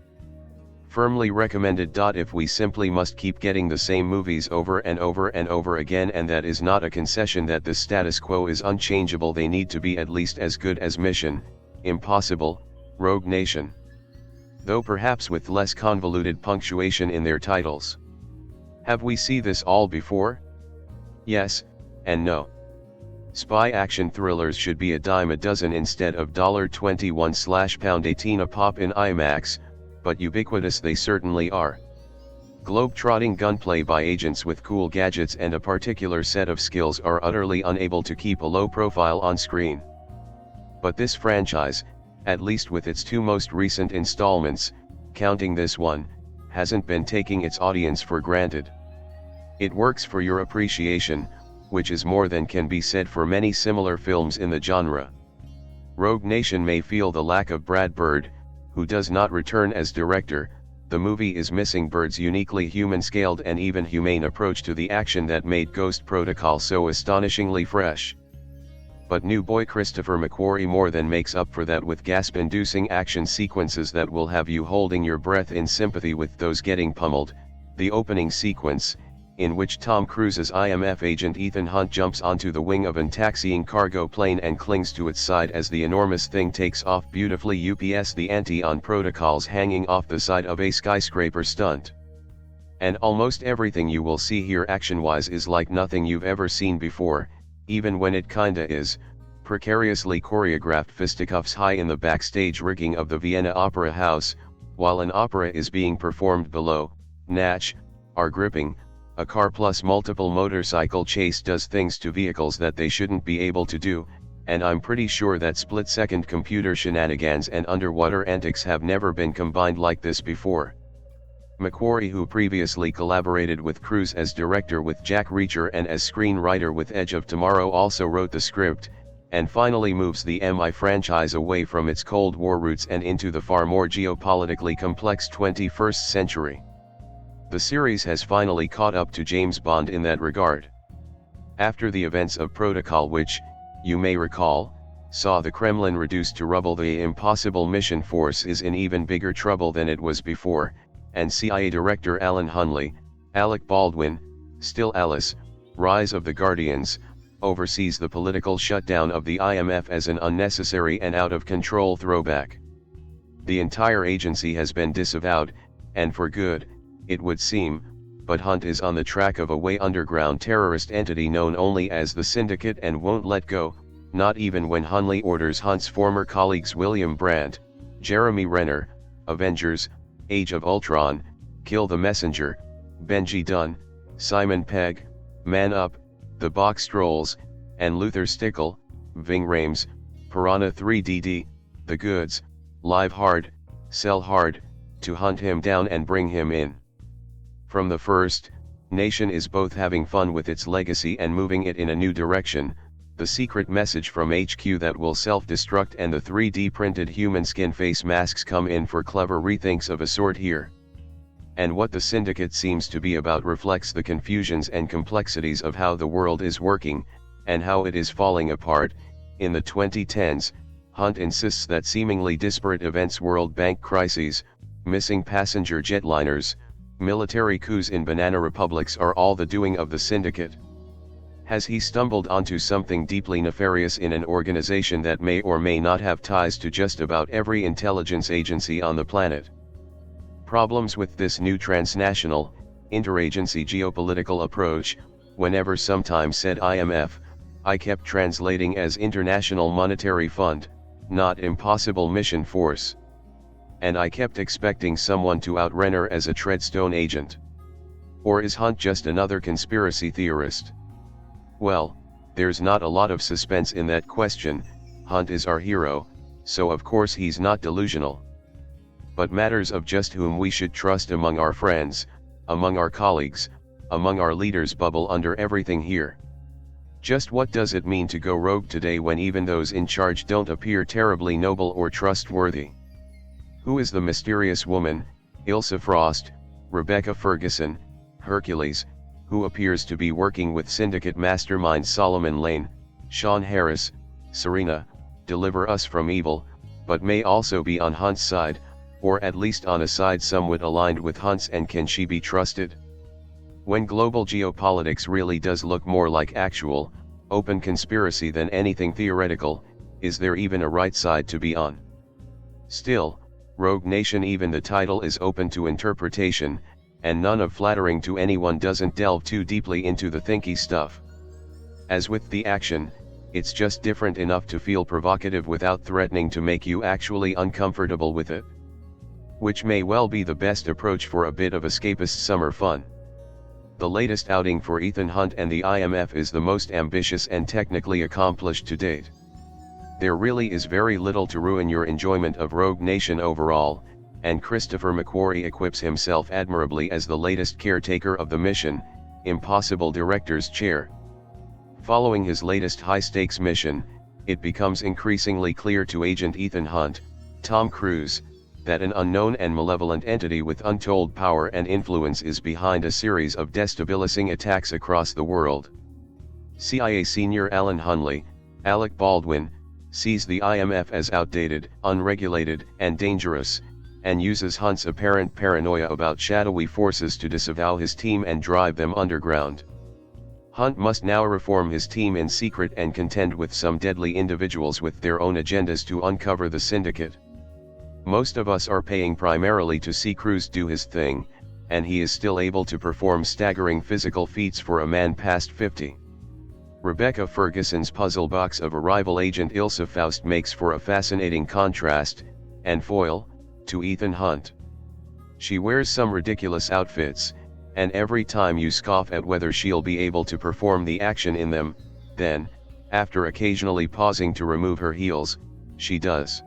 [SPEAKER 1] Firmly recommended. If we simply must keep getting the same movies over and over and over again, and that is not a concession that the status quo is unchangeable, they need to be at least as good as Mission Impossible, Rogue Nation. Though perhaps with less convoluted punctuation in their titles. Have we seen this all before? Yes, and no. Spy action thrillers should be a dime a dozen instead of $21/£18 a pop in IMAX, but ubiquitous they certainly are. Globe-trotting gunplay by agents with cool gadgets and a particular set of skills are utterly unable to keep a low profile on screen. But this franchise, at least with its two most recent installments, counting this one, hasn't been taking its audience for granted. It works for your appreciation, which is more than can be said for many similar films in the genre. Rogue Nation may feel the lack of Brad Bird, who does not return as director. The movie is missing Bird's uniquely human-scaled and even humane approach to the action that made Ghost Protocol so astonishingly fresh. But new boy Christopher McQuarrie more than makes up for that with gasp-inducing action sequences that will have you holding your breath in sympathy with those getting pummeled. The opening sequence, in which Tom Cruise's IMF agent Ethan Hunt jumps onto the wing of an taxiing cargo plane and clings to its side as the enormous thing takes off beautifully, ups the ante on Protocol's hanging off the side of a skyscraper stunt. And almost everything you will see here action-wise is like nothing you've ever seen before, even when it kinda is. Precariously choreographed fisticuffs high in the backstage rigging of the Vienna Opera House, while an opera is being performed below, natch, are gripping. A car plus multiple motorcycle chase does things to vehicles that they shouldn't be able to do, and I'm pretty sure that split-second computer shenanigans and underwater antics have never been combined like this before. McQuarrie, who previously collaborated with Cruise as director with Jack Reacher and as screenwriter with Edge of Tomorrow, also wrote the script, and finally moves the MI franchise away from its Cold War roots and into the far more geopolitically complex 21st century. The series has finally caught up to James Bond in that regard. After the events of Protocol, which, you may recall, saw the Kremlin reduced to rubble, the Impossible Mission Force is in even bigger trouble than it was before, and CIA Director Alan Hunley, Alec Baldwin, still Alice, Rise of the Guardians, oversees the political shutdown of the IMF as an unnecessary and out-of-control throwback. The entire agency has been disavowed, and for good, it would seem, but Hunt is on the track of a way underground terrorist entity known only as the Syndicate and won't let go, not even when Hunley orders Hunt's former colleagues William Brandt, Jeremy Renner, Avengers, Age of Ultron, Kill the Messenger, Benji Dunn, Simon Pegg, Man Up, The Box Trolls, and Luther Stickle, Ving Rhames, Piranha 3DD, The Goods, Live Hard, Sell Hard, to hunt him down and bring him in. From the first, Nation is both having fun with its legacy and moving it in a new direction. The secret message from HQ that will self-destruct and the 3D printed human skin face masks come in for clever rethinks of a sort here. And what the Syndicate seems to be about reflects the confusions and complexities of how the world is working, and how it is falling apart. In the 2010s, Hunt insists that seemingly disparate events, World Bank crises, missing passenger jetliners, military coups in banana republics are all the doing of the Syndicate. Has he stumbled onto something deeply nefarious in an organization that may or may not have ties to just about every intelligence agency on the planet? Problems with this new transnational, interagency geopolitical approach. Whenever sometime said IMF, I kept translating as International Monetary Fund, not Impossible Mission Force. And I kept expecting someone to out Renner as a Treadstone agent. Or is Hunt just another conspiracy theorist? Well, there's not a lot of suspense in that question. Hunt is our hero, so of course he's not delusional. But matters of just whom we should trust among our friends, among our colleagues, among our leaders bubble under everything here. Just what does it mean to go rogue today when even those in charge don't appear terribly noble or trustworthy? Who is the mysterious woman, Ilsa Frost, Rebecca Ferguson, Hercules, who appears to be working with Syndicate mastermind Solomon Lane, Sean Harris, Serena, deliver us from evil, but may also be on Hunt's side? or at least on a side somewhat aligned with Hunt's, and can she be trusted? When global geopolitics really does look more like actual, open conspiracy than anything theoretical, is there even a right side to be on? Still, Rogue Nation, even the title is open to interpretation, and none of flattering to anyone doesn't delve too deeply into the thinky stuff. As with the action, it's just different enough to feel provocative without threatening to make you actually uncomfortable with it. Which may well be the best approach for a bit of escapist summer fun. The latest outing for Ethan Hunt and the IMF is the most ambitious and technically accomplished to date. There really is very little to ruin your enjoyment of Rogue Nation overall, and Christopher McQuarrie equips himself admirably as the latest caretaker of the Mission Impossible director's chair. Following his latest high-stakes mission, it becomes increasingly clear to Agent Ethan Hunt, Tom Cruise, that an unknown and malevolent entity with untold power and influence is behind a series of destabilizing attacks across the world. CIA senior Alan Hunley, Alec Baldwin, sees the IMF as outdated, unregulated, and dangerous, and uses Hunt's apparent paranoia about shadowy forces to disavow his team and drive them underground. Hunt must now reform his team in secret and contend with some deadly individuals with their own agendas to uncover the syndicate. Most of us are paying primarily to see Cruise do his thing, and he is still able to perform staggering physical feats for a man past 50. Rebecca Ferguson's puzzle box of a rival agent Ilsa Faust makes for a fascinating contrast, and foil, to Ethan Hunt. She wears some ridiculous outfits, and every time you scoff at whether she'll be able to perform the action in them, then, after occasionally pausing to remove her heels, she does.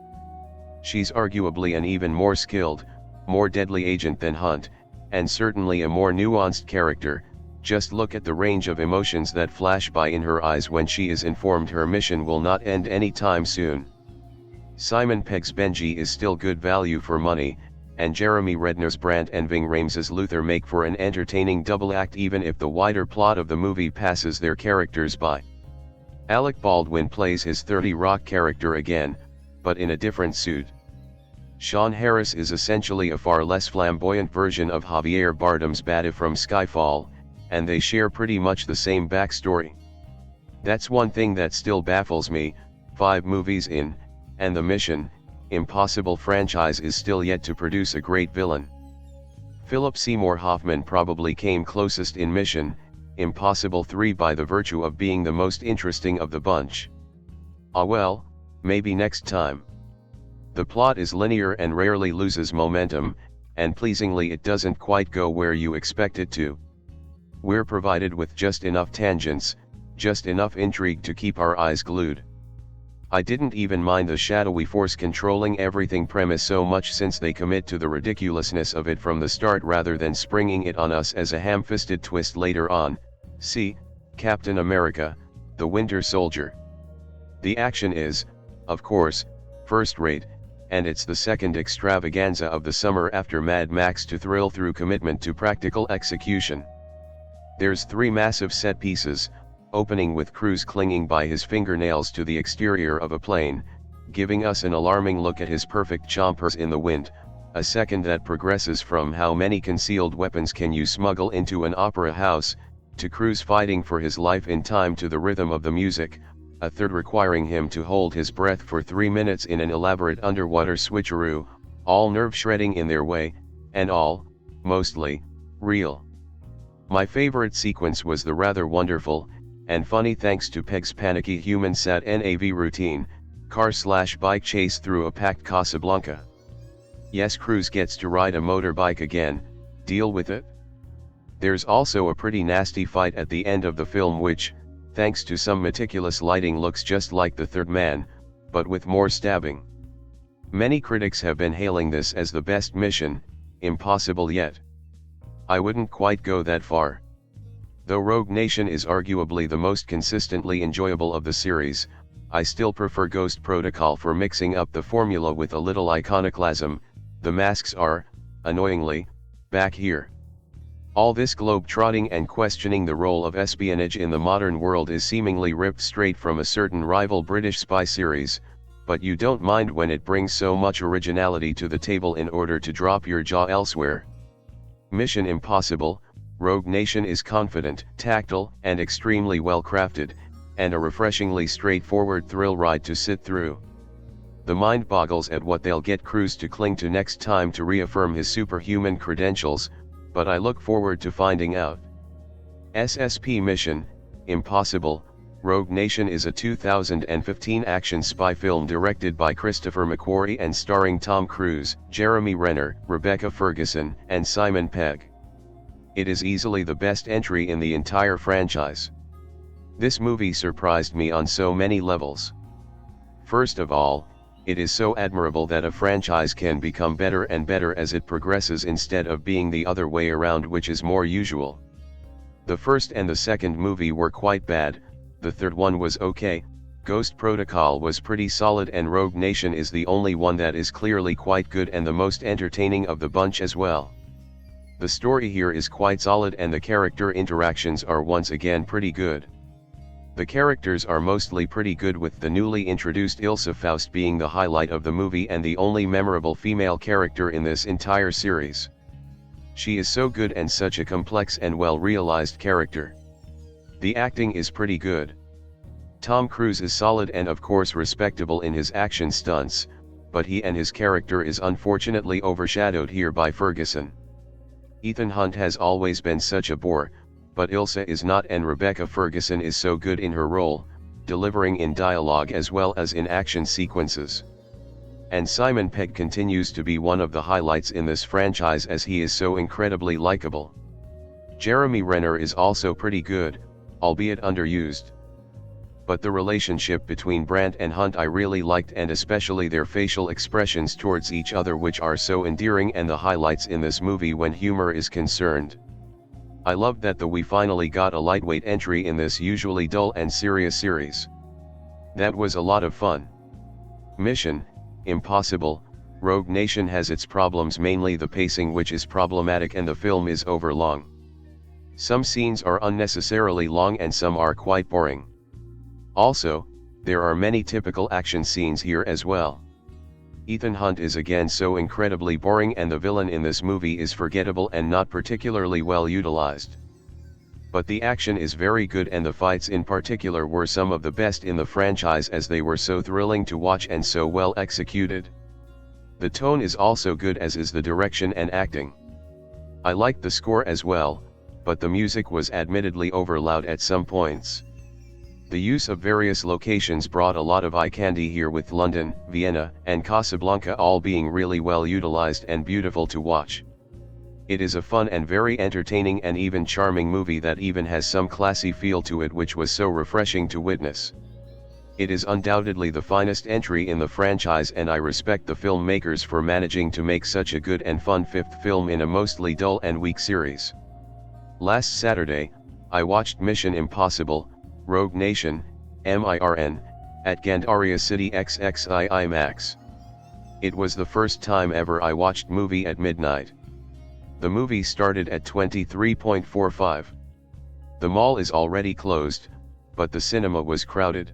[SPEAKER 1] She's arguably an even more skilled, more deadly agent than Hunt, and certainly a more nuanced character. Just look at the range of emotions that flash by in her eyes when she is informed her mission will not end anytime soon. Simon Pegg's Benji is still good value for money, and Jeremy Renner's Brandt and Ving Rhames' Luther make for an entertaining double act even if the wider plot of the movie passes their characters by. Alec Baldwin plays his 30 Rock character again, but in a different suit. Sean Harris is essentially a far less flamboyant version of Javier Bardem's Bada from Skyfall, and they share pretty much the same backstory. That's one thing that still baffles me, 5 movies in, and the Mission Impossible franchise is still yet to produce a great villain. Philip Seymour Hoffman probably came closest in Mission Impossible 3 by the virtue of being the most interesting of the bunch. Ah well, maybe next time. The plot is linear and rarely loses momentum, and pleasingly it doesn't quite go where you expect it to. We're provided with just enough tangents, just enough intrigue to keep our eyes glued. I didn't even mind the shadowy force controlling everything premise so much, since they commit to the ridiculousness of it from the start rather than springing it on us as a ham-fisted twist later on. See Captain America, the Winter Soldier. The action is, of course, first-rate, and it's the second extravaganza of the summer after Mad Max to thrill through commitment to practical execution. There's 3 massive set pieces, opening with Cruise clinging by his fingernails to the exterior of a plane, giving us an alarming look at his perfect chompers in the wind, a second that progresses from how many concealed weapons can you smuggle into an opera house, to Cruise fighting for his life in time to the rhythm of the music, a third requiring him to hold his breath for 3 minutes in an elaborate underwater switcheroo, all nerve-shredding in their way, and all, mostly, real. My favorite sequence was the rather wonderful, and funny thanks to Pegg's panicky human sat NAV routine, car/bike chase through a packed Casablanca. Yes, Cruise gets to ride a motorbike again, deal with it. There's also a pretty nasty fight at the end of the film which, thanks to some meticulous lighting, looks just like The Third Man, but with more stabbing. Many critics have been hailing this as the best Mission Impossible yet. I wouldn't quite go that far. Though Rogue Nation is arguably the most consistently enjoyable of the series, I still prefer Ghost Protocol for mixing up the formula with a little iconoclasm. The masks are, annoyingly, back here. All this globe-trotting and questioning the role of espionage in the modern world is seemingly ripped straight from a certain rival British spy series, but you don't mind when it brings so much originality to the table in order to drop your jaw elsewhere. Mission Impossible, Rogue Nation is confident, tactile, and extremely well crafted, and a refreshingly straightforward thrill ride to sit through. The mind boggles at what they'll get Cruise to cling to next time to reaffirm his superhuman credentials, but I look forward to finding out. SSP Mission Impossible, Rogue Nation is a 2015 action spy film directed by Christopher McQuarrie and starring Tom Cruise, Jeremy Renner, Rebecca Ferguson, and Simon Pegg. It is easily the best entry in the entire franchise. This movie surprised me on so many levels. First of all, it is so admirable that a franchise can become better and better as it progresses instead of being the other way around, which is more usual. The first and the second movie were quite bad, the third one was okay, Ghost Protocol was pretty solid, and Rogue Nation is the only one that is clearly quite good and the most entertaining of the bunch as well. The story here is quite solid and the character interactions are once again pretty good. The characters are mostly pretty good, with the newly introduced Ilsa Faust being the highlight of the movie and the only memorable female character in this entire series. She is so good and such a complex and well-realized character. The acting is pretty good. Tom Cruise is solid and of course respectable in his action stunts, but he and his character is unfortunately overshadowed here by Ferguson. Ethan Hunt has always been such a bore, but Ilsa is not, and Rebecca Ferguson is so good in her role, delivering in dialogue as well as in action sequences. And Simon Pegg continues to be one of the highlights in this franchise as he is so incredibly likable. Jeremy Renner is also pretty good, albeit underused. But the relationship between Brandt and Hunt I really liked, and especially their facial expressions towards each other, which are so endearing and the highlights in this movie when humor is concerned. I loved that we finally got a lightweight entry in this usually dull and serious series. That was a lot of fun. Mission Impossible, Rogue Nation has its problems, mainly the pacing, which is problematic, and the film is overlong. Some scenes are unnecessarily long and some are quite boring. Also, there are many typical action scenes here as well. Ethan Hunt is again so incredibly boring, and the villain in this movie is forgettable and not particularly well utilized. But the action is very good, and the fights in particular were some of the best in the franchise, as they were so thrilling to watch and so well executed. The tone is also good, as is the direction and acting. I liked the score as well, but the music was admittedly overloud at some points. The use of various locations brought a lot of eye candy here, with London, Vienna, and Casablanca all being really well utilized and beautiful to watch. It is a fun and very entertaining and even charming movie that even has some classy feel to it, which was so refreshing to witness. It is undoubtedly the finest entry in the franchise, and I respect the filmmakers for managing to make such a good and fun fifth film in a mostly dull and weak series. Last Saturday, I watched Mission Impossible, Rogue Nation, MIRN, at Gandaria City XXI IMAX. It was the first time ever I watched movie at midnight. The movie started at 23.45. The mall is already closed, but the cinema was crowded.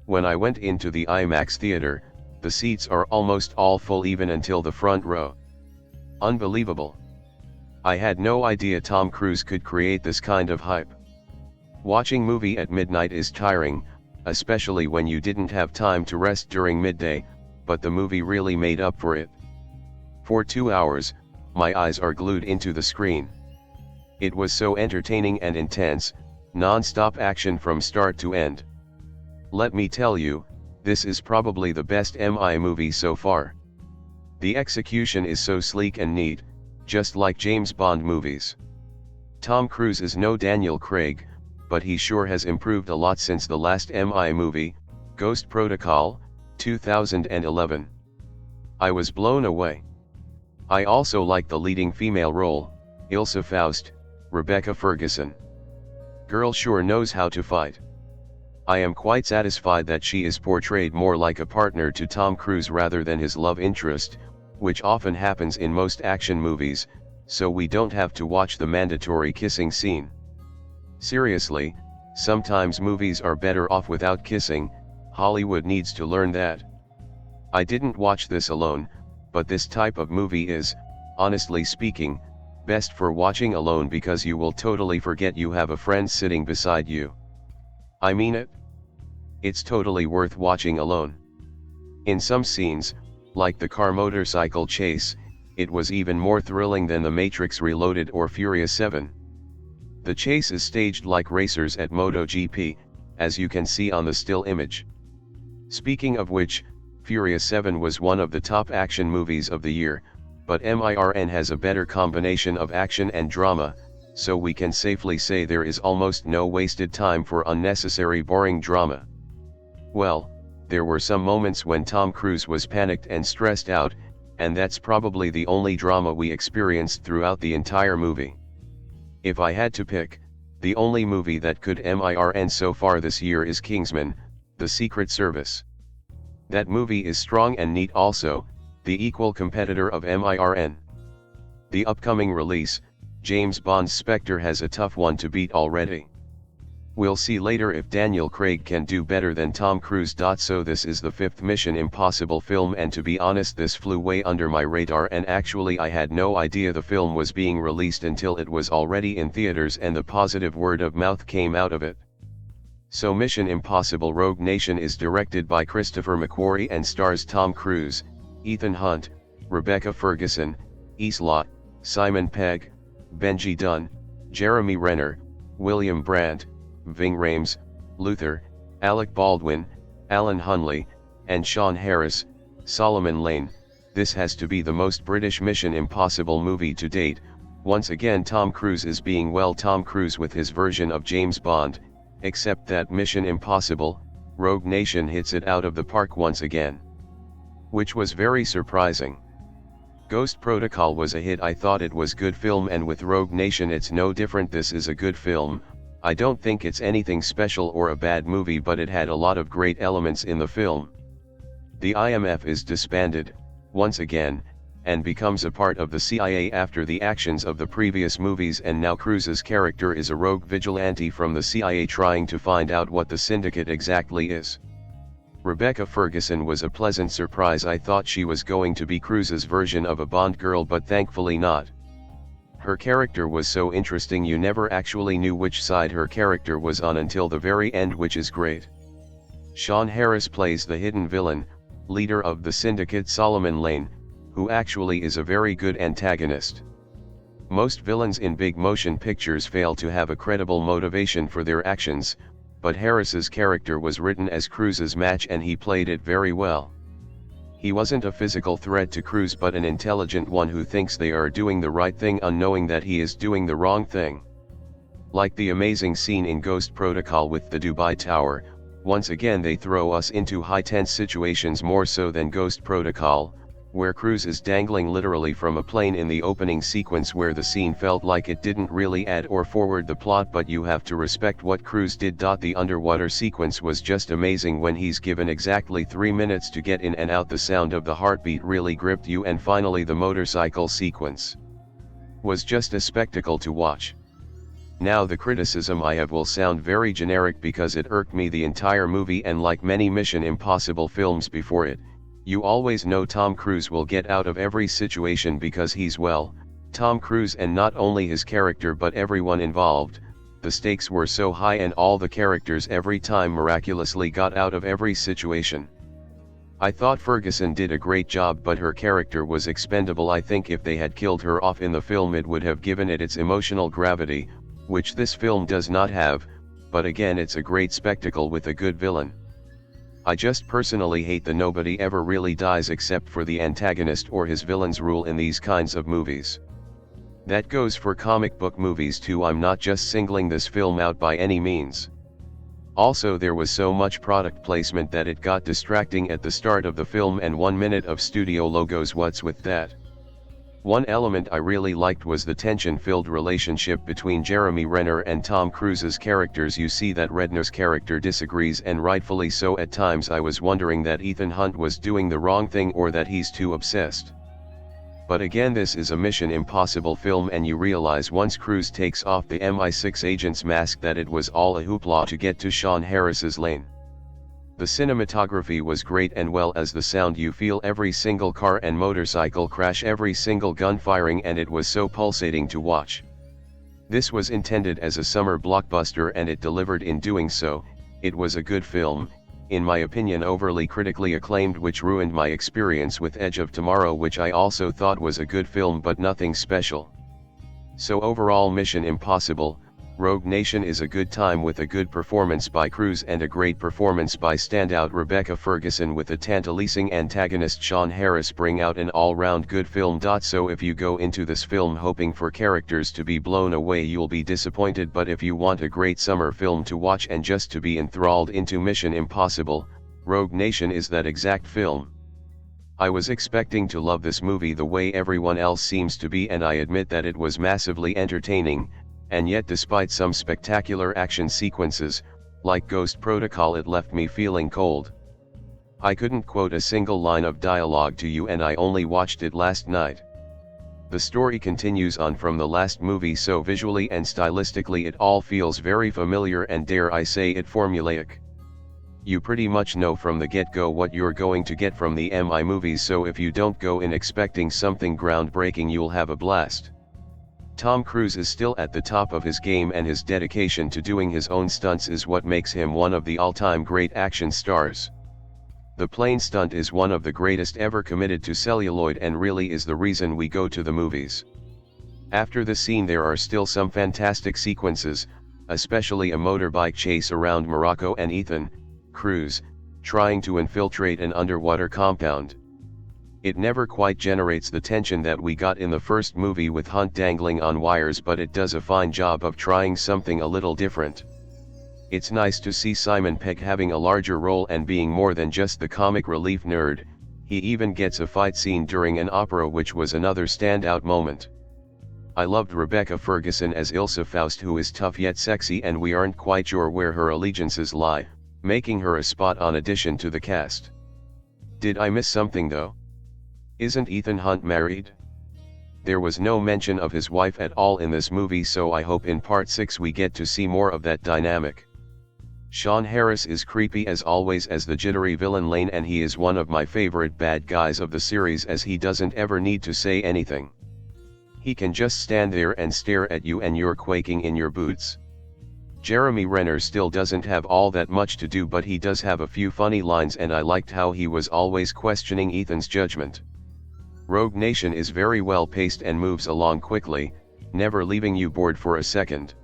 [SPEAKER 1] When I went into the IMAX theater, the seats are almost all full, even until the front row. Unbelievable. I had no idea Tom Cruise could create this kind of hype. Watching movie at midnight is tiring, especially when you didn't have time to rest during midday, but the movie really made up for it. For 2 hours, my eyes are glued into the screen. It was so entertaining and intense, non-stop action from start to end. Let me tell you, this is probably the best MI movie so far. The execution is so sleek and neat, just like James Bond movies. Tom Cruise is no Daniel Craig, but he sure has improved a lot since the last MI movie, Ghost Protocol, 2011. I was blown away. I also like the leading female role, Ilsa Faust, Rebecca Ferguson. Girl sure knows how to fight. I am quite satisfied that she is portrayed more like a partner to Tom Cruise rather than his love interest, which often happens in most action movies, so we don't have to watch the mandatory kissing scene. Seriously, sometimes movies are better off without kissing. Hollywood needs to learn that. I didn't watch this alone, but this type of movie is, honestly speaking, best for watching alone because you will totally forget you have a friend sitting beside you. I mean it. It's totally worth watching alone. In some scenes, like the car motorcycle chase, it was even more thrilling than The Matrix Reloaded or Furious 7. The chase is staged like racers at MotoGP, as you can see on the still image. Speaking of which, Furious 7 was one of the top action movies of the year, but MIRN has a better combination of action and drama, so we can safely say there is almost no wasted time for unnecessary boring drama. Well, there were some moments when Tom Cruise was panicked and stressed out, and that's probably the only drama we experienced throughout the entire movie. If I had to pick, the only movie that could MIRN so far this year is Kingsman: The Secret Service. That movie is strong and neat also, the equal competitor of MIRN. The upcoming release, James Bond's Spectre, has a tough one to beat already. We'll see later if Daniel Craig can do better than Tom Cruise. So this is the 5th Mission Impossible film, and to be honest, this flew way under my radar, and actually I had no idea the film was being released until it was already in theaters and the positive word of mouth came out of it. So Mission Impossible Rogue Nation is directed by Christopher McQuarrie and stars Tom Cruise, Ethan Hunt, Rebecca Ferguson, Isla, Simon Pegg, Benji Dunn, Jeremy Renner, William Brandt, Ving Rhames, Luther, Alec Baldwin, Alan Hunley, and Sean Harris, Solomon Lane. This has to be the most British Mission Impossible movie to date. Once again Tom Cruise is being Tom Cruise with his version of James Bond, except that Mission Impossible, Rogue Nation hits it out of the park once again. Which was very surprising. Ghost Protocol was a hit. I thought it was good film, and with Rogue Nation it's no different. This is a good film. I don't think it's anything special or a bad movie, but it had a lot of great elements in the film. The IMF is disbanded, once again, and becomes a part of the CIA after the actions of the previous movies, and now Cruise's character is a rogue vigilante from the CIA trying to find out what the syndicate exactly is. Rebecca Ferguson was a pleasant surprise. I thought she was going to be Cruise's version of a Bond girl, but thankfully not. Her character was so interesting, you never actually knew which side her character was on until the very end, which is great. Sean Harris plays the hidden villain, leader of the syndicate Solomon Lane, who actually is a very good antagonist. Most villains in big motion pictures fail to have a credible motivation for their actions, but Harris's character was written as Cruise's match and he played it very well. He wasn't a physical threat to Cruise, but an intelligent one who thinks they are doing the right thing unknowing that he is doing the wrong thing. Like the amazing scene in Ghost Protocol with the Dubai Tower, once again they throw us into high tense situations more so than Ghost Protocol, where Cruise is dangling literally from a plane in the opening sequence, where the scene felt like it didn't really add or forward the plot, but you have to respect what Cruise did. The underwater sequence was just amazing when he's given exactly 3 minutes to get in and out. The sound of the heartbeat really gripped you, and finally the motorcycle sequence was just a spectacle to watch. Now the criticism I have will sound very generic because it irked me the entire movie, and like many Mission Impossible films before it, you always know Tom Cruise will get out of every situation because he's Tom Cruise, and not only his character but everyone involved. The stakes were so high and all the characters every time miraculously got out of every situation. I thought Ferguson did a great job, but her character was expendable. I think if they had killed her off in the film it would have given it its emotional gravity, which this film does not have, but again it's a great spectacle with a good villain. I just personally hate the nobody ever really dies except for the antagonist or his villain's rule in these kinds of movies. That goes for comic book movies too. I'm not just singling this film out by any means. Also, there was so much product placement that it got distracting at the start of the film, and 1 minute of studio logos. What's with that? One element I really liked was the tension-filled relationship between Jeremy Renner and Tom Cruise's characters. You see that Renner's character disagrees, and rightfully so. At times I was wondering that Ethan Hunt was doing the wrong thing or that he's too obsessed. But again, this is a Mission Impossible film, and you realize once Cruise takes off the MI6 agent's mask that it was all a hoopla to get to Sean Harris's lane. The cinematography was great and well as the sound. You feel every single car and motorcycle crash, every single gun firing, and it was so pulsating to watch. This was intended as a summer blockbuster and it delivered in doing so. It was a good film, in my opinion overly critically acclaimed, which ruined my experience with Edge of Tomorrow, which I also thought was a good film but nothing special. So overall, Mission Impossible Rogue Nation is a good time with a good performance by Cruise and a great performance by standout Rebecca Ferguson, with a tantalizing antagonist Sean Harris bring out an all-round good film. So if you go into this film hoping for characters to be blown away, you'll be disappointed, but if you want a great summer film to watch and just to be enthralled into Mission Impossible, Rogue Nation is that exact film. I was expecting to love this movie the way everyone else seems to be, and I admit that it was massively entertaining. And yet despite some spectacular action sequences, like Ghost Protocol, it left me feeling cold. I couldn't quote a single line of dialogue to you, and I only watched it last night. The story continues on from the last movie, so visually and stylistically it all feels very familiar and, dare I say it, formulaic. You pretty much know from the get-go what you're going to get from the MI movies, so if you don't go in expecting something groundbreaking, you'll have a blast. Tom Cruise is still at the top of his game, and his dedication to doing his own stunts is what makes him one of the all-time great action stars. The plane stunt is one of the greatest ever committed to celluloid and really is the reason we go to the movies. After the scene there are still some fantastic sequences, especially a motorbike chase around Morocco and Ethan, Cruise, trying to infiltrate an underwater compound. It never quite generates the tension that we got in the first movie with Hunt dangling on wires, but it does a fine job of trying something a little different. It's nice to see Simon Pegg having a larger role and being more than just the comic relief nerd. He even gets a fight scene during an opera, which was another standout moment. I loved Rebecca Ferguson as Ilsa Faust, who is tough yet sexy, and we aren't quite sure where her allegiances lie, making her a spot-on addition to the cast. Did I miss something though? Isn't Ethan Hunt married? There was no mention of his wife at all in this movie, so I hope in part 6 we get to see more of that dynamic. Sean Harris is creepy as always as the jittery villain Lane, and he is one of my favorite bad guys of the series, as he doesn't ever need to say anything. He can just stand there and stare at you and you're quaking in your boots. Jeremy Renner still doesn't have all that much to do, but he does have a few funny lines, and I liked how he was always questioning Ethan's judgment. Rogue Nation is very well paced and moves along quickly, never leaving you bored for a second.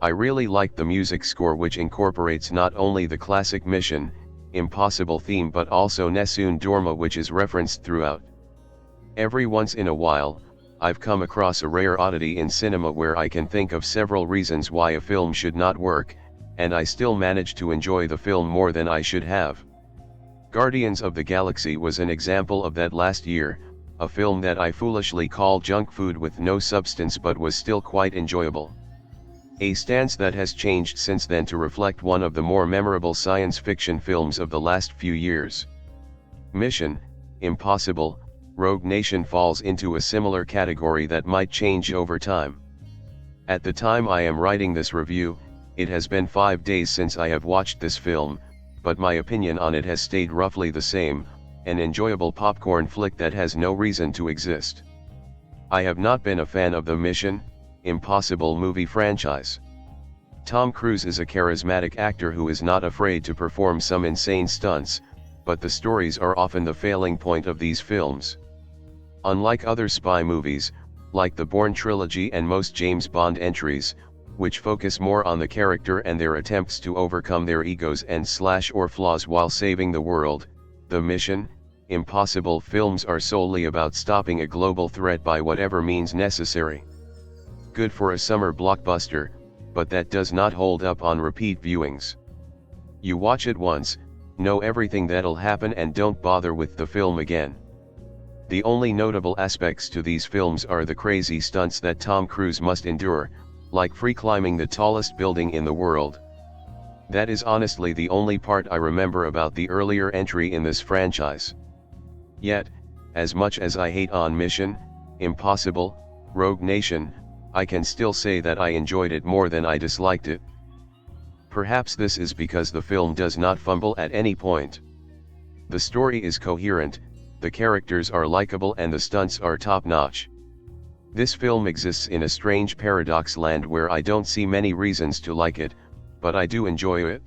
[SPEAKER 1] I really liked the music score, which incorporates not only the classic Mission Impossible theme but also Nessun Dorma, which is referenced throughout. Every once in a while, I've come across a rare oddity in cinema where I can think of several reasons why a film should not work, and I still manage to enjoy the film more than I should have. Guardians of the Galaxy was an example of that last year, a film that I foolishly call junk food with no substance but was still quite enjoyable. A stance that has changed since then to reflect one of the more memorable science fiction films of the last few years. Mission Impossible Rogue Nation falls into a similar category that might change over time. At the time I am writing this review, it has been 5 days since I have watched this film, but my opinion on it has stayed roughly the same, an enjoyable popcorn flick that has no reason to exist. I have not been a fan of the Mission Impossible movie franchise. Tom Cruise is a charismatic actor who is not afraid to perform some insane stunts, but the stories are often the failing point of these films. Unlike other spy movies, like the Bourne trilogy and most James Bond entries, which focus more on the character and their attempts to overcome their egos and or flaws while saving the world, the Mission Impossible films are solely about stopping a global threat by whatever means necessary. Good for a summer blockbuster, but that does not hold up on repeat viewings. You watch it once, know everything that'll happen, and don't bother with the film again. The only notable aspects to these films are the crazy stunts that Tom Cruise must endure, like free climbing the tallest building in the world. That is honestly the only part I remember about the earlier entry in this franchise. Yet, as much as I hate on Mission Impossible Rogue Nation, I can still say that I enjoyed it more than I disliked it. Perhaps this is because the film does not fumble at any point. The story is coherent, the characters are likable and the stunts are top-notch. This film exists in a strange paradox land where I don't see many reasons to like it, but I do enjoy it.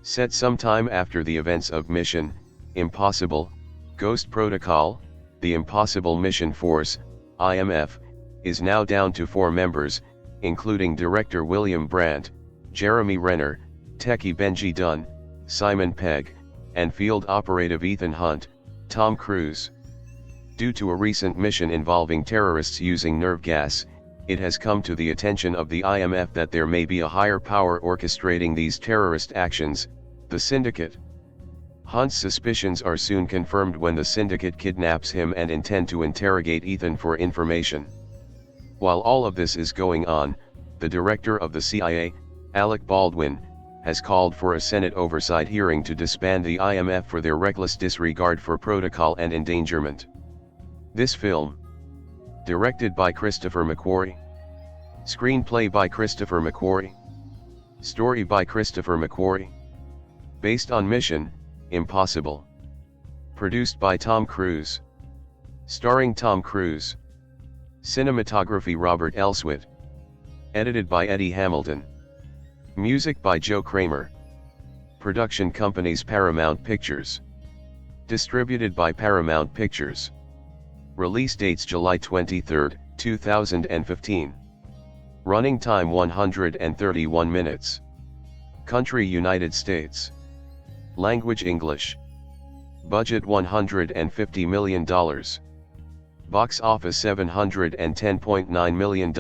[SPEAKER 1] Set sometime after the events of Mission Impossible, Ghost Protocol, the Impossible Mission Force, IMF, is now down to 4 members, including director William Brandt, Jeremy Renner, techie Benji Dunn, Simon Pegg, and field operative Ethan Hunt, Tom Cruise. Due to a recent mission involving terrorists using nerve gas, it has come to the attention of the IMF that there may be a higher power orchestrating these terrorist actions, the Syndicate. Hunt's suspicions are soon confirmed when the Syndicate kidnaps him and intend to interrogate Ethan for information. While all of this is going on, the director of the CIA, Alec Baldwin, has called for a Senate oversight hearing to disband the IMF for their reckless disregard for protocol and endangerment. This film, directed by Christopher McQuarrie, screenplay by Christopher McQuarrie, story by Christopher McQuarrie, based on Mission Impossible, produced by Tom Cruise, starring Tom Cruise, cinematography Robert Elswit, edited by Eddie Hamilton, music by Joe Kramer, production companies Paramount Pictures, distributed by Paramount Pictures. Release dates July 23, 2015. Running time 131 minutes. Country United States. Language English. Budget $150 million. Box office $710.9 million.